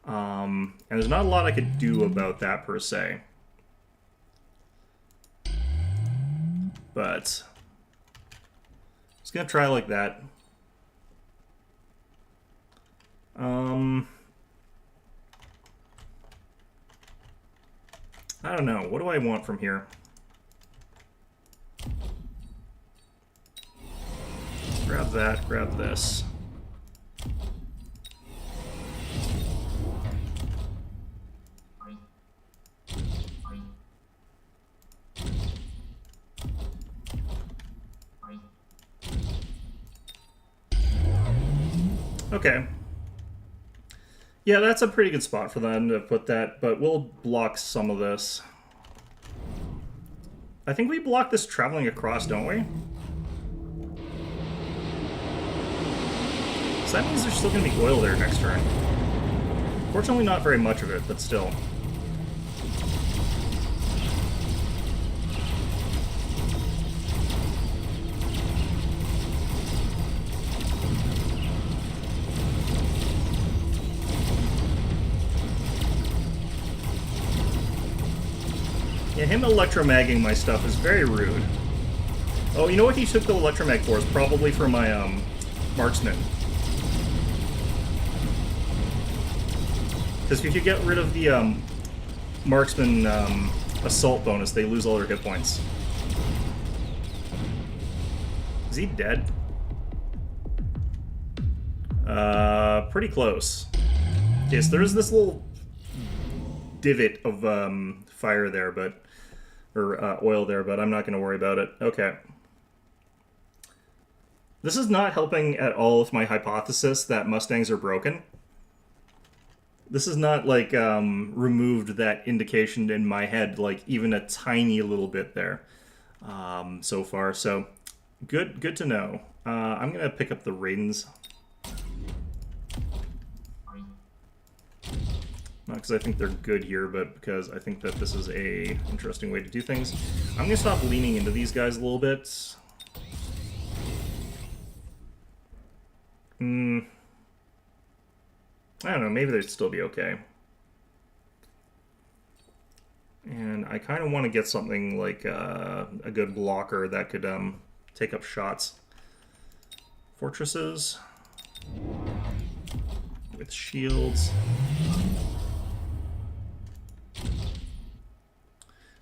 And there's not a lot I could do about that, per se. But just gonna try like that. I don't know. What do I want from here? Grab that, grab this. Okay. Yeah, that's a pretty good spot for them to put that, but we'll block some of this. I think we block this traveling across, don't we? So that means there's still going to be oil there next turn. Fortunately, not very much of it, but still. Yeah, him electromagging my stuff is very rude. Oh, you know what he took the electromag for? Is probably for my marksman. Because if you get rid of the marksman assault bonus, they lose all their hit points. Is he dead? Pretty close. Okay, so there's this little divot of fire there, but or oil there, but I'm not going to worry about it. Okay. This is not helping at all with my hypothesis that Mustangs are broken. This is not, like, removed that indication in my head, like, even a tiny little bit there so far. So, good to know. I'm going to pick up the Raidens. Not because I think they're good here, but because I think that this is a interesting way to do things. I'm going to stop leaning into these guys a little bit. I don't know, maybe they'd still be okay. And I kind of want to get something like a good blocker that could take up shots. Fortresses with shields.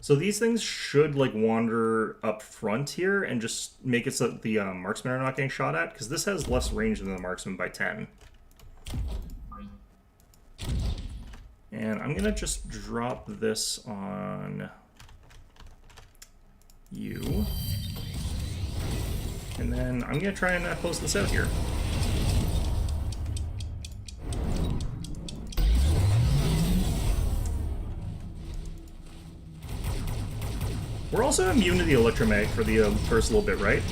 So these things should, like, wander up front here and just make it so that the marksmen are not getting shot at, because this has less range than the marksman by 10. And I'm going to just drop this on you. And then I'm going to try and close this out here. also immune to the electromag for the first little bit, right?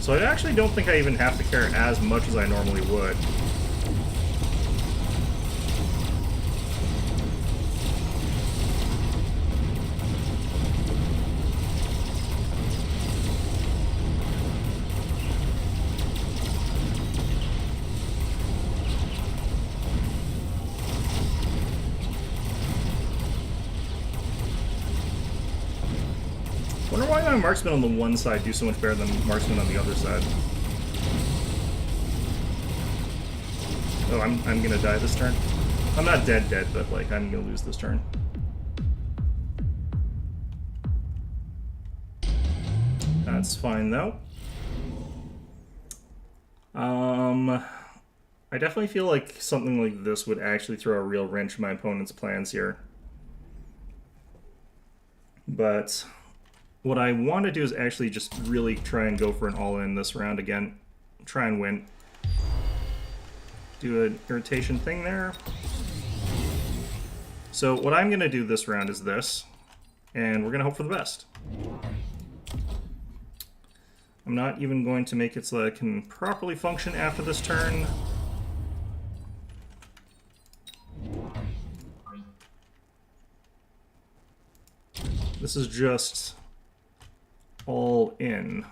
So I actually don't think I even have to care as much as I normally would. Wonder why my marksmen on the one side do so much better than marksmen on the other side. Oh, I'm gonna die this turn. I'm not dead, but like I'm gonna lose this turn. That's fine though. I definitely feel like something like this would actually throw a real wrench in my opponent's plans here. But what I want to do is actually just really try and go for an all-in this round again. Try and win. Do an irritation thing there. So what I'm going to do this round is this. And we're going to hope for the best. I'm not even going to make it so that I can properly function after this turn. This is just all in.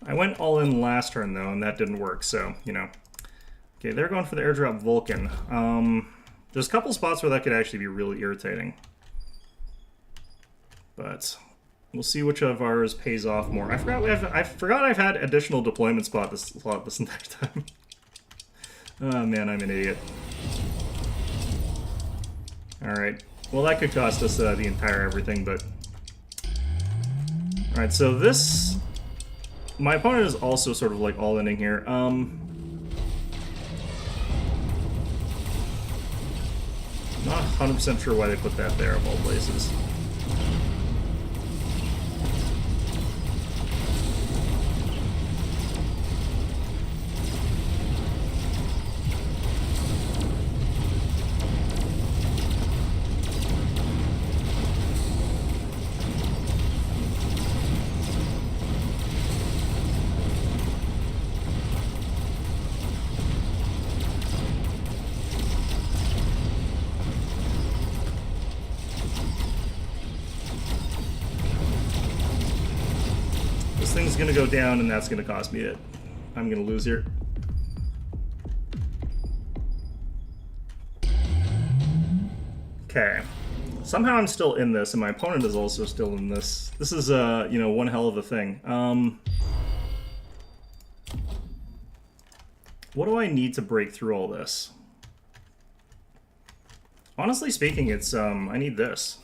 I went all in last turn though, and that didn't work, so, you know. Okay, they're going for the airdrop Vulcan. There's a couple spots where that could actually be really irritating. But we'll see which of ours pays off more. I forgot I've had additional deployment slot this entire time. Oh man, I'm an idiot. Alright. Well, that could cost us the entire everything, but... Alright, so this... My opponent is also sort of like all-inning here. Not 100% sure why they put that there, of all places. This thing's gonna go down, and that's gonna cost me it. I'm gonna lose here. Okay. Somehow I'm still in this, and my opponent is also still in this. This is, you know, one hell of a thing. What do I need to break through all this? Honestly speaking, it's, I need this.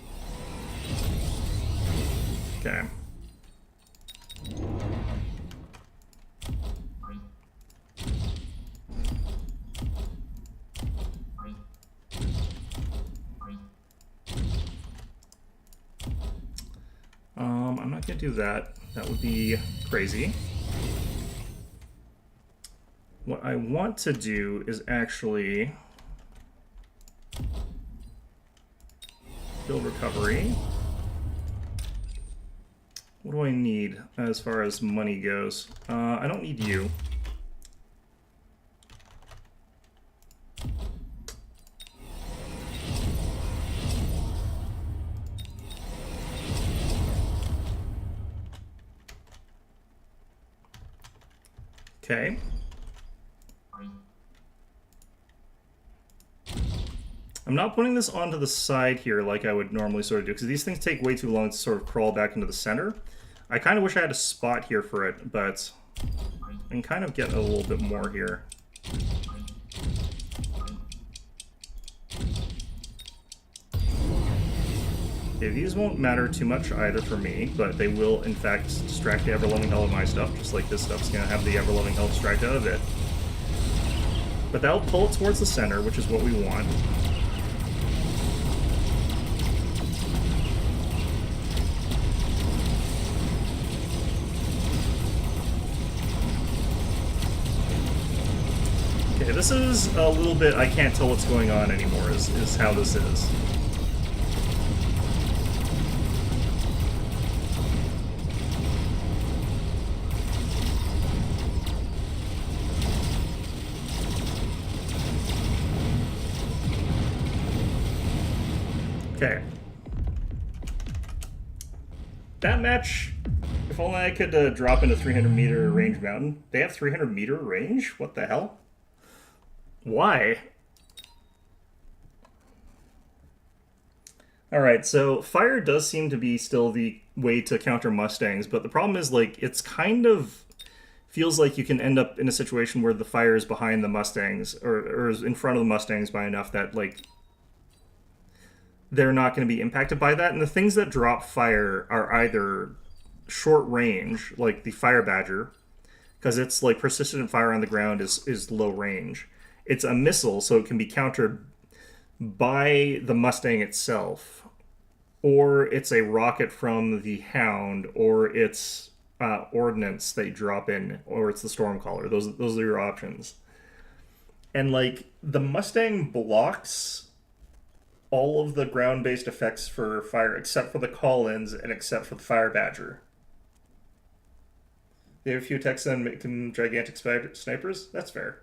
Okay. I'm not gonna do that. That would be crazy. What I want to do is actually build recovery. What do I need as far as money goes? I don't need you. Okay. I'm not putting this onto the side here like I would normally sort of do, because these things take way too long to sort of crawl back into the center. I kind of wish I had a spot here for it, but I can kind of get a little bit more here. Okay, these won't matter too much either for me, but they will, in fact, distract the ever-loving hell of my stuff, just like this stuff's going to have the ever-loving hell distract out of it. But that'll pull it towards the center, which is what we want. Okay, this is a little bit, I can't tell what's going on anymore, is how this is. Okay. That match, if only I could drop into 300-meter range mountain. They have 300-meter range? What the hell? Why? Alright, so fire does seem to be still the way to counter Mustangs, but the problem is, like, it's kind of feels like you can end up in a situation where the fire is behind the Mustangs, or is in front of the Mustangs by enough that, like, they're not going to be impacted by that. And the things that drop fire are either short range, like the Fire Badger, because it's like persistent fire on the ground is low range. It's a missile, so it can be countered by the Mustang itself, or it's a rocket from the Hound, or it's ordnance they drop in, or it's the Stormcaller. Those are your options. And like the Mustang blocks all of the ground-based effects for fire, except for the call-ins and except for the Fire Badger. They have a few attacks that make them gigantic snipers. That's fair.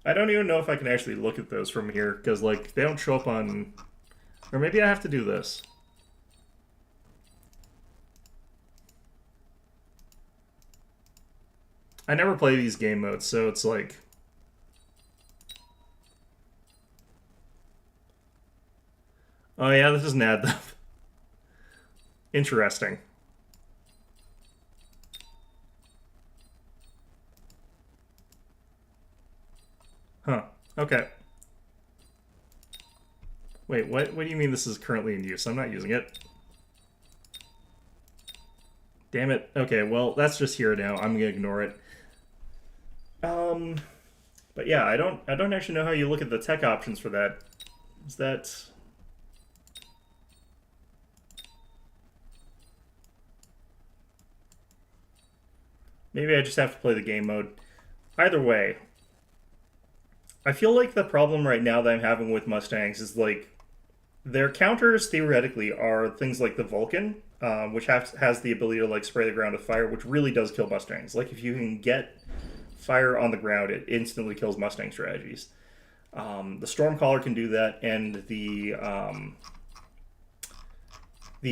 I don't even know if I can actually look at those from here, because like they don't show up on... Or maybe I have to do this. I never play these game modes, so it's like... Oh yeah, this is NAD. Interesting. Huh. Okay. Wait, what do you mean this is currently in use? I'm not using it. Damn it. Okay, well, that's just here now. I'm gonna ignore it. But yeah, I don't actually know how you look at the tech options for that. Is that... Maybe I just have to play the game mode. Either way, I feel like the problem right now that I'm having with Mustangs is like their counters theoretically are things like the Vulcan, which has the ability to like spray the ground with fire, which really does kill Mustangs. Like if you can get fire on the ground, it instantly kills Mustang strategies. The Stormcaller can do that, and the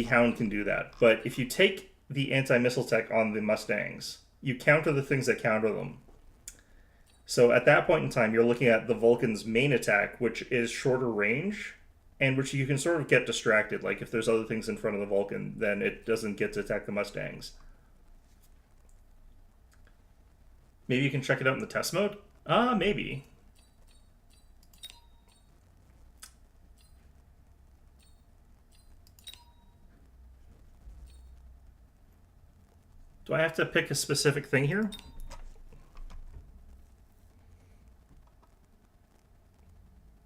Hound can do that. But if you take the anti-missile tech on the Mustangs, you counter the things that counter them. So at that point in time, you're looking at the Vulcan's main attack, which is shorter range, and which you can sort of get distracted. Like if there's other things in front of the Vulcan, then it doesn't get to attack the Mustangs. Maybe you can check it out in the test mode? Maybe. Do I have to pick a specific thing here?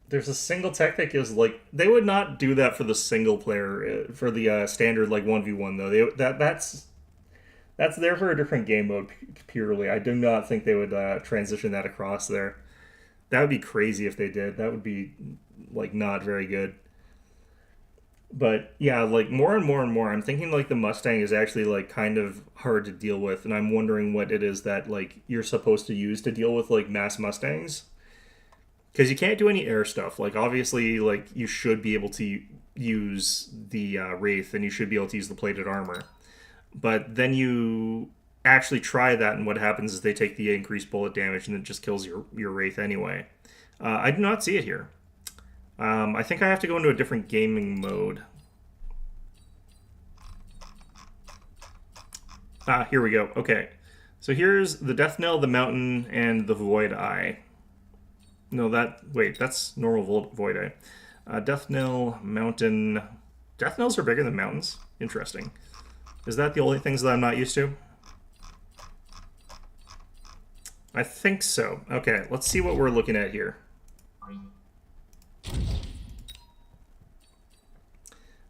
There's a single tech that gives, like... They would not do that for the single player, for the standard, like, 1v1, though. That's there for a different game mode, purely. I do not think they would transition that across there. That would be crazy if they did. That would be, like, not very good. But yeah, like more and more and more, I'm thinking like the Mustang is actually like kind of hard to deal with, and I'm wondering what it is that like you're supposed to use to deal with like mass Mustangs, because you can't do any air stuff. Like obviously, like you should be able to use the Wraith, and you should be able to use the plated armor, but then you actually try that, and what happens is they take the increased bullet damage, and it just kills your Wraith anyway. I do not see it here. I think I have to go into a different gaming mode. Here we go. Okay. So here's the Death Knell, the Mountain, and the Void Eye. No, wait, that's normal Void Eye. Death Knell, Mountain... Death Knells are bigger than mountains? Interesting. Is that the only things that I'm not used to? I think so. Okay, let's see what we're looking at here.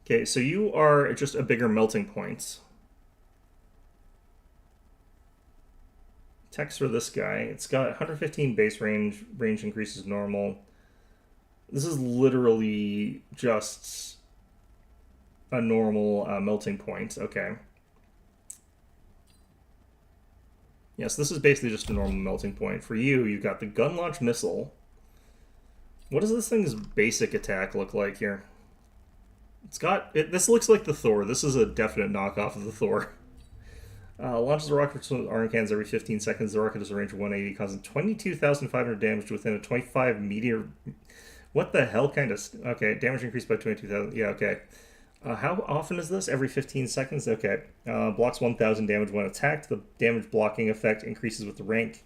Okay, so you are just a bigger melting point. Text for this guy. It's got 115 base range. Range increases normal. This is literally just a normal melting point. Okay. Yes, this is basically just a normal melting point. For you, you've got the gun launch missile. What does this thing's basic attack look like here? It's got... this looks like the Thor. This is a definite knockoff of the Thor. Launches a rocket from arm cans every 15 seconds. The rocket has a range of 180, causing 22,500 damage within a 25 meter... What the hell kind of... Okay, damage increased by 22,000. Yeah, okay. How often is this? Every 15 seconds? Okay. Blocks 1,000 damage when attacked. The damage blocking effect increases with the rank.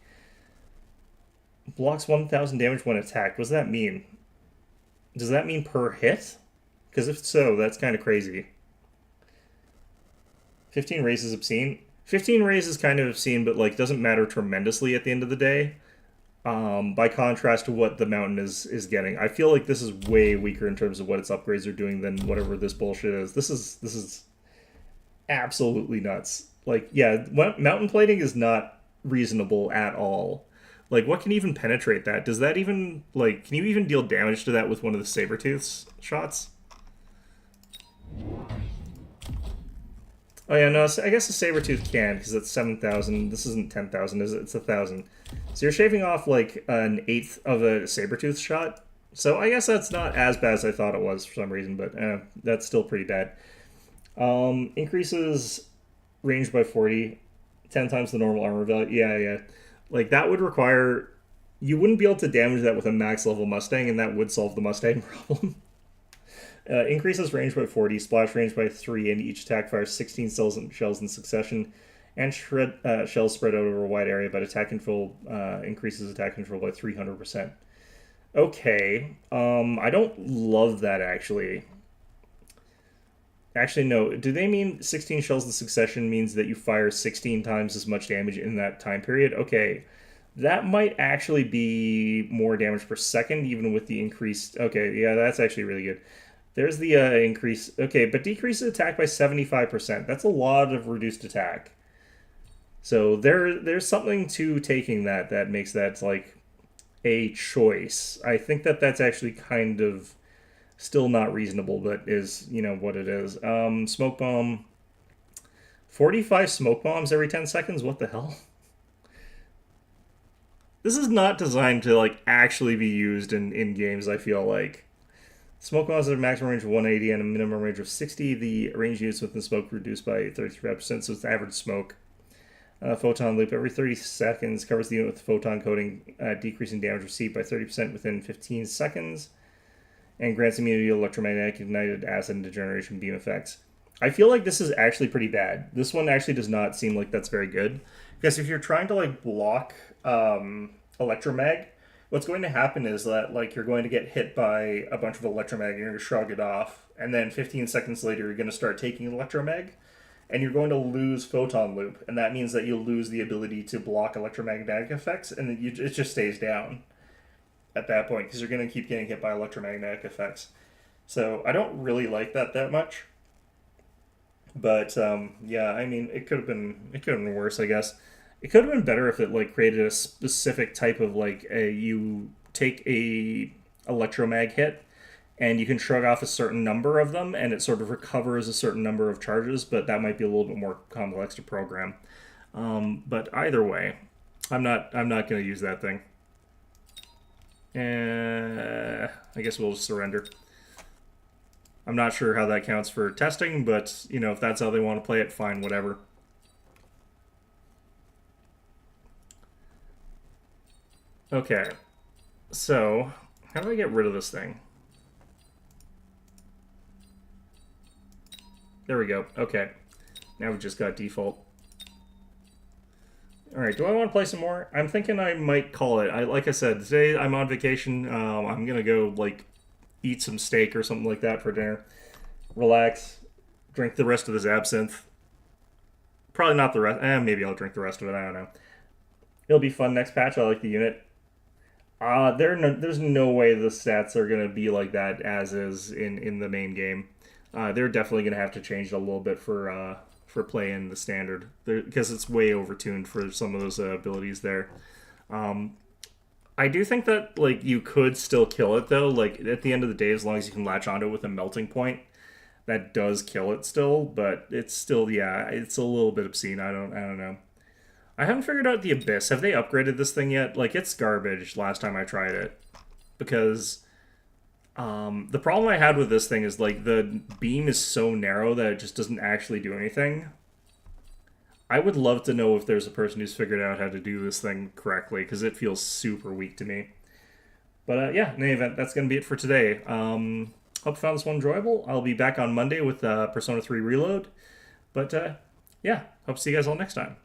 Blocks 1,000 damage when attacked. What does that mean? Does that mean per hit? Because if so, that's kind of crazy. 15 rays is obscene. 15 rays is kind of obscene, but like doesn't matter tremendously at the end of the day. By contrast to what the mountain is getting. I feel like this is way weaker in terms of what its upgrades are doing than whatever this bullshit is. This is absolutely nuts. Like, yeah, mountain plating is not reasonable at all. Like, what can even penetrate that? Does that even, like, can you even deal damage to that with one of the Sabertooth's shots? Oh yeah, no, I guess a Sabertooth can, because it's 7,000. This isn't 10,000, is it? It's 1,000. So you're shaving off, like, an eighth of a Sabertooth shot. So I guess that's not as bad as I thought it was for some reason, but that's still pretty bad. Increases range by 40, 10 times the normal armor value. Yeah. Like, that would require... You wouldn't be able to damage that with a max-level Mustang, and that would solve the Mustang problem. Increases range by 40, splash range by 3, and each attack fires 16 shells in succession, and shells spread out over a wide area, but attack control increases attack control by 300%. Okay, I don't love that, actually. Actually, no. Do they mean 16 shells in succession means that you fire 16 times as much damage in that time period? Okay, that might actually be more damage per second, even with the increased... Okay, yeah, that's actually really good. There's the increase. Okay, but decreases attack by 75%. That's a lot of reduced attack. So there's something to taking that makes that like a choice. I think that's actually kind of still not reasonable, but is, you know, what it is. Smoke bomb. 45 smoke bombs every 10 seconds? What the hell? This is not designed to like actually be used in games, I feel like. Smoke bombs have a maximum range of 180 and a minimum range of 60. The range used within smoke reduced by 35%, so it's average smoke. Photon loop every 30 seconds covers the unit with photon coating, decreasing damage received by 30% within 15 seconds, and grants immunity to electromagnetic ignited acid and degeneration beam effects. I feel like this is actually pretty bad. This one actually does not seem like that's very good, because if you're trying to like block electromag, what's going to happen is that like you're going to get hit by a bunch of electromag, you're going to shrug it off, and then 15 seconds later you're going to start taking electromag, and you're going to lose photon loop, and that means that you'll lose the ability to block electromagnetic effects, and it just stays down at that point because you're going to keep getting hit by electromagnetic effects. So I don't really like that much, but yeah, I mean it could have been worse, I guess. It could have been better if it like created a specific type of like you take a electromag hit and you can shrug off a certain number of them and it sort of recovers a certain number of charges, but that might be a little bit more complex to program. But either way, I'm not going to use that thing. I guess we'll just surrender. I'm not sure how that counts for testing, but you know, if that's how they want to play it, fine, whatever. Okay, so how do I get rid of this thing? There we go. Okay, now we just got default. All right, do I want to play some more? I'm thinking I might call it. Like I said, today I'm on vacation. I'm gonna go like eat some steak or something like that for dinner. Relax, drink the rest of this absinthe. Probably not the rest. Maybe I'll drink the rest of it. I don't know. It'll be fun next patch. I like the unit. There's no way the stats are gonna be like that as is in the main game. They're definitely gonna have to change it a little bit for play in the standard because it's way overtuned for some of those abilities there. I do think that like you could still kill it though. Like at the end of the day, as long as you can latch onto it with a melting point, that does kill it still. But it's still yeah, it's a little bit obscene. I don't know. I haven't figured out the Abyss. Have they upgraded this thing yet? Like, it's garbage last time I tried it. Because the problem I had with this thing is, like, the beam is so narrow that it just doesn't actually do anything. I would love to know if there's a person who's figured out how to do this thing correctly, because it feels super weak to me. But yeah, in any event, that's going to be it for today. Hope you found this one enjoyable. I'll be back on Monday with Persona 3 Reload. But yeah, hope to see you guys all next time.